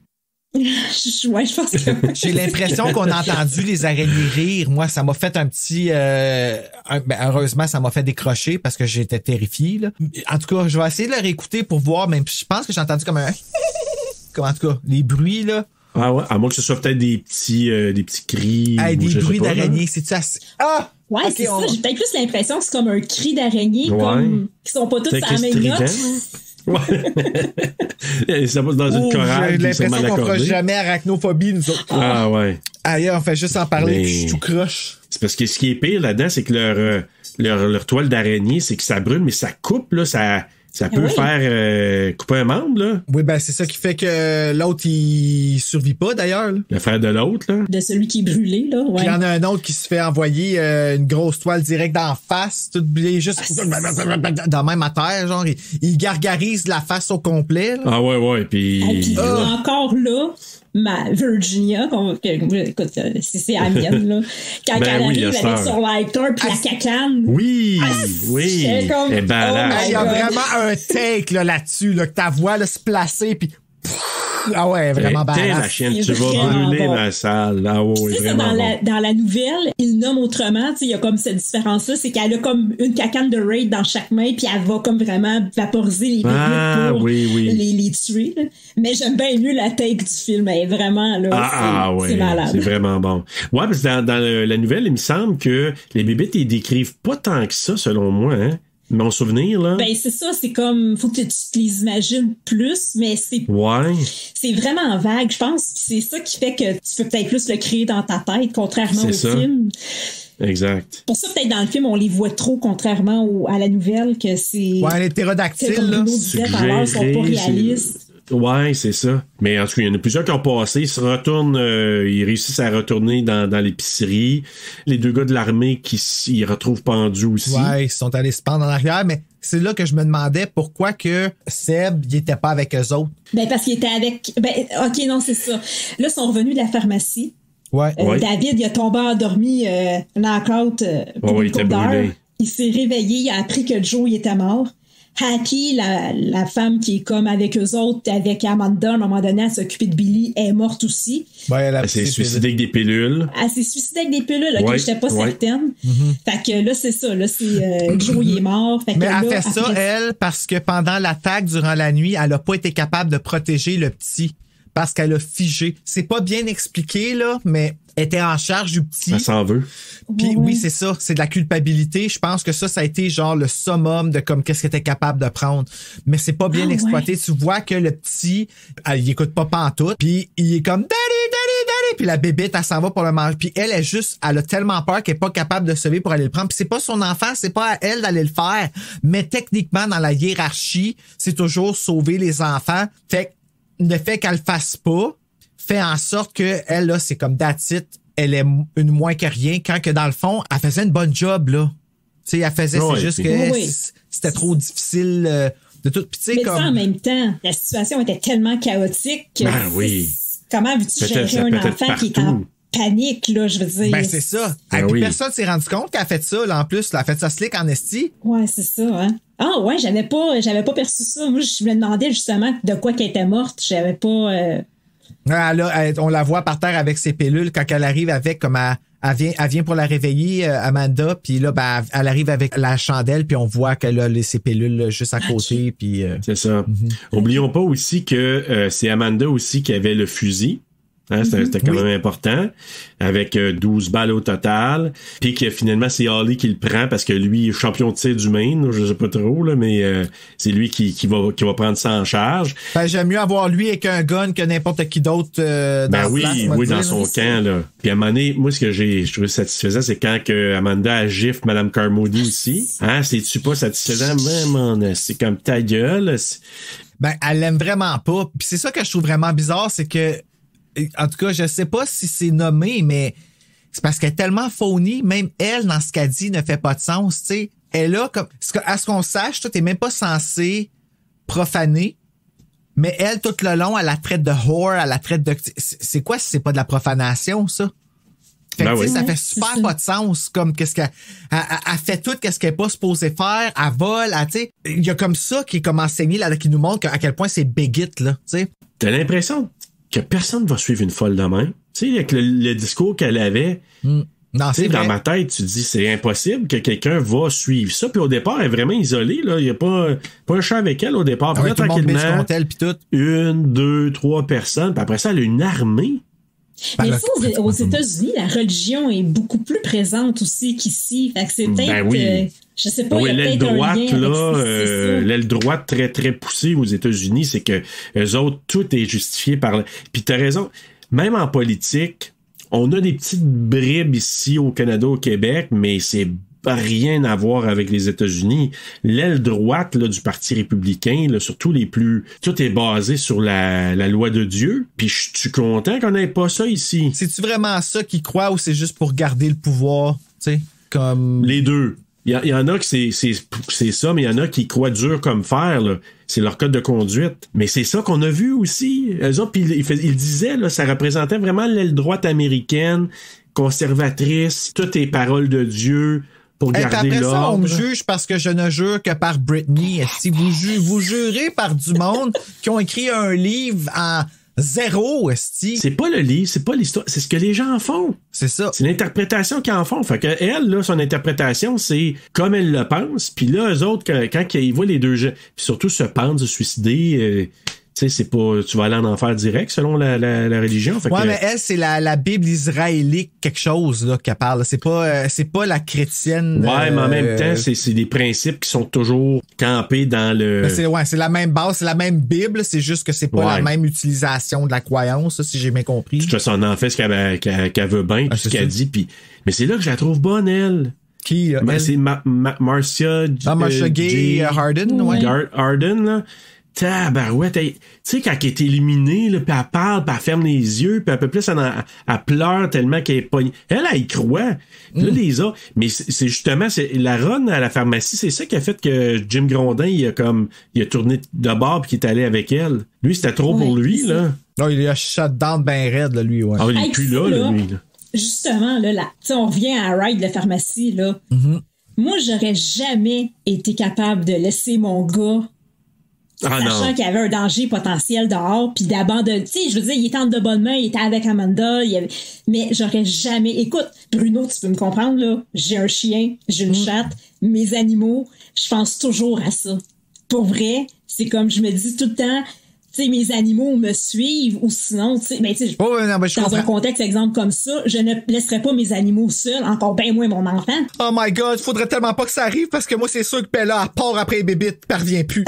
Ouais, je pense que... J'ai l'impression qu'on a entendu les araignées rire. Moi, ça m'a fait un petit... heureusement, ça m'a fait décrocher parce que j'étais terrifié. Là. En tout cas, je vais essayer de le réécouter pour voir. Même, je pense que j'ai entendu comme un... comme en tout cas, les bruits, là. Ah ouais, à moins que ce soit peut-être des petits cris. Hey, des bruits d'araignées, c'est-tu assez... Ah! Ouais, okay, c'est ça. J'ai peut-être plus l'impression que c'est comme un cri d'araignée, comme... qui sont pas tous à la même note. Ouais. Ça passe dans une chorale. J'ai l'impression qu'on fera jamais arachnophobie, nous autres. Ah ouais. Ailleurs, on fait juste en parler, puis je suis tout croche. C'est parce que ce qui est pire là-dedans, c'est que leur toile d'araignée, c'est que ça brûle, mais ça coupe, là, ça peut faire couper un membre, là. Oui, ben c'est ça qui fait que l'autre, il survit pas, d'ailleurs. Là. Le frère de l'autre, là. De celui qui est brûlé, là, ouais. Puis il y en a un autre qui se fait envoyer une grosse toile direct d'en face, tout brûlé, juste dans même à terre, genre, il gargarise la face au complet. Là. Ah ouais, puis... encore là... Ma Virginia, écoute, c'est la mienne, là. Quand elle arrive avec son lighter pis la cacane. Oui, oui. Comme, il y a vraiment un take là-dessus, là, que ta voix là, se placer pis ah ouais, vraiment badass. La chienne, tu vas brûler ma salle. Ah ouais, vraiment dans la nouvelle, il nomme autrement, tu sais, il y a comme cette différence-là, c'est qu'elle a comme une cacane de raid dans chaque main, puis elle va comme vraiment vaporiser les bébites pour les tuer. Là. Mais j'aime bien mieux la take du film, elle est vraiment là, c'est malade. C'est vraiment bon. Ouais, parce que dans la nouvelle, il me semble que les bébites, ils décrivent pas tant que ça, selon moi, hein. Mon souvenir, là. Ben, c'est ça, c'est comme, faut que tu te les imagines plus, mais c'est vraiment vague, je pense. C'est ça qui fait que tu peux peut-être plus le créer dans ta tête, contrairement au film. Exact. Pour ça, peut-être dans le film, on les voit trop, contrairement à la nouvelle, que c'est... Ouais, les ptérodactyles, là. Comme disait tout à l'heure, sont pas réalistes. Ouais, c'est ça. Mais en tout cas, il y en a plusieurs qui ont passé. Ils se retournent, ils réussissent à retourner dans l'épicerie. Les deux gars de l'armée qui s'y retrouvent pendus aussi. Ouais, ils sont allés se pendre en arrière, mais c'est là que je me demandais pourquoi que Seb, il était pas avec eux autres. Ben, parce qu'il était avec... Ben, OK, non, c'est ça. Là, ils sont revenus de la pharmacie. Ouais. David, il a tombé endormi, knock-out pour une couple d'heures. Il s'est réveillé, il a appris que Joe, il était mort. Hattie, la femme qui est comme avec eux autres, avec Amanda, à un moment donné, elle s'est occupée de Billy, elle est morte aussi. Ouais, elle s'est suicidée avec des pilules. Elle s'est suicidée avec des pilules, ok, j'étais pas certaine. Fait que là, c'est ça, là, c'est Joe, il est mort. Fait que mais là, elle fait ça, elle, parce que pendant l'attaque, durant la nuit, elle a pas été capable de protéger le petit. Parce qu'elle a figé. C'est pas bien expliqué, là, mais elle était en charge du petit. Elle s'en veut. Puis oui, c'est ça. C'est de la culpabilité. Je pense que ça a été genre le summum de comme qu'est-ce qu'elle était capable de prendre. Mais c'est pas bien exploité. Tu vois que le petit, il écoute pas pantoute. Puis il est comme « Daddy, daddy, daddy ». Puis la bébête, elle s'en va pour le manger. Puis elle a tellement peur qu'elle est pas capable de se lever pour aller le prendre. Puis c'est pas son enfant, c'est pas à elle d'aller le faire. Mais techniquement, dans la hiérarchie, c'est toujours sauver les enfants. Fait le fait qu'elle le fasse pas fait en sorte que elle là c'est comme that's it, elle est une moins que rien quand que dans le fond elle faisait une bonne job là. Tu sais elle faisait c'est juste que c'était trop difficile de tout. Puis tu sais comme ça, en même temps la situation était tellement chaotique que comment veux-tu gérer un enfant qui est en panique, là, je veux dire. Ben, c'est ça. Personne s'est rendu compte qu'elle a fait ça, là, en plus. Elle a fait ça slick en esti. Ouais, c'est ça, hein. Ah, ouais, j'avais pas perçu ça. Moi, je me demandais justement de quoi qu'elle était morte. J'avais pas... on la voit par terre avec ses pilules quand elle arrive avec, comme elle vient pour la réveiller, Amanda, puis là, ben, elle arrive avec la chandelle, puis on voit qu'elle a ses pilules juste à côté, puis... C'est ça. Oublions pas aussi que c'est Amanda aussi qui avait le fusil. Hein, c'était quand même important, avec 12 balles au total, puis que finalement c'est Holly qui le prend parce que lui est champion de tir du Maine, je sais pas trop là, mais c'est lui qui va prendre ça en charge. Ben, j'aime mieux avoir lui avec un gun que n'importe qui d'autre dans la place, dans son camp là. Puis à un moment donné, moi ce que je trouvais satisfaisant, c'est quand que Amanda a gifle Madame Carmody aussi. Hein, c'est-tu pas satisfaisant même, c'est comme ta gueule. Ben elle l'aime vraiment pas. Puis c'est ça que je trouve vraiment bizarre, c'est que en tout cas, je sais pas si c'est nommé, mais c'est parce qu'elle est tellement phony, même elle, dans ce qu'elle dit, ne fait pas de sens, tu sais. Elle a comme, à ce qu'on sache, toi, t'es même pas censé profaner, mais elle, tout le long, elle la traite de whore, elle la traite de, c'est quoi si c'est pas de la profanation, ça? Fait que, ça fait super pas de sens, comme qu'est-ce qu'elle, elle fait tout qu'est-ce qu'elle est pas supposée faire, elle vole, tu sais. Il y a comme ça qui est comme enseigné, là, qui nous montre à quel point c'est bigot, là, tu sais. T'as l'impression que personne va suivre une folle de même. Tu sais, avec le discours qu'elle avait, non, c'est dans ma tête, tu te dis, c'est impossible que quelqu'un va suivre ça. Puis au départ, elle est vraiment isolée, là. Il n'y a pas un chat avec elle au départ. Puis là, tout le monde tranquillement, contre elle, puis tout. 1, 2, 3 personnes. Puis après ça, elle a une armée. Mais ça, aux États-Unis, la religion est beaucoup plus présente aussi qu'ici. Fait que c'est peut-être... oui. Je sais pas, oui, il y a l'aile peut-être droite, un lien là, l'aile droite très, très poussée aux États-Unis, c'est que eux autres, tout est justifié par... Puis t'as raison, même en politique, on a des petites bribes ici au Canada, au Québec, mais c'est rien à voir avec les États-Unis. L'aile droite là, du Parti républicain, là, surtout les plus... Tout est basé sur la loi de Dieu. Puis je suis content qu'on n'ait pas ça ici. C'est-tu vraiment ça qu'ils croient ou c'est juste pour garder le pouvoir? Tu sais, comme... Les deux. Il y en a que c'est ça, mais il y en a qui croient dur comme fer, là. C'est leur code de conduite. Mais c'est ça qu'on a vu aussi. Eux autres, puis ils disaient, là, ça représentait vraiment l'aile droite américaine, conservatrice, toutes les paroles de Dieu pour garder après l'ordre. Ça, on me juge parce que je ne jure que par Britney. Si vous jurez par du monde qui ont écrit un livre en 0, esti. C'est pas le livre, c'est pas l'histoire, c'est ce que les gens en font. C'est ça. C'est l'interprétation qu'ils en font. Fait que elle, là, son interprétation, c'est comme elle le pense. Puis là, eux autres, quand ils voient les deux gens, puis surtout se pendre, se suicider, tu sais, c'est pas, tu vas aller en enfer direct selon la religion. Fait ouais, que, mais elle, c'est la Bible israélite quelque chose là qu'elle parle. C'est pas la chrétienne. Ouais, mais en même temps, c'est des principes qui sont toujours campés dans le. C'est la même base, c'est la même Bible. C'est juste que c'est pas la même utilisation de la croyance, si j'ai bien compris. De toute façon, on en fait ce qu'elle veut bien, tout ce qu'elle dit. Puis, mais c'est là que je la trouve bonne, elle. Qui c'est Marcia. Marcia Gay Harden, ouais. Harden, là. Tabarouette, tu sais, quand elle est éliminée, là, pis elle parle, pis elle ferme les yeux, pis un peu plus, elle pleure tellement qu'elle est pognée. Elle y croit. Là, les autres, mais c'est justement, c'est la run à la pharmacie, c'est ça qui a fait que Jim Grondin, il a tourné de bord pis qu'il est allé avec elle. Lui, c'était trop pour lui, là. Non, il a shut down ben raide, là, lui, ouais. Ah, il est plus là, lui, là. Justement, là, tu sais, on revient à Ride de la pharmacie, là. Mm-hmm. Moi, j'aurais jamais été capable de laisser mon gars sachant qu'il y avait un danger potentiel dehors, puis d'abandonner. Tu sais, je veux dire, il était entre de bonnes mains, il était avec Amanda, mais j'aurais jamais... Écoute, Bruno, tu peux me comprendre, là, j'ai un chien, j'ai une chatte, mes animaux, je pense toujours à ça. Pour vrai, c'est comme je me dis tout le temps, tu sais, mes animaux me suivent, ou sinon, tu sais, ben, tu sais, dans un contexte, exemple comme ça, je ne laisserai pas mes animaux seuls, encore bien moins mon enfant. Oh my God, faudrait tellement pas que ça arrive, parce que moi, c'est sûr que Bella, elle part après les bébites, parvient plus.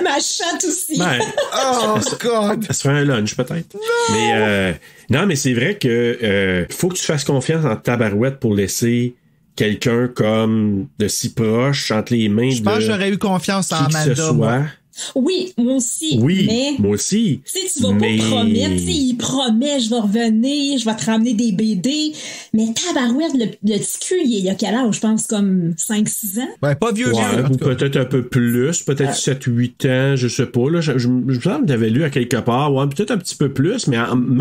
Ma chatte aussi. Ben, oh God. Ça se fait un lunch peut-être. Mais non, mais c'est vrai que faut que tu fasses confiance en tabarouette pour laisser quelqu'un comme de si proche entre les mains. Je pense que j'aurais eu confiance en Amanda. Oui, moi aussi. Oui, mais, moi aussi. Tu sais, tu vas pas promettre. Tu sais, il promet, je vais revenir, je vais te ramener des BD. Mais tabarouette, le petit cul, il a quel âge? Je pense comme 5-6 ans. Ouais, pas vieux. Ou peut-être un peu plus, peut-être 7-8 ans, je sais pas. Là, je me sens que j'avais lu à quelque part. Ouais, peut-être un petit peu plus, mais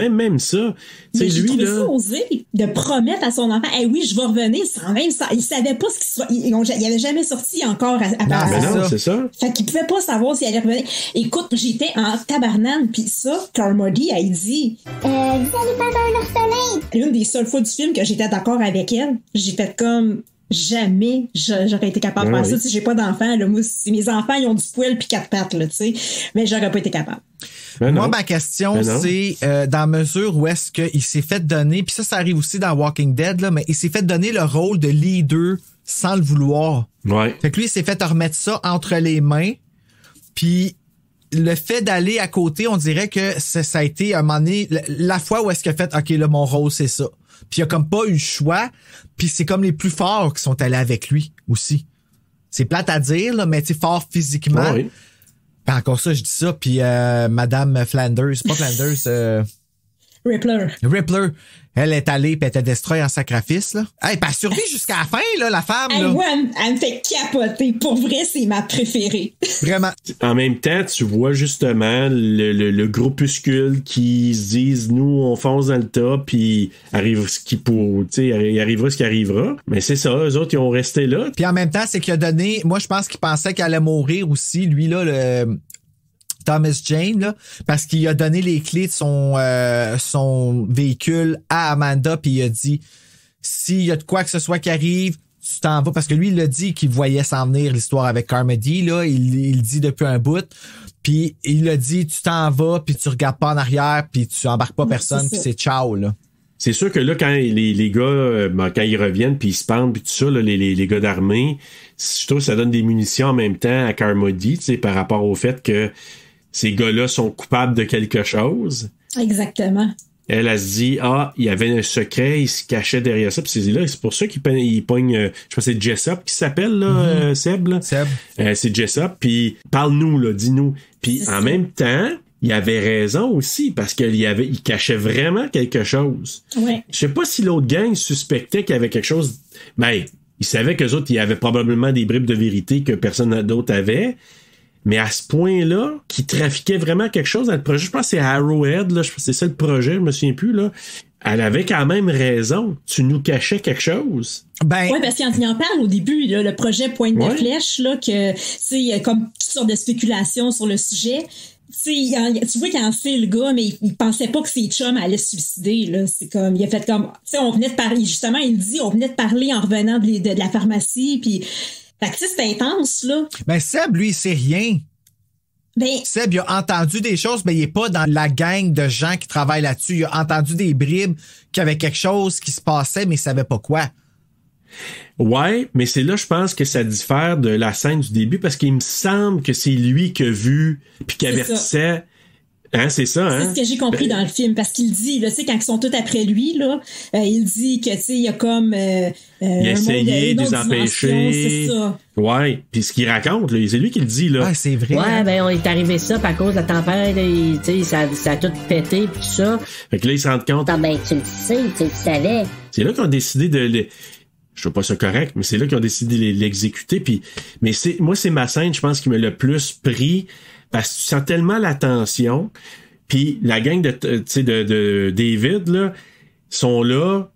même ça. Mais j'ai trouvé là, ça osé de promettre à son enfant, hey, oui, je vais revenir sans même ça. Il savait pas ce qui soit. Il avait jamais sorti encore à part ça. Non, c'est ça. Fait qu'il pouvait pas savoir s'il allait revenir. Écoute, j'étais en tabarnane, pis ça, Carmody, elle dit vous allez faire un orphelin. Une des seules fois du film que j'étais d'accord avec elle, j'ai fait comme jamais j'aurais été capable de faire ça. Si j'ai pas d'enfants, là, moi, si mes enfants, ils ont du poil pis 4 pattes, là, tu sais, mais j'aurais pas été capable. Moi, ma question, c'est dans mesure où est-ce qu'il s'est fait donner, puis ça arrive aussi dans Walking Dead, là, mais il s'est fait donner le rôle de leader sans le vouloir. Ouais. Fait que lui, il s'est fait remettre ça entre les mains, puis le fait d'aller à côté, on dirait que ça a été à un moment donné, la fois où est-ce qu'il a fait, OK, là, mon rôle, c'est ça. Puis il a comme pas eu le choix, puis c'est comme les plus forts qui sont allés avec lui aussi. C'est plate à dire, là, mais tu sais, fort physiquement. Oui. Puis encore ça, je dis ça, puis Madame Flanders, pas Flanders, Rippler. Elle est allée, puis elle était destroy en sacrifice, là. Hey, puis elle survit jusqu'à la fin, là, la femme, là. Ouais, elle me fait capoter. Pour vrai, c'est ma préférée. Vraiment. En même temps, tu vois justement le groupuscule qui se disent, nous, on fonce dans le tas, puis arrive ce qui pour, tu sais, il arrivera ce qui arrivera. Mais c'est ça, eux autres, ils ont resté là. Puis en même temps, c'est qu'il a donné, moi, je pense qu'il pensait qu'elle allait mourir aussi, lui, là, Thomas Jane, là, parce qu'il a donné les clés de son véhicule à Amanda, puis il a dit, s'il y a de quoi que ce soit qui arrive, tu t'en vas, parce que lui, il l'a dit qu'il voyait s'en venir l'histoire avec Carmody, là, il dit depuis un bout, puis il a dit, tu t'en vas, puis tu regardes pas en arrière, puis tu embarques pas personne, puis c'est ciao, là. C'est sûr que là, quand les gars, quand ils reviennent, puis ils se pendent, puis tout ça, là, les gars d'armée, je trouve que ça donne des munitions en même temps à Carmody, tu sais, par rapport au fait que ces gars-là sont coupables de quelque chose. Exactement. Elle se dit, il y avait un secret, il se cachait derrière ça, puis c'est pour ça qu'il pogne, je pense que c'est Jessup qui s'appelle, là, Seb, là. Seb. C'est Jessup, puis parle-nous, là, dis-nous. Puis en même temps, il avait raison aussi, parce il cachait vraiment quelque chose. Ouais. Je sais pas si l'autre gang suspectait qu'il y avait quelque chose. Ben, il savait qu'eux autres, il y avait probablement des bribes de vérité que personne d'autre avait. Mais à ce point-là, qui trafiquait vraiment quelque chose dans le projet, je pense que c'est Arrowhead, là, je pense que c'est ça le projet, je me souviens plus, là. Elle avait quand même raison. Tu nous cachais quelque chose. Oui, parce qu'il en parle au début, là, le projet Pointe de Flèche, là, que, tu sais, il y a comme toutes sortes de spéculations sur le sujet. Tu vois qu'il en fait le gars, mais il pensait pas que ses chums allaient se suicider, là. C'est comme, il a fait comme, tu sais, on venait de parler, justement, il dit, on venait de parler en revenant de la pharmacie, puis, fait que, tu sais, c'était intense, là. Ben, Seb, lui, il sait rien. Seb, il a entendu des choses, mais il est pas dans la gang de gens qui travaillent là-dessus. Il a entendu des bribes qu'il y avait quelque chose qui se passait, mais il savait pas quoi. Ouais, mais c'est là, je pense que ça diffère de la scène du début, parce qu'il me semble que c'est lui qui a vu, puis qui avertissait. Hein, c'est ça, hein? C'est ce que j'ai compris dans le film, parce qu'il dit, là, tu sais, quand ils sont tous après lui, là, il dit que, tu sais, il y a comme, il a essayé de les empêcher. C'est ça. Ouais. Puis ce qu'il raconte, là, c'est lui qui le dit, là. Ouais, c'est vrai. Ouais, ben, on est arrivé ça, puis à cause de la tempête, tu sais, ça a tout pété, pis tout ça. Fait que là, ils se rendent compte. Ah, ben, tu le sais, tu savais. C'est là qu'ils ont décidé je trouve pas ça correct, mais c'est là qu'ils ont décidé de l'exécuter. Puis, mais moi, c'est ma scène, je pense, qui m'a le plus pris, parce que tu sens tellement la tension. Puis la gang de David, là, sont là.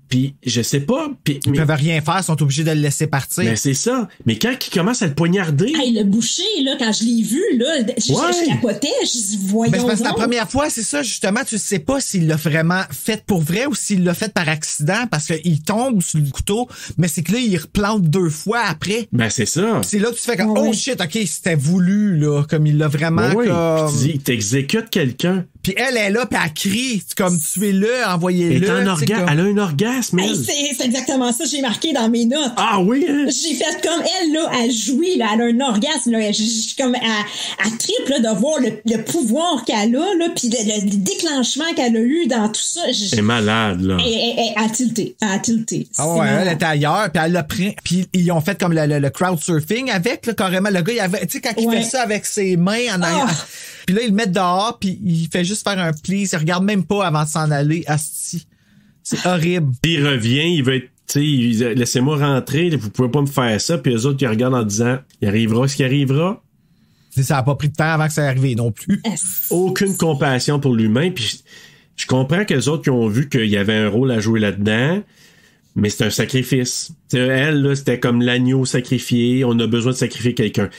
Puis je sais pas. Ils peuvent rien faire, sont obligés de le laisser partir. Mais c'est ça. Mais quand il commence à le poignarder. Hey, le boucher, là, quand je l'ai vu, là, je capotais, je dis, voyons. Mais c'est parce que la première fois, c'est ça, justement, tu sais pas s'il l'a vraiment fait pour vrai ou s'il l'a fait par accident, parce qu'il tombe sur le couteau, mais c'est que là, il replante 2 fois après. Ben, c'est ça. Pis c'est là que tu fais comme, oh shit, ok, c'était voulu, là, comme il l'a vraiment, comme. Puis tu dis, t'exécutes quelqu'un. Puis elle est là, puis elle crie, comme tuez-le, envoyez-le. Elle a un orgasme, elle. Hey, c'est exactement ça, j'ai marqué dans mes notes. Ah oui, hein? J'ai fait comme elle, là, elle jouit, là, elle a un orgasme, là, comme elle triple, là, de voir le pouvoir qu'elle a, là, puis le déclenchement qu'elle a eu dans tout ça. Elle est malade, là. Elle a tilté. Ah ouais, elle était ailleurs, puis elle l'a pris, puis ils ont fait comme le crowdsurfing avec, là, carrément, le gars, il avait, tu sais, quand il fait ça avec ses mains en arrière. Puis là, ils le mettent dehors, puis il fait juste faire un pli. Il regarde même pas avant de s'en aller. Asti. C'est horrible. Il revient, il veut être, tu sais, laissez-moi rentrer, vous pouvez pas me faire ça. Puis eux autres, ils regardent en disant, il arrivera ce qui arrivera. Ça a pas pris de temps avant que ça arrive non plus. Aucune compassion pour l'humain. Puis je comprends que les autres qui ont vu qu'il y avait un rôle à jouer là-dedans, mais c'est un sacrifice. T'sais, elle, là, c'était comme l'agneau sacrifié. On a besoin de sacrifier quelqu'un.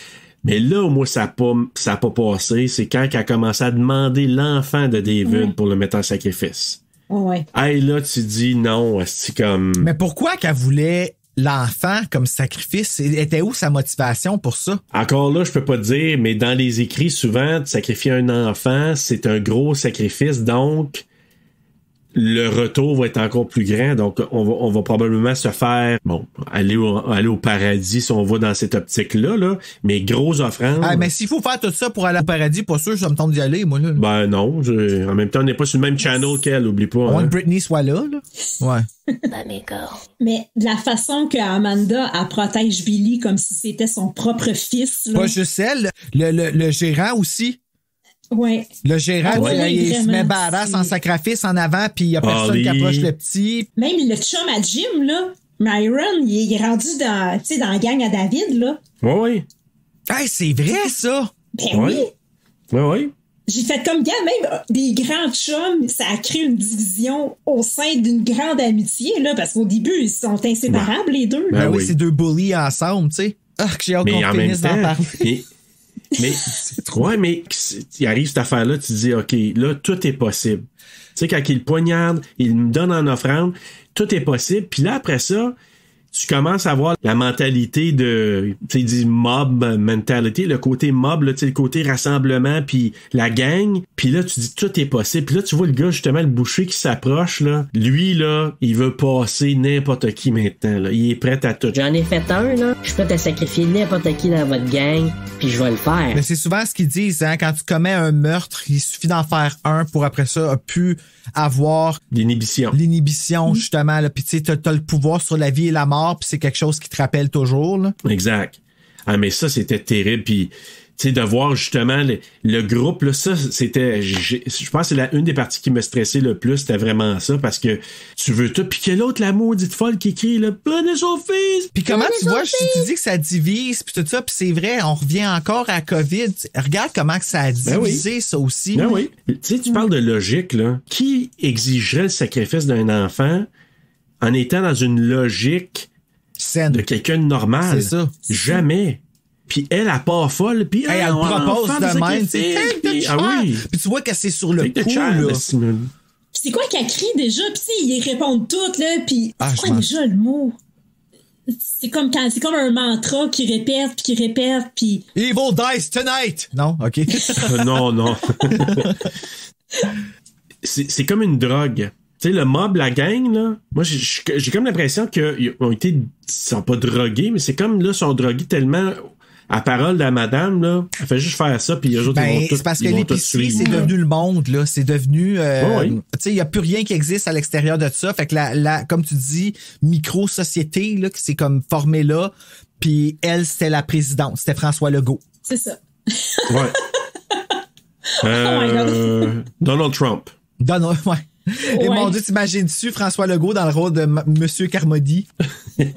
Mais là où moi, ça a pas passé, c'est quand elle a commencé à demander l'enfant de David pour le mettre en sacrifice. Ouais. Hey, là, tu dis non, c'est comme... Mais pourquoi qu'elle voulait l'enfant comme sacrifice? Était où sa motivation pour ça? Encore là, je peux pas te dire, mais dans les écrits, souvent, de sacrifier un enfant, c'est un gros sacrifice, donc le retour va être encore plus grand. Donc, on va probablement se faire, aller au paradis si on va dans cette optique-là, là. Mais grosse offrande. Ah, mais s'il faut faire tout ça pour aller au paradis, pas sûr, ça me tente d'y aller, moi, là. Ben, non. En même temps, on n'est pas sur le même channel qu'elle, oublie pas. On que Britney soit là. Ouais. Mais de la façon que Amanda, elle protège Billy comme si c'était son propre fils, là. Pas juste elle. Le gérant aussi. Ouais. Le gérant, il se met badass en sacrifice en avant, puis il y a personne qui approche le petit. Même le chum à Jim, là, Myron, il est rendu dans la gang à David, là. Oui. Hey, c'est vrai, ça! Ben oui. Oui. J'ai fait comme gars, même des grands chums, ça a créé une division au sein d'une grande amitié, là, parce qu'au début, ils sont inséparables, les deux. Ben oui, c'est 2 bullies ensemble, tu sais. Ah, que j'ai hâte qu'on finisse d'en parler. mais il arrive cette affaire-là, tu te dis, OK, là, tout est possible. Tu sais, quand il poignarde, il me donne en offrande, tout est possible. Puis là, après ça, tu commences à voir la mentalité de, tu sais, dit mob mentality, le côté mob, là, tu sais, le côté rassemblement, puis la gang. Puis là, tu dis, tout est possible. Puis là, tu vois le gars, justement, le boucher qui s'approche, là. Lui, là, il veut passer n'importe qui maintenant, là. Il est prêt à tout. J'en ai fait un, là. Je suis prêt à sacrifier n'importe qui dans votre gang, puis je vais le faire. Mais c'est souvent ce qu'ils disent, hein. Quand tu commets un meurtre, il suffit d'en faire un pour après ça, pu avoir l'inhibition, justement, là. Puis tu sais, t'as le pouvoir sur la vie et la mort, puis c'est quelque chose qui te rappelle toujours, là. Exact. Ah, mais ça, c'était terrible. Puis, tu sais, de voir justement le groupe, là, ça, c'était... Je pense que c'est une des parties qui me stressait le plus, c'était vraiment ça, parce que tu veux tout. Puis que l'autre, la maudite folle qui crie, là, prenez son fils! Puis comment tu vois, tu dis que ça divise, puis tout ça, puis c'est vrai, on revient encore à COVID. Regarde comment que ça a divisé, ça aussi. Ben oui. Tu sais, tu parles de logique, là. Qui exigerait le sacrifice d'un enfant en étant dans une logique saine de quelqu'un de normal? C'est ça. Jamais. Puis elle a pas folle, puis elle propose de même, c'est take the child. Ah oui. Puis tu vois que c'est sur le coup, là. C'est quoi qu'elle crie déjà? Puis ils répondent toutes, là, puis c'est quoi déjà le mot? C'est comme un mantra qui répète, puis... Evil dies tonight! Non? OK. Non. c'est comme une drogue. Tu sais, le mob, la gang, là, moi, j'ai comme l'impression qu'ils sont pas drogués, mais c'est comme, là, ils sont drogués tellement à parole de la madame, là. Elle fait juste faire ça, puis les autres, ils vont tout. C'est parce que l'épicerie, c'est devenu le monde, là. C'est devenu, tu sais, il y a plus rien qui existe à l'extérieur de ça. Fait que comme tu dis, micro-société, là, qui s'est comme formée là, puis elle, c'était la présidente. C'était François Legault. C'est ça. Ouais. Oh my God. Donald Trump. Ouais. Et mon Dieu, t'imagines-tu François Legault dans le rôle de Monsieur Carmody?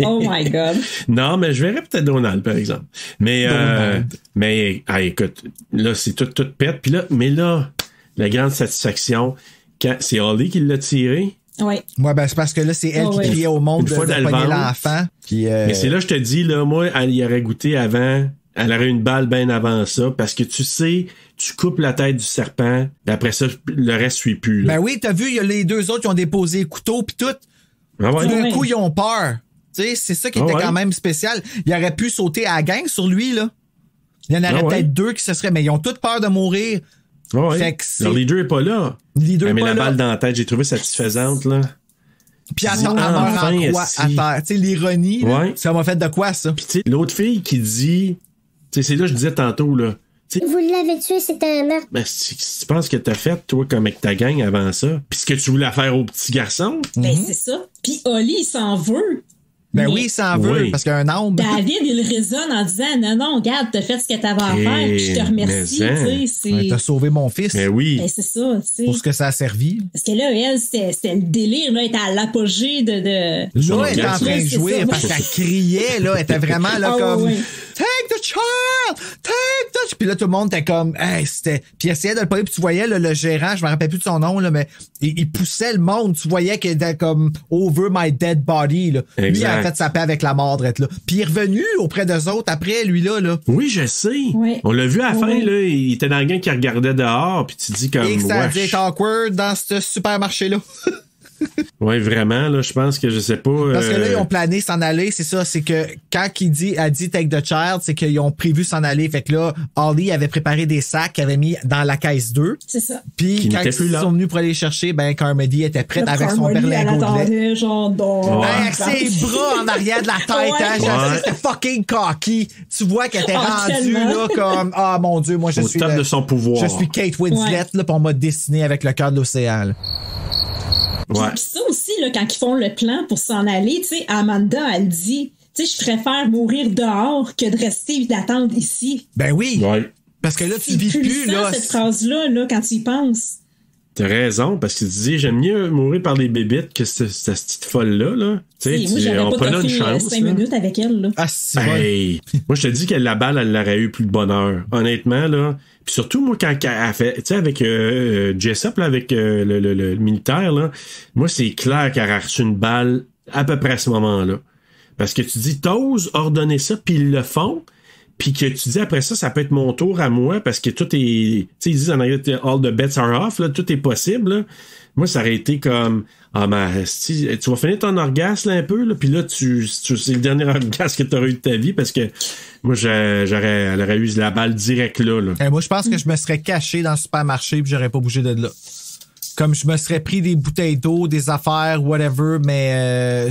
Oh my God. Non, mais je verrais peut-être Donald, par exemple. Mais écoute, là, c'est tout pète. Puis là, la grande satisfaction, quand c'est Holly qui l'a tiré. Oui. Ouais, ben, c'est parce que là, c'est elle qui criait au monde de pogner l'enfant. Puis, mais c'est là, je te dis, là, moi, elle y aurait goûté avant. Elle aurait une balle bien avant ça, parce que tu sais, tu coupes la tête du serpent, et après ça, le reste suit plus. Là. Ben oui, t'as vu, il y a les deux autres qui ont déposé les couteaux pis tout. Ah ouais. D'un coup, ils ont peur. Tu sais, c'est ça qui était quand même spécial. Il aurait pu sauter à la gang sur lui, là. Il y en aurait peut-être deux qui se seraient, mais ils ont toutes peur de mourir. Ah ouais. Leur leader est pas là. Mais la balle dans la tête, j'ai trouvé satisfaisante, là. Puis attends, elle meurt en quoi à terre? Tu sais, l'ironie, ça m'a fait de quoi, ça? Puis tu sais, l'autre fille qui dit... T'sais, c'est là je disais tantôt, là. T'sais, vous l'avez tué, c'était un meurtre. Ben, si tu penses que t'as fait, toi, comme avec ta gang avant ça, pis ce que tu voulais faire au petit garçon. Ben, c'est ça. Puis Oli, il s'en veut. Ben oui, il s'en veut, parce qu'il y a un âme. David, il raisonne en disant, non, regarde, t'as fait ce que t'avais à faire, puis je te remercie, tu sais. T'as sauvé mon fils. Ben oui. Ben, c'est ça, tu sais. Pour ce que ça a servi. Parce que là, elle, c'était le délire, là, elle était à l'apogée de... Là, elle était en train de jouer, parce qu'elle criait, là, elle était vraiment, là, comme... Ouais. Take the child! Take the... Puis là, tout le monde était comme... Hey, c'était... Puis il essayait de le payer, puis tu voyais, là, le gérant, je me rappelle plus de son nom, là, mais il poussait le monde. Tu voyais qu'il était comme over my dead body, là. Exact. Lui, il a fait sa paix avec la mort drette, là. Puis il est revenu auprès d'eux autres après, lui, là. Oui, je sais. Ouais. On l'a vu à la fin, là. Il était dans le gang qui regardait dehors, puis tu dis comme... Et que ça a dû être awkward dans ce supermarché-là. Oui, vraiment, là, je pense que je sais pas. Parce que là, ils ont plané s'en aller, c'est ça, c'est que quand a dit take the child, c'est qu'ils ont prévu s'en aller. Fait que là, Holly avait préparé des sacs qu'il avait mis dans la caisse 2. C'est ça. Puis quand ils sont venus pour aller chercher, ben Carmody était prête le avec Carmody, son berlingot de lait. Genre avec ses bras en arrière de la tête, hein, c'était fucking cocky. Tu vois qu'elle était rendue là comme mon Dieu, moi je suis de son pouvoir. Je suis Kate Winslet là, pour on m'a dessiné avec le cœur de l'océan. Là. Ouais. Puis ça aussi, là, quand ils font le plan pour s'en aller, tu sais, Amanda, elle dit, tu sais, je préfère mourir dehors que de rester et d'attendre ici. Ben oui. Ouais. Parce que là, tu vis plus, là. Cette phrase-là, là, quand tu y penses. T'as raison, parce que tu dis, j'aime mieux mourir par des bébites que cette petite folle-là, là. Tu sais, on prenait une chance. 5 minutes avec elle, là. Ah, c'est hey. Moi, je te dis que la balle, elle l'aurait eu plus de bonheur. Honnêtement, là. Puis surtout, moi, quand elle fait, tu sais, avec Jessup, là, avec le militaire, là, moi, c'est clair qu'elle a reçu une balle à peu près à ce moment-là. Parce que tu dis, t'oses ordonner ça, puis ils le font. puis que tu dis après ça peut être mon tour à moi parce que tout est, tu sais, ils disent en anglais all the bets are off, là, tout est possible, là. Moi, ça aurait été comme, tu vas finir ton orgasme là, un peu, là, puis là, c'est le dernier orgasme que tu aurais eu de ta vie parce que moi, elle aurait eu la balle direct là. Moi, je pense que je me serais caché dans le supermarché puis j'aurais pas bougé de là. Comme je me serais pris des bouteilles d'eau, des affaires, whatever, mais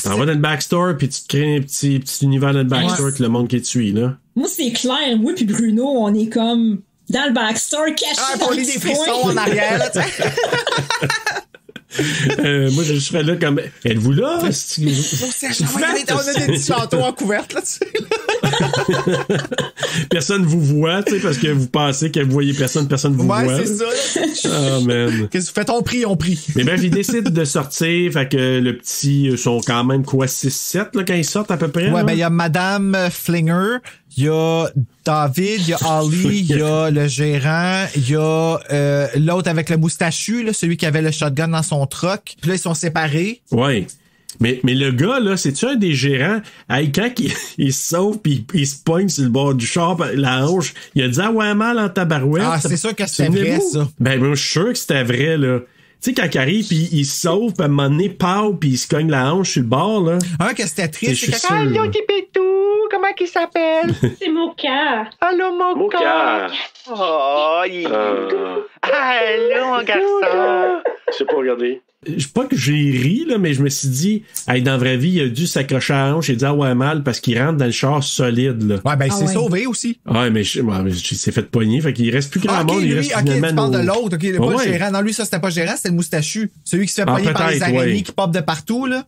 t'en vas dans le backstore puis tu te crées un petit univers dans le backstore avec le monde qui te suit, là. Moi, c'est clair. Moi puis Bruno, on est comme dans le backstore, caché dans le des frissons en arrière, là, tu sais. Moi, je serais là comme, êtes-vous là? On a des petits châteaux en couverte, là, tu sais. Personne vous voit, tu sais, parce que vous pensez que vous voyez personne vous voit. Ouais, c'est ça. Oh, man. Qu'est-ce que vous faites? On prie. Mais bref, ils décident de sortir, fait que le petit, sont quand même, 6-7, là, quand ils sortent, à peu près? Ouais, là? Ben, il y a Madame Flinger, il y a David, il y a Ali, il y a le gérant, il y a l'autre avec le moustachu, là, celui qui avait le shotgun dans son truck. Puis là, ils sont séparés. Ouais. Mais le gars, là, c'est-tu un des gérants? Hey, quand il se sauve pis il se pogne sur le bord du char, la hanche, il a dit, ouais, mal en tabarouette. Ah, c'est sûr que c'était vrai, ça. Ben, moi, je suis sûr que c'était vrai, là. Tu sais, quand il arrive, pis il se sauve, pis à un moment donné, pow, pis il se cogne la hanche sur le bord, là. Que c'était triste. C'est allô, Tipetou! Comment il s'appelle? C'est Moka. Allô, Moka! Oh, il est allô, mon garçon! Je sais pas, regardez. Je sais pas que j'ai ri, là, mais je me suis dit, hey, dans la vraie vie, il a dû s'accrocher à la hanche et dire, ouais, mal, parce qu'il rentre dans le char solide, là. Ouais, ben, il s'est sauvé aussi. Ouais, mais il s'est fait pogner, fait qu'il reste plus grand monde, il reste finalement. Tu parles de l'autre, pas le gérant. Non, lui, ça, c'était pas gérant, c'était le moustachu. Celui qui se fait pogner par les araignées qui popent de partout, là.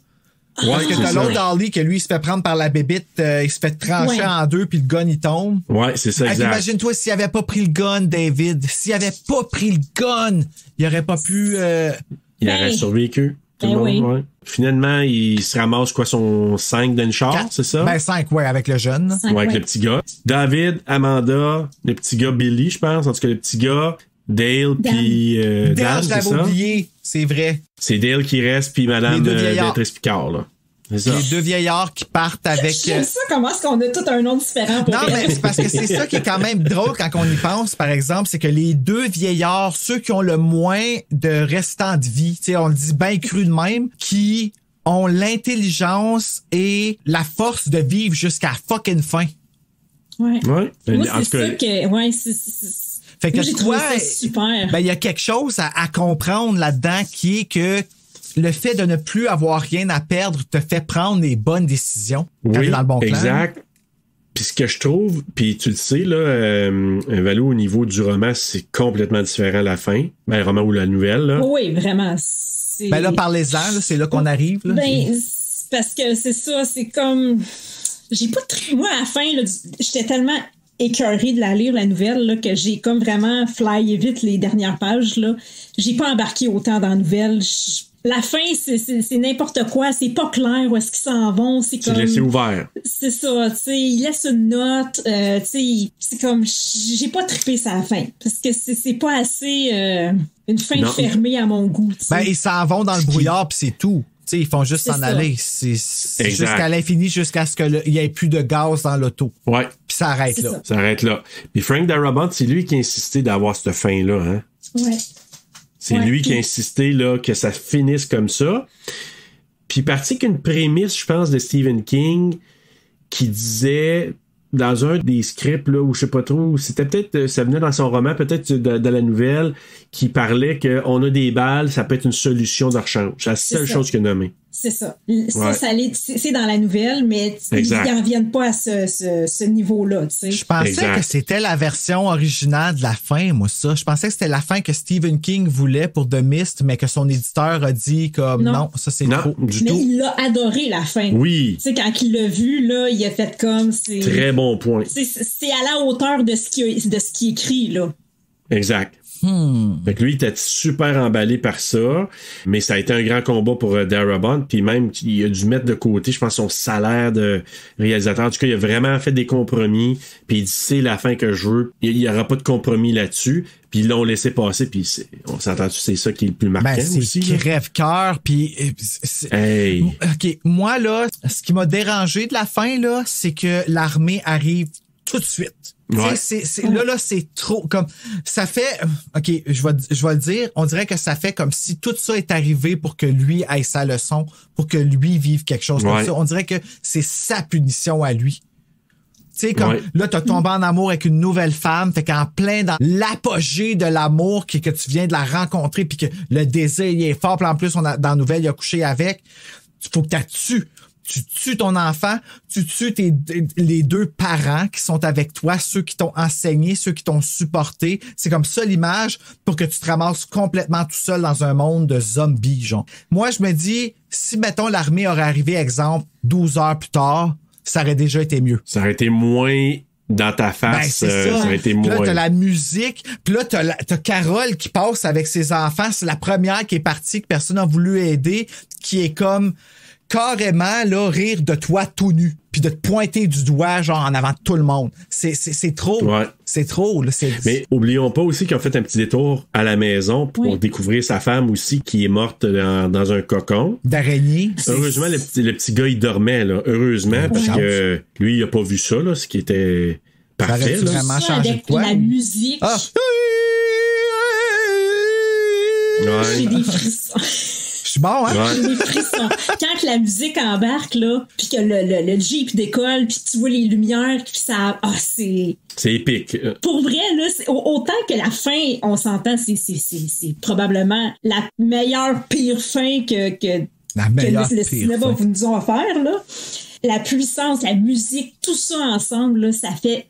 Ouais, parce que t'as l'autre Ali que lui, il se fait prendre par la bébite, il se fait trancher en deux, puis le gun, il tombe. Ouais, c'est ça, exact. Imagine-toi s'il avait pas pris le gun, David. S'il avait pas pris le gun, il aurait pas pu... Il aurait survécu. Tout le monde, ouais. Finalement, il se ramasse son 5 dans le char, c'est ça? Ben 5, ouais, avec le jeune. 5, avec le petit gars. David, Amanda, le petit ggars Billy, je pense. En tout cas, le petit gars, Dale, puis Dan, je l'avais oublié, c'est vrai. C'est Dale qui reste, puis Madame Béatrice Picard, là. C'est ça. Les deux vieillards qui partent avec... J'aime ça, comment est-ce qu'on a tout un nom différent pour Non, mais c'est parce que c'est ça qui est quand même drôle quand on y pense, par exemple, c'est que les deux vieillards, ceux qui ont le moins de restant de vie, tu sais, on le dit bien cru de même, qui ont l'intelligence et la force de vivre jusqu'à la fucking fin. Ouais. Ouais. Moi, c'est ça que... Ouais, fait que moi, j'ai trouvé ça super. Ben, il y a quelque chose à comprendre là-dedans qui est que le fait de ne plus avoir rien à perdre te fait prendre les bonnes décisions. Oui, dans le bon exact. Clan. Puis ce que je trouve, puis tu le sais, là, Valou, au niveau du roman, c'est complètement différent à la fin. Ben, le roman ou la nouvelle, là. Oui, vraiment. Ben là, parlez-en, là, c'est là qu'on arrive. Là. Ben, parce que c'est ça, c'est comme... J'ai pas moi, à la fin, là, j'étais tellement écœurée de la lire, la nouvelle, là, que j'ai comme vraiment flyé vite les dernières pages, là. J'ai pas embarqué autant dans la nouvelle. La fin, c'est n'importe quoi. C'est pas clair où est-ce qu'ils s'en vont. C'est comme... laissé ouvert. C'est ça, tu sais. Il laisse une note. Tu sais, c'est comme... J'ai pas trippé ça à la fin. Parce que c'est pas assez... une fin fermée à mon goût, t'sais. Ben, ils s'en vont dans le brouillard puis c'est tout. Tu sais, ils font juste s'en aller. C'est jusqu'à l'infini, jusqu'à ce qu'il y ait plus de gaz dans l'auto. Ouais. Puis ça arrête là. Ça arrête là. Puis Frank Darabont, c'est lui qui a insisté d'avoir cette fin-là, hein. Ouais. C'est lui qui a insisté là, que ça finisse comme ça. Puis parti qu'une prémisse, je pense, de Stephen King qui disait dans un des scripts, là, où je sais pas trop, c'était peut-être, ça venait dans son roman, peut-être de la nouvelle, qui parlait qu'on a des balles, ça peut être une solution de rechange. C'est la seule chose qu'il a nommée. C'est ça. C'est dans la nouvelle, mais ils n'en viennent pas à ce niveau-là, tu sais. Je pensais que c'était la version originale de la fin, moi, ça. Je pensais que c'était la fin que Stephen King voulait pour The Mist, mais que son éditeur a dit comme non ça c'est trop. Du mais tout. Il a adoré la fin. Oui. Tu sais, quand il l'a vu, là, il a fait comme... Très bon point. C'est à la hauteur de ce qui écrit, là. Exact. Fait que lui, il était super emballé par ça, mais ça a été un grand combat pour Darabont, puis même, il a dû mettre de côté, je pense, son salaire de réalisateur. En tout cas, il a vraiment fait des compromis, puis il dit, c'est la fin que je veux. Il n'y aura pas de compromis là-dessus, puis ils l'ont laissé passer, puis on s'entend-tu, c'est ça qui est le plus marquant aussi. C'est crève-cœur, puis... Hey. OK, moi, là, ce qui m'a dérangé de la fin, là, c'est que l'armée arrive tout de suite. Ouais. Là, c'est trop comme ça fait. OK, je vais le dire. On dirait que ça fait comme si tout ça est arrivé pour que lui ait sa leçon, pour que lui vive quelque chose comme ça. On dirait que c'est sa punition à lui. Tu sais, comme là, t'as tombé en amour avec une nouvelle femme, fait qu'en plein dans l'apogée de l'amour que tu viens de la rencontrer, puis que le désir il est fort, puis en plus, dans la nouvelle, il a couché avec. Il faut que tu tues ton enfant, tu tues les deux parents qui sont avec toi, ceux qui t'ont enseigné, ceux qui t'ont supporté. C'est comme ça l'image pour que tu te ramasses complètement tout seul dans un monde de zombies, genre. Moi, je me dis, si, mettons, l'armée aurait arrivé, exemple, 12 heures plus tard, ça aurait déjà été mieux. Ça aurait été moins dans ta face, ça aurait été moins. Puis là, t'as la musique, puis là, t'as Carole qui passe avec ses enfants. C'est la première qui est partie, que personne n'a voulu aider, qui est comme... carrément, là, rire de toi tout nu, puis de te pointer du doigt, genre, en avant de tout le monde. C'est trop. Ouais. C'est trop, là. Mais oublions pas aussi qu'ils ont fait un petit détour à la maison pour découvrir sa femme aussi, qui est morte dans un cocon. D'araignée. Heureusement, le petit gars, il dormait, là. Heureusement, parce que lui, il a pas vu ça, là, ce qui était parfait. Ça là. vraiment changé de quoi? La musique. Ah. J'ai des frissons. Je suis bon, hein? J'ai des frissons. Quand la musique embarque, là, puis que le Jeep décolle, puis tu vois les lumières, puis ça... Ah, c'est... C'est épique. Pour vrai, là, autant que la fin, on s'entend, c'est probablement la meilleure pire fin que le cinéma vous nous ont offert, là. La puissance, la musique, tout ça ensemble, là, ça fait...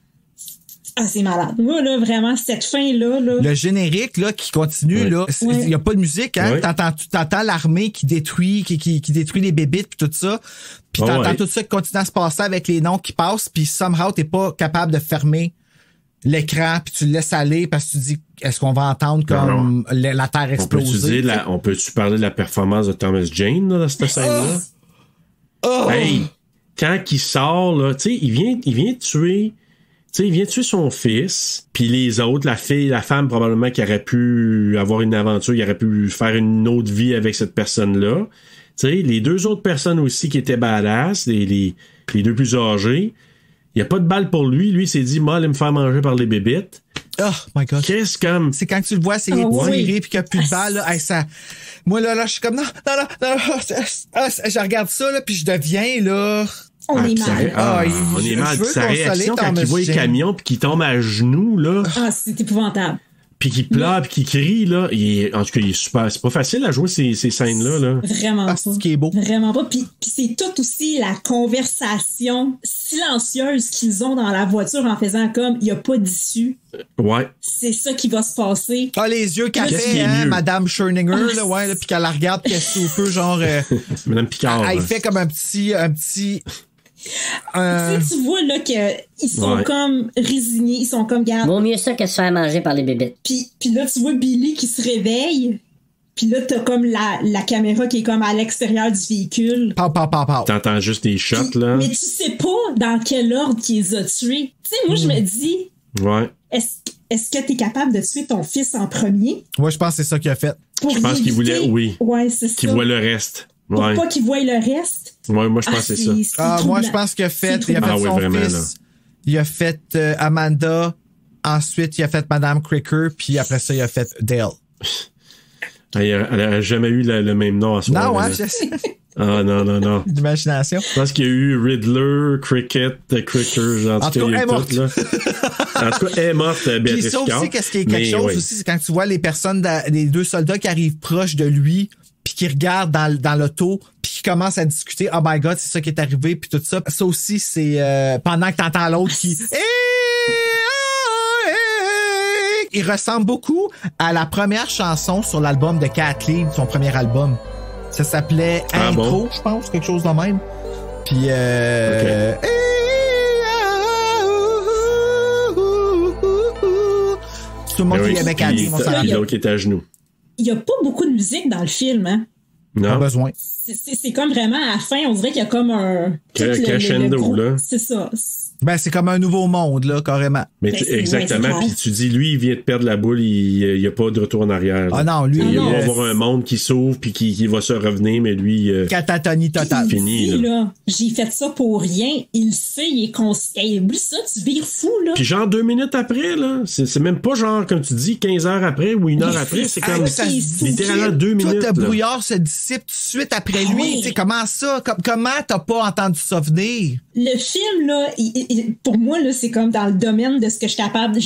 Ah, c'est malade. Moi, là, vraiment, cette fin-là... Là... Le générique, là, qui continue, là, il y a pas de musique, hein? T'entends l'armée qui détruit, qui détruit les bébites pis tout ça. Puis t'entends tout ça qui continue à se passer avec les noms qui passent, puis somehow, t'es pas capable de fermer l'écran, puis tu le laisses aller parce que tu dis, est-ce qu'on va entendre comme la Terre exploser? On peut-tu parler de la performance de Thomas Jane, là, dans cette scène-là? Hey! Quand il sort, là, tu sais, il vient tuer... Tu sais, il vient tuer son fils, puis les autres, la fille, la femme probablement qui aurait pu avoir une aventure, il aurait pu faire une autre vie avec cette personne-là. Tu sais, les deux autres personnes aussi qui étaient badass, les deux plus âgés, il n'y a pas de balle pour lui. Lui, il s'est dit, moi, allez me faire manger par les bébites. Oh my God. Qu'est-ce comme... C'est quand tu le vois, c'est tiré puis qu'il n'y a plus de balles, là. Hey, ça... Moi, là, je suis comme, non, je regarde ça, là, puis je deviens, là... On est mal. On est mal. Sa réaction quand il voit les camions puis qu'il tombe à genoux, là. Ah, c'est épouvantable. Puis qu'il pleure puis qu'il crie, là. En tout cas, il est super. C'est pas facile à jouer ces scènes-là, là. Vraiment pas. Ce qui est beau. Vraiment pas. Puis c'est tout aussi la conversation silencieuse qu'ils ont dans la voiture en faisant comme il n'y a pas d'issue. Ouais. C'est ça qui va se passer. Ah, les yeux café, hein, Madame Schoeninger, là, ouais, là, puis qu'elle la regarde, puis qu'elle soupe, genre. Madame Picard. Elle fait comme un petit. Tu vois là qu'ils sont comme résignés, ils sont comme garde. Vaut mieux ça que se faire manger par les bébés. Puis là tu vois Billy qui se réveille. Puis là t'as comme la caméra qui est comme à l'extérieur du véhicule. Pow. T'entends juste des shots là. Mais tu sais pas dans quel ordre qu'ils les a tués. Tu sais, moi je me dis. Ouais. Est-ce que t'es capable de tuer ton fils en premier? Ouais, je pense que c'est ça qu'il a fait. Je pense qu'il voulait, oui. Ouais, c'est ça. Qu'il voit le reste. Pour pas qu'il voie le reste. Ouais, moi, je pense que c'est ça. Moi, je pense qu'il a fait, il a fait son vraiment, fils. Là. Il a fait Amanda. Ensuite, il a fait Madame Cricker. Puis après ça, il a fait Dale. Elle a jamais eu le même nom à ce moment. Non, ouais, je sais. Ah, non. D'imagination. Je pense qu'il y a eu Riddler, Cricket, Cricker. En tout cas, elle est morte. Là. En tout cas, elle est morte, Béatrice Picard. Puis ça aussi, qu'est-ce qui est quelque chose aussi, c'est quand tu vois les personnes, les deux soldats qui arrivent proches de lui, puis qui regardent dans l'auto, puis qui commencent à discuter. Oh my God, c'est ça qui est arrivé, puis tout ça. Ça aussi, c'est pendant que t'entends l'autre qui... Il ressemble beaucoup à la première chanson sur l'album de Kathleen, son premier album. Ça s'appelait Intro, je pense, quelque chose de même. Puis tout le monde qui aimait Cathy. Puis l'autre qui était à genoux. Il n'y a pas beaucoup de musique dans le film, hein? Non. Pas besoin. C'est comme vraiment à la fin, on dirait qu'il y a comme un... Crescendo, là. C'est ça. Ben, c'est comme un nouveau monde, là, carrément. Mais exactement. Puis tu dis, lui, il vient de perdre la boule, il n'y a pas de retour en arrière. Là. Ah non, lui... Il va avoir un monde qui s'ouvre puis qui va se revenir, mais lui... Catatonie totale. Fini, là. J'ai fait ça pour rien. Il le sait, il est conscient. Oublie ça, tu vires fou, là. Puis genre 2 minutes après, là. C'est même pas genre, comme tu dis, 15 heures après ou 1 heure après. C'est comme littéralement 2 minutes. Tout le brouillard se dissipe tout de suite après lui. Tu sais, comment ça? Comment t'as pas entendu ça venir? Le film, là, pour moi, là, c'est comme dans le domaine de ce que je suis capable.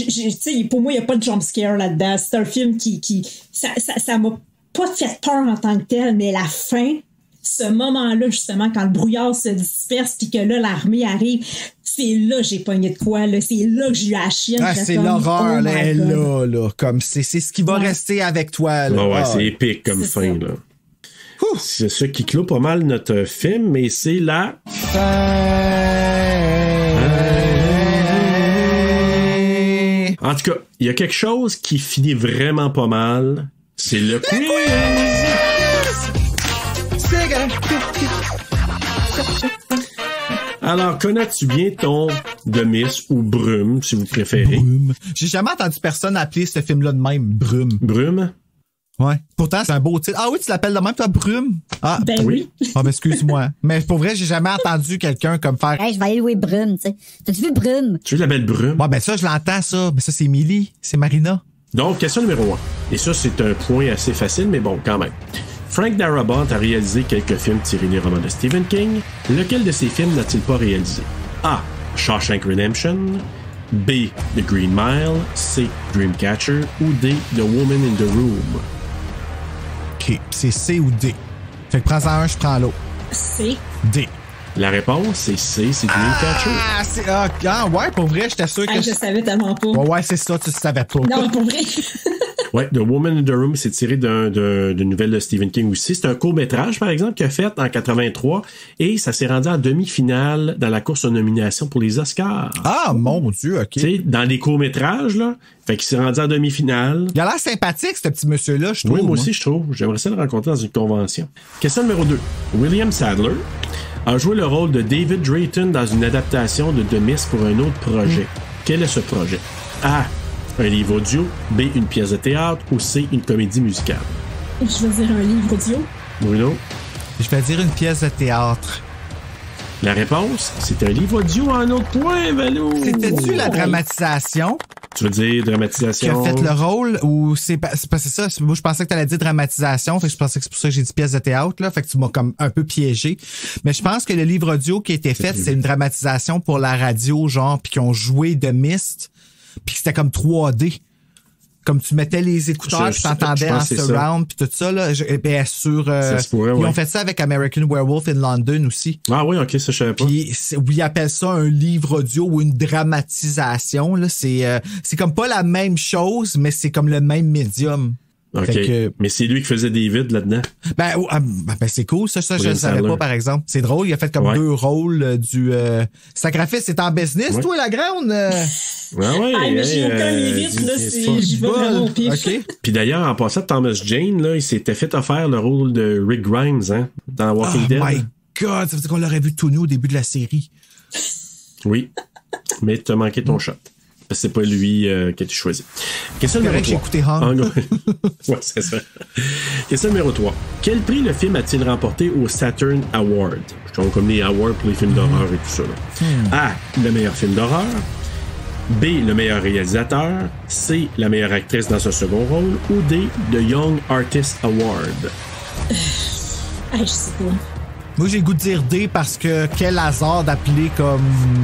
Pour moi, il n'y a pas de jumpscare là-dedans. C'est un film qui ça m'a pas fait peur en tant que tel, mais la fin, ce moment-là, justement, quand le brouillard se disperse puis que là, l'armée arrive, c'est là que j'ai pogné de quoi, là. C'est là que j'ai eu la chienne. Ah, c'est l'horreur, là. Comme c'est ce qui va rester avec toi, là. Ouais, c'est épique comme fin, là. C'est ça qui clôt pas mal notre film, mais c'est la... En tout cas, il y a quelque chose qui finit vraiment pas mal. C'est le quiz! Alors, connais-tu bien ton Demis ou Brume, si vous préférez? Brume. J'ai jamais entendu personne appeler ce film-là de même Brume. Brume? Ouais. Pourtant, c'est un beau titre. Ah oui, tu l'appelles de même, toi, Brume? Ah, ben oui. Ah, ben excuse-moi. Mais pour vrai, j'ai jamais entendu quelqu'un comme faire... Hey, je vais aller louer Brume, tu sais. T'as-tu vu Brume? Tu veux la belle Brume? Ouais, ben ça, je l'entends, ça. Mais ça, c'est Millie. C'est Marina. Donc, question numéro 1. Et ça, c'est un point assez facile, mais bon, quand même. Frank Darabont a réalisé quelques films tirés des romans de Stephen King. Lequel de ces films n'a-t-il pas réalisé? A. Shawshank Redemption. B. The Green Mile. C. Dreamcatcher. Ou D. The Woman in the Room. OK. C'est C ou D. Fait que prends-en un, je prends l'autre. C. D. La réponse, c'est C, c'est Dreamcatcher. Ouais, pour vrai, j'étais sûr que... je savais tellement pas. Ouais, c'est ça, tu savais pas. Non, pour vrai. Ouais, The Woman in the Room, c'est tiré d'une nouvelle de Stephen King aussi. C'est un court-métrage, par exemple, qu'il a fait en 83, et ça s'est rendu en demi-finale dans la course aux nominations pour les Oscars. Ah, mon Dieu, OK. Tu sais, dans les courts-métrages, là, fait qu'il s'est rendu en demi-finale. Il a l'air sympathique, ce petit monsieur-là, je trouve. Oui, moi aussi, je trouve. J'aimerais ça le rencontrer dans une convention. Question numéro 2. William Sadler a joué le rôle de David Drayton dans une adaptation de The Mist pour un autre projet. Quel est ce projet? A. Un livre audio. B. Une pièce de théâtre. Ou C. Une comédie musicale. Je vais dire un livre audio. Bruno? Je vais dire une pièce de théâtre. La réponse, c'est un livre audio en autre point, Valou. C'était-tu la dramatisation? Tu veux dire dramatisation? Qui a fait le rôle ou c'est ça? Moi, je pensais que t'allais dire dramatisation. Fait que je pensais que c'est pour ça que j'ai dit pièce de théâtre, là. Fait que tu m'as comme un peu piégé. Mais je pense que le livre audio qui a été fait, c'est une dramatisation pour la radio, genre, puis qui ont joué de Mist, puis c'était comme 3D. Comme tu mettais les écouteurs puis t'entendais en surround puis tout ça, là. Ils ont fait ça avec American Werewolf in London aussi. Ah oui, ok, ça je savais pas. Puis ils appellent ça un livre audio ou une dramatisation, là. C'est comme pas la même chose, mais c'est comme le même médium. OK. Mais c'est lui qui faisait des vides là-dedans. Ben c'est cool, ça je ne savais pas, par exemple. C'est drôle, il a fait comme 2 rôles du Sacrifice est en business, toi, la grande. Mais j'ai aucun limite, là, j'y vais vraiment au pif. Okay. Puis d'ailleurs, en passant, Thomas Jane, là, il s'était fait offrir le rôle de Rick Grimes, hein, dans Walking Dead. Oh my God, ça veut dire qu'on l'aurait vu tout nu au début de la série. Oui, mais t'as manqué ton shot. Parce que c'est pas lui qui a été choisi. Question numéro 3. J'ai écouté Hang. Ouais, c'est ça. Question numéro 3. Quel prix le film a-t-il remporté au Saturn Award? Je compte comme les awards pour les films d'horreur et tout ça. Là. A. Le meilleur film d'horreur. B. Le meilleur réalisateur. C. La meilleure actrice dans son second rôle. Ou D. The Young Artist Award. Je sais pas. Moi, j'ai le goût de dire D parce que quel hasard d'appeler comme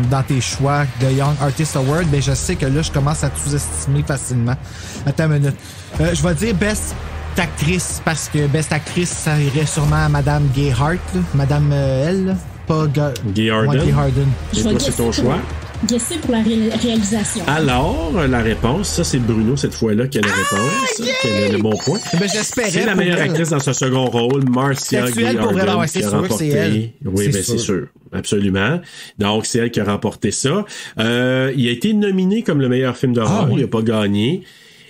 dans tes choix de Young Artist Award, mais je sais que là, je commence à te sous-estimer facilement. Attends une minute. Je vais dire Best Actrice parce que Best Actrice, ça irait sûrement à Madame Gay Hart, là. Madame elle, là. Pas Gay Harden. Gay Harden. Et toi, c'est ton choix? Guesser pour la réalisation. Alors, la réponse, ça c'est Bruno cette fois-là qui a la réponse, qui a le bon point. Ben, j'espérais. C'est la meilleure actrice dans son second rôle, Marcia Gay Harden, qui a remporté. Oui, c'est sûr, absolument. Donc c'est elle qui a remporté ça. Il a été nominé comme le meilleur film d'horreur, il n'a pas gagné.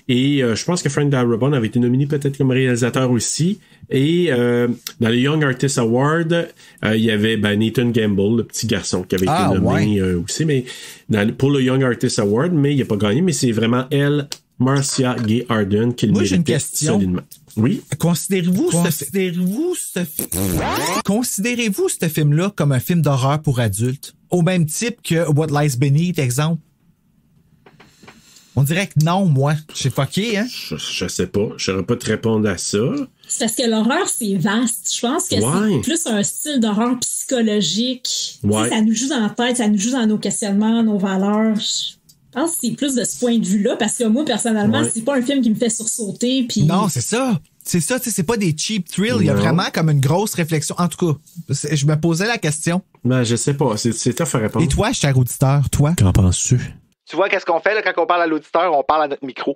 Et je pense que Frank Darabont avait été nominé peut-être comme réalisateur aussi. Et dans les Young Artist Awards, il y avait Nathan Gamble, le petit garçon, qui avait été nommé aussi, mais pour le Young Artist Award, mais il n'a pas gagné. Mais c'est vraiment elle, Marcia Gay Harden, qui le méritait. Moi, j'ai une question. Solidement. Oui. Considérez-vous ce film-là comme un film d'horreur pour adultes? Au même type que What Lies Beneath, exemple? On dirait que non, moi. Je suis fucké, hein? Je sais pas. Je saurais pas te répondre à ça. C'est parce que l'horreur, c'est vaste. Je pense que c'est plus un style d'horreur psychologique. Ouais. Ça nous joue dans la tête, ça nous joue dans nos questionnements, nos valeurs. Je pense que c'est plus de ce point de vue-là, parce que moi, personnellement, c'est pas un film qui me fait sursauter. Puis... Non, c'est ça. C'est ça, tu sais, c'est pas des cheap thrills. Il y a vraiment comme une grosse réflexion. En tout cas, je me posais la question. Ben, je sais pas. C'est tough à répondre. Et toi, cher auditeur, toi? Qu'en penses-tu? Tu vois, qu'est-ce qu'on fait là, quand on parle à l'auditeur? On parle à notre micro.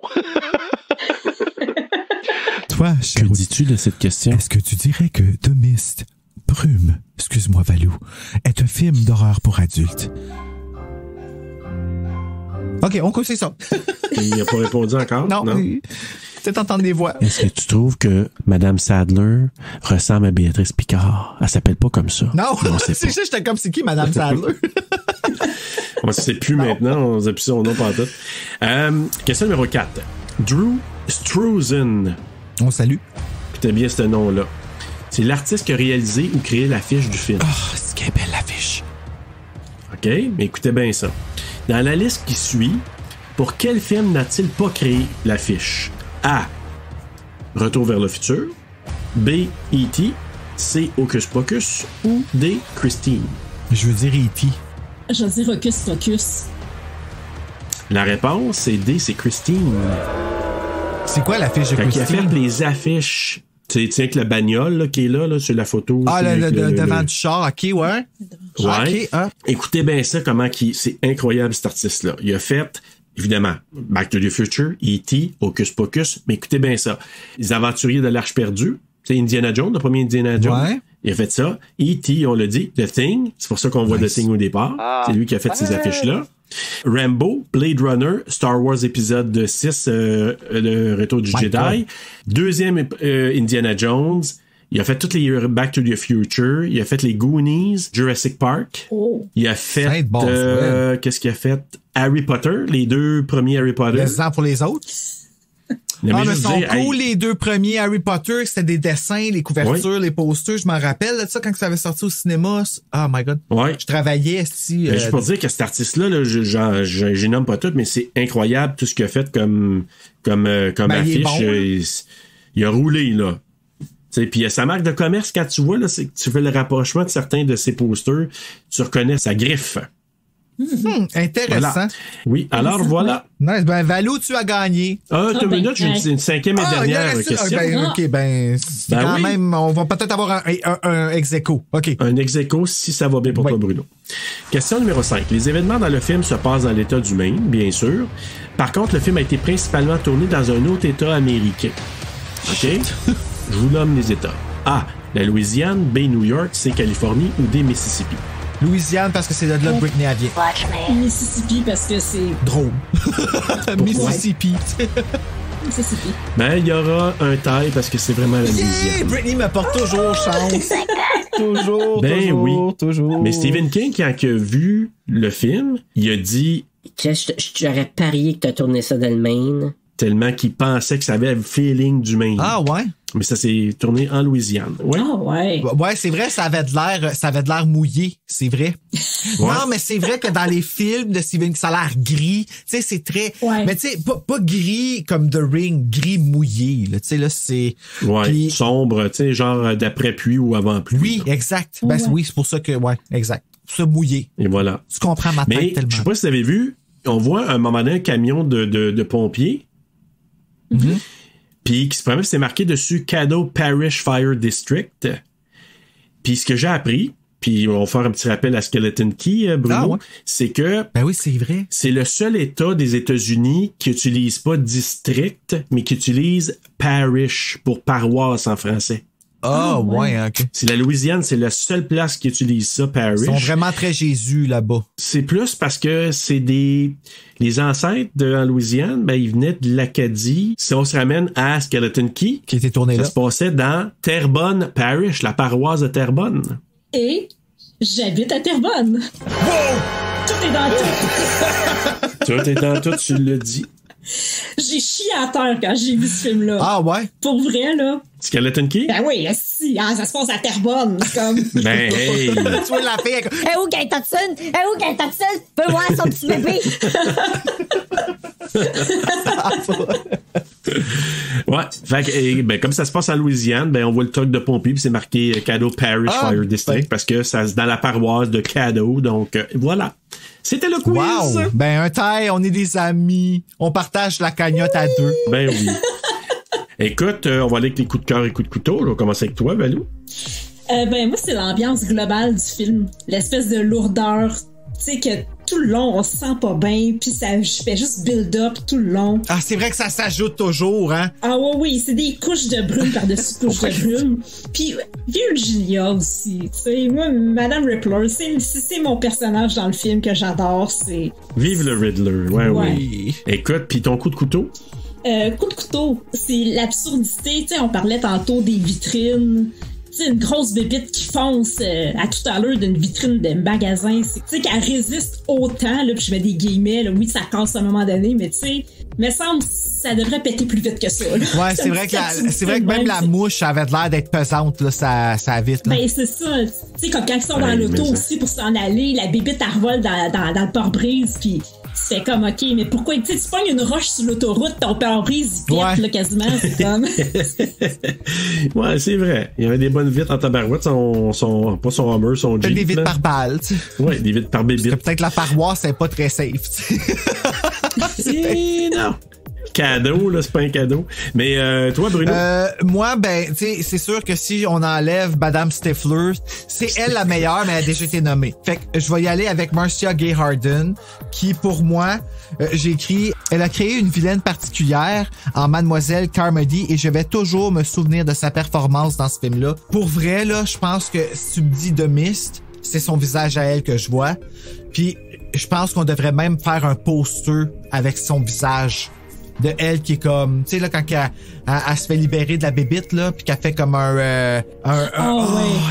Toi, que dis-tu de cette question? Est-ce que tu dirais que The Mist, Brume, excuse-moi Valou, est un film d'horreur pour adultes? OK, on conseille ça. Il n'a pas répondu encore? Non. Peut-être entendre des voix. Est-ce que tu trouves que Mme Sadler ressemble à Béatrice Picard? Elle s'appelle pas comme ça. Non, c'est ça, j'étais comme, c'est qui Mme Sadler? On ne sait plus maintenant, on sait plus son nom pas tout. Question numéro 4. Drew Struzan. On salue. Écoutez bien ce nom-là. C'est l'artiste qui a réalisé ou créé l'affiche du film. C'est qu'elle est belle l'affiche. OK, mais écoutez bien ça. Dans la liste qui suit, pour quel film n'a-t-il pas créé l'affiche? A. Retour vers le futur. B. E.T. C. Hocus Pocus. Ou D. Christine. Je veux dire E.T. Je veux dire Hocus Pocus. La réponse, c'est D. C'est Christine. C'est quoi l'affiche de Christine? Qui a fait les affiches. Tu sais, avec la bagnole là, qui est là, sur la photo. Devant du char, OK, ouais. Ouais. Okay, écoutez bien ça, c'est incroyable cet artiste-là. Il a fait, évidemment, Back to the Future, E.T., Hocus Pocus, mais écoutez bien ça. Les Aventuriers de l'Arche perdue, c'est Indiana Jones, le premier Indiana Jones. Ouais. Il a fait ça. E.T., on l'a dit, The Thing, c'est pour ça qu'on voit The Thing au départ. C'est lui qui a fait ces affiches-là. Rambo, Blade Runner, Star Wars épisode 6, le retour du Jedi. Deuxième, Indiana Jones. Il a fait toutes les Back to the Future. Il a fait les Goonies, Jurassic Park. Il a fait... qu'est-ce qu'il a fait? Harry Potter, les 2 premiers Harry Potter. Les uns pour les autres. Mais sont cool, les 2 premiers Harry Potter, c'était des dessins, les couvertures, les posters. Je m'en rappelle de ça quand ça avait sorti au cinéma. Oh my God. Ouais. Je travaillais je peux dire que cet artiste-là, je nomme pas tout, mais c'est incroyable tout ce qu'il a fait comme affiche. Il a roulé, là. Puis sa marque de commerce, quand tu vois, là, c'est que tu fais le rapprochement de certains de ses posters, tu reconnais sa griffe. Intéressant. Voilà. Oui, alors voilà. Nice. Ben, Valou, tu as gagné. Une minute, j'ai une 5e et dernière question. Quand même, on va peut-être avoir un ex-aequo. OK. Un ex-aequo si ça va bien pour toi, Bruno. Question numéro 5. Les événements dans le film se passent dans l'État du Maine, bien sûr. Par contre, le film a été principalement tourné dans un autre État américain. OK? Je vous nomme les États. A. La Louisiane. B. New York. C. Californie. Ou D. Mississippi. Louisiane, parce que c'est de là que Britney vient. Mississippi, parce que c'est... drôle. Mississippi. Mississippi. Ben, il y aura un taille parce que c'est vraiment la Louisiane. Britney m'apporte toujours chance. toujours. Mais Stephen King, quand il a vu le film, il a dit... J'aurais parié que t'as tourné ça dans le Maine. Tellement qu'il pensait que ça avait le feeling du Maine. Ah ouais? Mais ça s'est tourné en Louisiane. Ouais. Ah ouais. Ouais, c'est vrai, ça avait de l'air mouillé, c'est vrai. Ouais. Non, mais c'est vrai que dans les films de Stephen King, ça a l'air gris. Tu sais, c'est très... Ouais. Mais tu sais, pas gris comme The Ring, gris mouillé. Tu sais, là, c'est... Ouais, puis... sombre, tu sais, genre d'après-pluie ou avant-pluie. Oui, exact. Ben oui, c'est pour ça que... Ouais, exact. Ça mouillé. Et voilà. Tu comprends ma tête tellement. Je sais pas si vous avez vu, on voit à un moment donné un camion de pompiers. Mm-hmm. Puis qui se promène, c'est marqué dessus Caddo Parish Fire District. Puis ce que j'ai appris, puis on va faire un petit rappel à Skeleton Key, Bruno, c'est que ben oui, c'est vrai. C'est le seul État des États-Unis qui utilise pas district, mais qui utilise parish pour paroisse en français. Ah, ouais, OK. C'est la Louisiane, c'est la seule place qui utilise ça, Parish. Ils sont vraiment très Jésus là-bas. C'est plus parce que c'est les ancêtres en Louisiane, ben, ils venaient de l'Acadie. Si on se ramène à Skeleton Key, qui était tourné là, ça se passait dans Terrebonne Parish, la paroisse de Terrebonne. Et j'habite à Terrebonne. Wow! Tout est dans tout. Tout est dans tout, tu le dis. J'ai chié à terre quand j'ai vu ce film-là. Ah ouais? Pour vrai, là. Skeleton Key? Ben oui, si, ça se passe à Terrebonne. Comme... Ben hey! Tu vois la fille. Où Kate Hudson? Où Kate Hudson? Peux voir son petit bébé. Ouais, fait que, ben, comme ça se passe en Louisiane, ben, on voit le truck de pompier puis c'est marqué Caddo Parish Fire District parce que ça se dans la paroisse de Caddo, donc voilà. C'était le quiz. Wow! Ben un taille, on est des amis, on partage la cagnotte à deux. Ben oui. Écoute, on va aller avec les coups de cœur et coups de couteau. Là. On va commencer avec toi, Valou. Ben moi, c'est l'ambiance globale du film. L'espèce de lourdeur, tu sais, que tout le long, on se sent pas bien, puis ça fait juste build-up tout le long. Ah, c'est vrai que ça s'ajoute toujours, hein? Ah oui, c'est des couches de brume par-dessus couches de brume. Puis Virginia aussi, tu sais, moi, Madame Riddler, c'est mon personnage dans le film que j'adore, c'est... Vive le Riddler, ouais. Oui. Écoute, puis ton coup de couteau? Coup de couteau, c'est l'absurdité, tu sais, on parlait tantôt des vitrines... C'est une grosse bébite qui fonce à tout à l'heure d'une vitrine de magasin. Tu sais, qu'elle résiste autant, là, puis je mets des guillemets, là, oui, ça casse à un moment donné, mais tu sais, me semble ça devrait péter plus vite que ça. Là. Ouais, c'est vrai que même la mouche avait l'air d'être pesante, là, ça vite. Là. Ben, c'est ça. Tu sais, comme quand ils sont dans l'auto aussi pour s'en aller, la bébite, elle revole dans le pare-brise, puis c'est comme, OK, mais pourquoi, tu sais, tu pognes une roche sur l'autoroute, ton pare-brise, il pète, là, quasiment, c'est comme... Ouais, c'est vrai. Il y avait des bonnes vitres en tabarouette, pas son Hummer, son Jeep. Des vitres par balle, tu sais. Ouais, des vitres par bébite. Parce que peut-être la paroisse, c'est pas très safe, tu sais. Non. Cadeau, là, c'est pas un cadeau. Mais toi, Bruno? Moi, ben, tu sais, c'est sûr que si on enlève Madame Stifler, c'est elle la meilleure, mais elle a déjà été nommée. Fait que je vais y aller avec Marcia Gay Harden, qui, pour moi, j'ai écrit, elle a créé une vilaine particulière en Mademoiselle Carmody et je vais toujours me souvenir de sa performance dans ce film-là. Pour vrai, là, je pense que si tu me dis de Mist, c'est son visage à elle que je vois. Puis, je pense qu'on devrait même faire un poster avec son visage de elle qui est comme, tu sais, là, quand elle se fait libérer de la bébite, là, puis qu'elle fait comme tu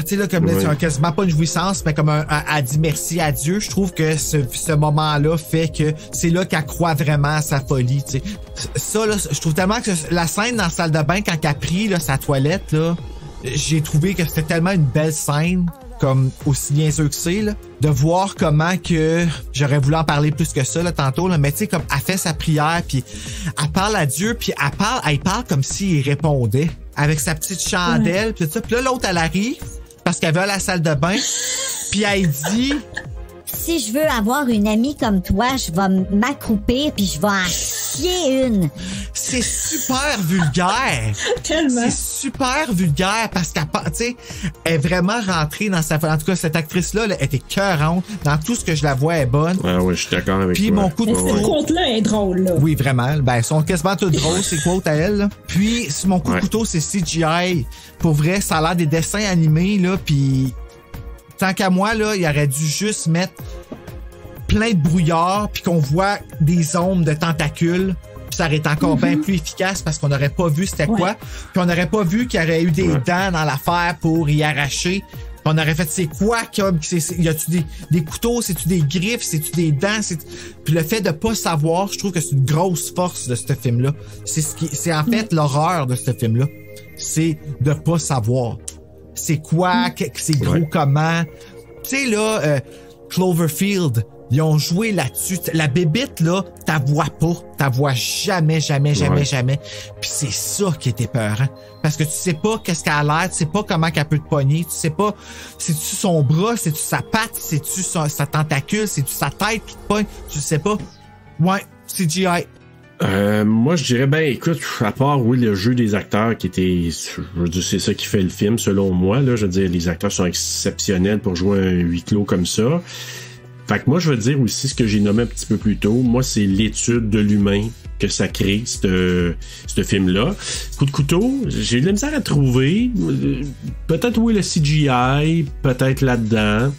sais, là, comme quasiment pas une jouissance, mais comme elle dit merci à Dieu. Je trouve que ce moment-là fait que c'est là qu'elle croit vraiment à sa folie, tu sais. Ça, là, je trouve tellement que la scène dans la salle de bain, quand elle a pris, là, sa toilette, là, j'ai trouvé que c'était tellement une belle scène, comme aussi niaiseux que c'est, là, de voir comment que j'aurais voulu en parler plus que ça là tantôt là, mais tu sais comme elle fait sa prière puis elle parle à Dieu puis elle parle comme s'il répondait avec sa petite chandelle puis tout ça. Puis là l'autre elle arrive parce qu'elle va à la salle de bain puis elle dit si je veux avoir une amie comme toi, je vais m'accroupir puis je vais en chier une. C'est super vulgaire. Tellement. C'est super vulgaire parce qu'elle, tu sais, elle est vraiment rentrée dans sa... En tout cas, cette actrice-là, elle était cœurante. Dans tout ce que je la vois, elle est bonne. Ah ouais, je suis d'accord avec toi. Puis mon coup de couteau... Ce conte-là est drôle, là. Oui, vraiment. Ben, elles sont quasiment toutes drôles, ces quotes à elle, là. Puis, mon coup de couteau, c'est CGI. Pour vrai, ça a l'air des dessins animés, là, puis... Tant qu'à moi, là, il aurait dû juste mettre plein de brouillard puis qu'on voit des ombres de tentacules. Puis ça aurait été encore bien plus efficace parce qu'on n'aurait pas vu c'était quoi. Puis on n'aurait pas vu qu'il y aurait eu des dents dans l'affaire pour y arracher. Puis on aurait fait c'est quoi comme y a-tu des couteaux, c'est-tu des griffes, c'est-tu des dents, puis le fait de pas savoir, je trouve que c'est une grosse force de ce film-là. C'est en fait l'horreur de ce film-là. C'est de pas savoir. C'est quoi, c'est gros comment. Tu sais, là, Cloverfield, ils ont joué là-dessus. La bébite, là, t'as vois jamais. Puis c'est ça qui est épeurant. Parce que tu sais pas qu'est-ce qu'elle a l'air, tu sais pas comment qu'elle peut te pogner, tu sais pas, c'est-tu son bras, c'est-tu sa patte, c'est-tu sa tentacule, c'est-tu sa tête qui te pogne, tu sais pas. Ouais, CGI. Moi, je dirais, ben, écoute, à part, oui, le jeu des acteurs qui était, je veux dire, c'est ça qui fait le film, selon moi, là, je veux dire, les acteurs sont exceptionnels pour jouer un huis clos comme ça. Fait que moi, je veux dire aussi ce que j'ai nommé un petit peu plus tôt, moi, c'est l'étude de l'humain que ça crée, ce film-là. Coup de couteau, j'ai eu de la misère à trouver. Peut-être oui, le CGI, peut-être là-dedans.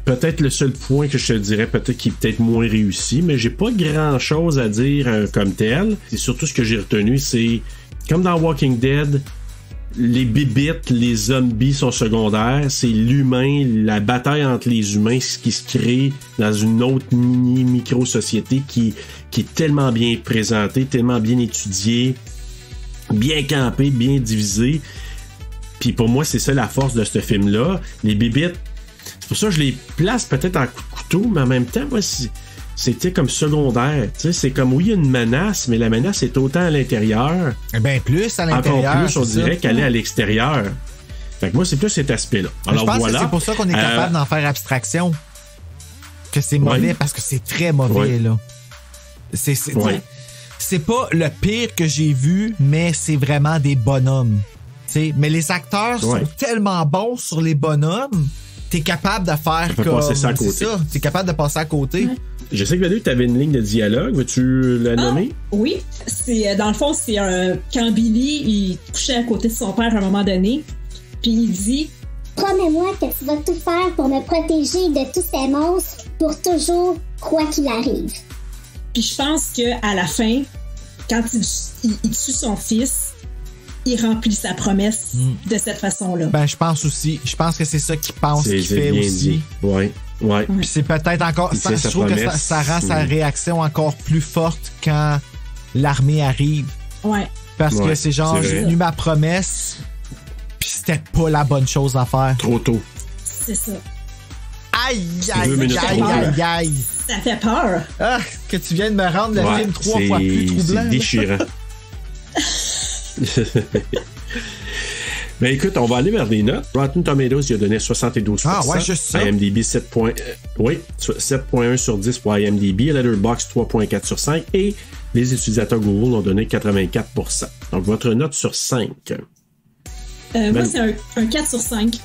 Peut-être le seul point que je te dirais, peut-être qu'il est peut-être moins réussi, mais j'ai pas grand-chose à dire comme tel. C'est surtout ce que j'ai retenu, c'est comme dans Walking Dead, les bibites, les zombies sont secondaires. C'est l'humain, la bataille entre les humains, ce qui se crée dans une autre micro-société qui est tellement bien présentée, tellement bien étudiée, bien campée, bien divisée. Puis pour moi, c'est ça la force de ce film-là. Les bibites, c'est pour ça que je les place peut-être en coup de couteau, mais en même temps, moi, c'était comme secondaire. Tu sais, c'est comme, oui, il y a une menace, mais la menace est autant à l'intérieur. Ben plus à l'intérieur. Encore plus, on dirait qu'elle est à l'extérieur. Fait que moi, c'est plus cet aspect-là. Alors je pense voilà. que c'est pour ça qu'on est capable d'en faire abstraction. Que c'est mauvais, parce que c'est très mauvais, là. C'est pas le pire que j'ai vu, mais c'est vraiment des bonhommes. T'sais, mais les acteurs sont tellement bons sur les bonhommes, t'es capable de faire comme... passer ça à côté. C'est ça, t'es capable de passer à côté. Ouais. Je sais que Valérie, t'avais une ligne de dialogue. Veux-tu la nommer? Oui. Dans le fond, c'est quand Billy, il couchait à côté de son père à un moment donné, puis il dit... Promets-moi que tu vas tout faire pour me protéger de tous ces monstres pour toujours, quoi qu'il arrive. Puis je pense qu'à la fin, quand il tue son fils, il remplit sa promesse de cette façon-là. Ben, je pense aussi. Je pense que c'est ça qu'il pense qu'il fait aussi. Dit. Ouais. Puis c'est peut-être encore... je trouve que ça rend sa réaction encore plus forte quand l'armée arrive. Ouais. Parce que c'est genre, j'ai tenu ma promesse, puis c'était pas la bonne chose à faire. Trop tôt. C'est ça. Aïe. Ça fait peur. Ah, que tu viennes me rendre le film 3 fois plus troublant. C'est déchirant. Ben écoute, on va aller vers les notes. Rotten Tomatoes, il a donné 72%. Ah ouais, juste ça. IMDb, 7.1 sur 10 pour IMDb. Letterboxd, 3.4 sur 5. Et les utilisateurs Google ont donné 84%. Donc, votre note sur 5. Moi, c'est un 4 sur 5.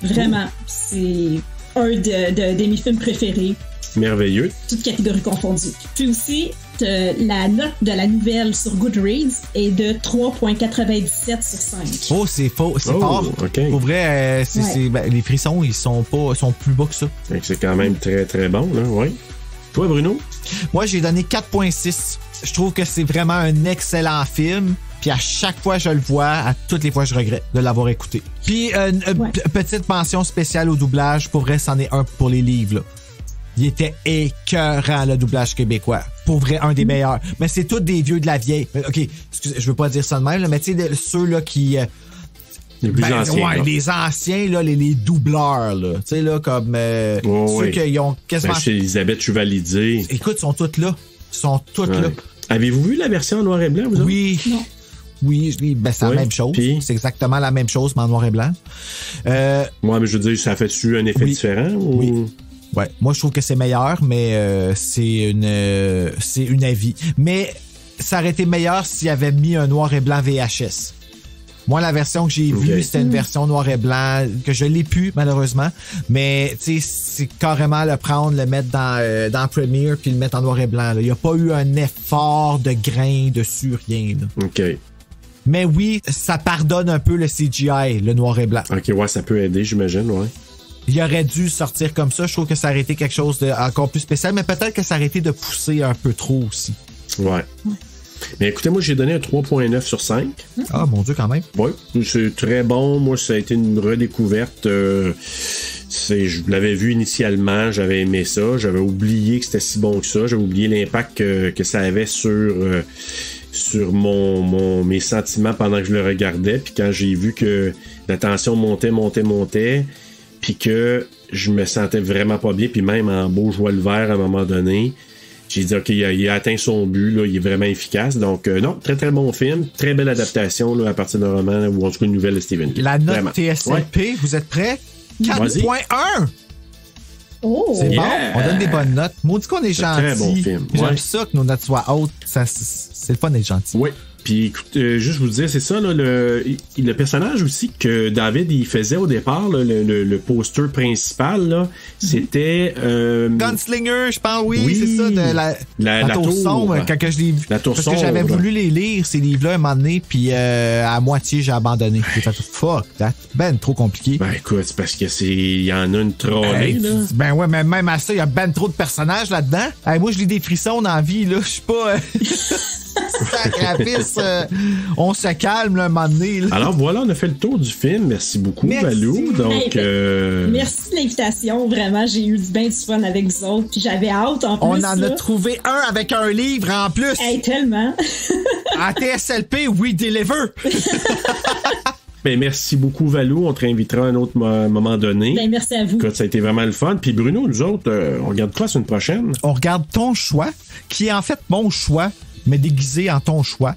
Vraiment. C'est un de mes films préférés. Merveilleux. Toutes catégories confondues. Puis aussi, la note de la nouvelle sur Goodreads est de 3.97 sur 5. Oh, c'est faux. C'est fort. Okay. Pour vrai, les frissons, ils sont plus bas que ça. C'est quand même très, très bon, là. Oui. Toi, Bruno? Moi, j'ai donné 4.6. Je trouve que c'est vraiment un excellent film. Puis à chaque fois que je le vois, à toutes les fois, je regrette de l'avoir écouté. Puis, petite mention spéciale au doublage. Pour vrai, c'en est un pour les livres, là. Il était écœurant, le doublage québécois. Pour vrai, un des meilleurs. Mais c'est tous des vieux de la vieille. OK, excusez, je veux pas dire ça de même, là, mais tu sais, ceux-là qui... les plus anciens. Ouais, les anciens, là, les doubleurs, là. Tu sais, là, comme ceux qui ont quasiment... Chez Elisabeth Chevalidé. Écoute, ils sont toutes là. Ils sont toutes là. Avez-vous vu la version en noir et blanc, vous Oui. Non. Oui, ben c'est la même chose. Puis? C'est exactement la même chose, mais en noir et blanc. Ouais, mais je veux dire, ça fait-tu un effet différent? Ou... Oui. Ouais, moi je trouve que c'est meilleur, mais c'est une avis. Mais ça aurait été meilleur s'il avait mis un noir et blanc VHS. Moi, la version que j'ai vue, c'était une version noir et blanc que je l'ai plus malheureusement, mais tu sais, c'est carrément le prendre, le mettre dans Premiere puis le mettre en noir et blanc. Il n'y a pas eu un effort de grain dessus, rien. Là. OK. Mais oui, ça pardonne un peu le CGI, le noir et blanc. OK, ouais, ça peut aider, j'imagine, ouais. Il aurait dû sortir comme ça. Je trouve que ça aurait été quelque chose d'encore plus spécial, mais peut-être que ça aurait été de pousser un peu trop aussi. Ouais. Mais écoutez, moi, j'ai donné un 3.9 sur 5. Ah, mon Dieu, quand même. Oui, c'est très bon. Moi, ça a été une redécouverte. Je l'avais vu initialement, j'avais aimé ça. J'avais oublié que c'était si bon que ça. J'avais oublié l'impact que ça avait sur mes sentiments pendant que je le regardais. Puis quand j'ai vu que la tension montait, puis que je me sentais vraiment pas bien, puis même en beau joie le vert à un moment donné, j'ai dit, OK, il a atteint son but, là, il est vraiment efficace. Donc, non, très, très bon film. Très belle adaptation là, à partir d'un roman ou en tout cas une nouvelle de Stephen King. La note vraiment. TSLP, vous êtes prêts? 4.1! Oh! C'est bon, on donne des bonnes notes. Maudit qu'on est gentil. Très bon film. J'aime ça que nos notes soient hautes. C'est le fun d'être gentil. Oui. Puis écoute, juste vous dire, c'est ça, là, le personnage aussi que David il faisait au départ, là, le poster principal, là, c'était... Gunslinger, je pense, oui, c'est ça, de la tour sombre, quand je l'ai vu. La tour parce sombre. que j'avais voulu les lire, ces livres-là, un moment donné, puis à moitié, j'ai abandonné. J'ai fait fuck, ben trop compliqué. Ben écoute, c'est parce que il y en a une trollée, là. Ben ouais, mais même à ça, il y a ben trop de personnages là-dedans. Hey, moi, je lis des frissons dans la vie, là, je suis pas... Sacrifice, on se calme là, un moment donné. Là. Alors voilà, on a fait le tour du film. Merci beaucoup, Valou. Donc, merci de l'invitation. Vraiment, j'ai eu bien du fun avec vous autres. Puis j'avais hâte en plus. On en a trouvé un avec un livre en plus. Hey, tellement. À TSLP, we deliver. Ben, merci beaucoup, Valou. On te réinvitera à un autre moment donné. Ben, merci à vous. Écoute, ça a été vraiment le fun. Puis Bruno, nous autres, on regarde quoi la semaine prochaine? On regarde Ton choix, qui est en fait mon choix, mais déguisé en ton choix.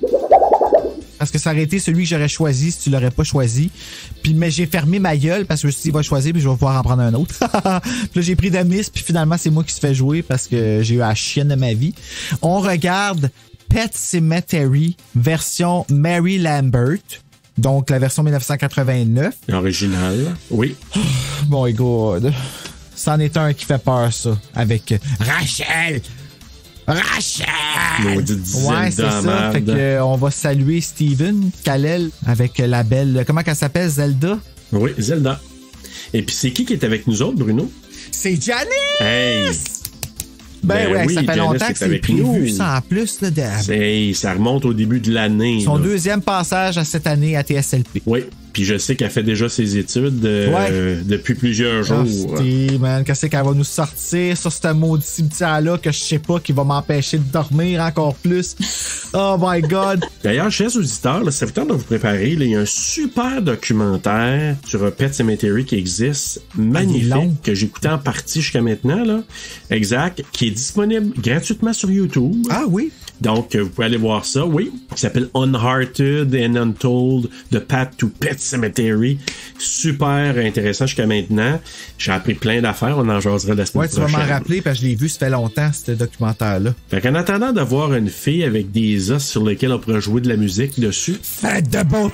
Parce que ça aurait été celui que j'aurais choisi si tu l'aurais pas choisi. Puis, mais j'ai fermé ma gueule parce que je me suis dit, il va choisir puis je vais pouvoir en prendre un autre. Puis là, j'ai pris Demis puis finalement, c'est moi qui se fait jouer parce que j'ai eu la chienne de ma vie. On regarde Pet Sematary, version Mary Lambert. Donc, la version 1989. L'original, oui. Bon, God. C'en est un qui fait peur, ça. Avec Rachel! Maudite ouais, c'est ça. merde. Fait que, on va saluer Steven Kalel avec la belle... Comment qu'elle s'appelle? Zelda? Oui, Zelda. Et puis, c'est qui est avec nous autres, Bruno? C'est Janice! Hey! Ben ouais, oui, ça fait Janice longtemps que c'est prévu, ça en plus. Là, ça remonte au début de l'année. Son là. Deuxième passage à cette année à TSLP. Oui, puis je sais qu'elle fait déjà ses études depuis plusieurs jours. Man, qu'est-ce qu'elle va nous sortir sur ce maudit cimetière-là que je sais pas qui va m'empêcher de dormir encore plus. Oh my God! D'ailleurs, chers auditeurs, là, ça vous tente de vous préparer. Là, il y a un super documentaire sur Pet Sematary qui existe, magnifique, que j'écoutais en partie jusqu'à maintenant. Là. Exact, qui est disponible gratuitement sur YouTube. Ah oui? Donc, vous pouvez aller voir ça, oui. Qui s'appelle Unhearted and Untold, The Path to Pet Sematary. Super intéressant jusqu'à maintenant. J'ai appris plein d'affaires, on en jasera la semaine prochaine. Ouais, tu vas m'en rappeler parce que je l'ai vu, ça fait longtemps, ce documentaire-là. Fait qu'en attendant de voir une fille avec des os sur lesquels on pourrait jouer de la musique dessus. Faites de beau...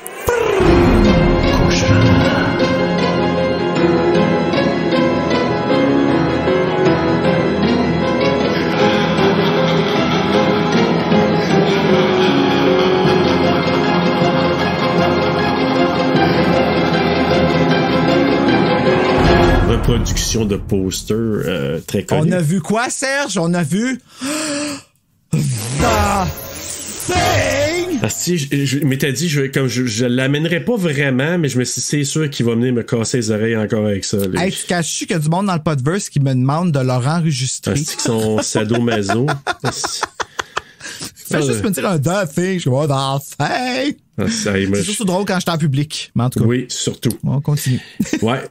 Reproduction de posters très connus. On a vu quoi, Serge? On a vu... Si, je m'étais dit, je l'amènerais pas vraiment, mais je me suis dit, c'est sûr qu'il va venir me casser les oreilles encore avec ça. Hey, tu caches-tu qu'il y a du monde dans le podverse qui me demande de leur enregistrer? C'est qu'ils sont sadomaso. Fais juste me dire un dauphin, je vois dans c'est surtout drôle quand je suis en public. Mais en tout cas. Oui, surtout. On continue. Ouais.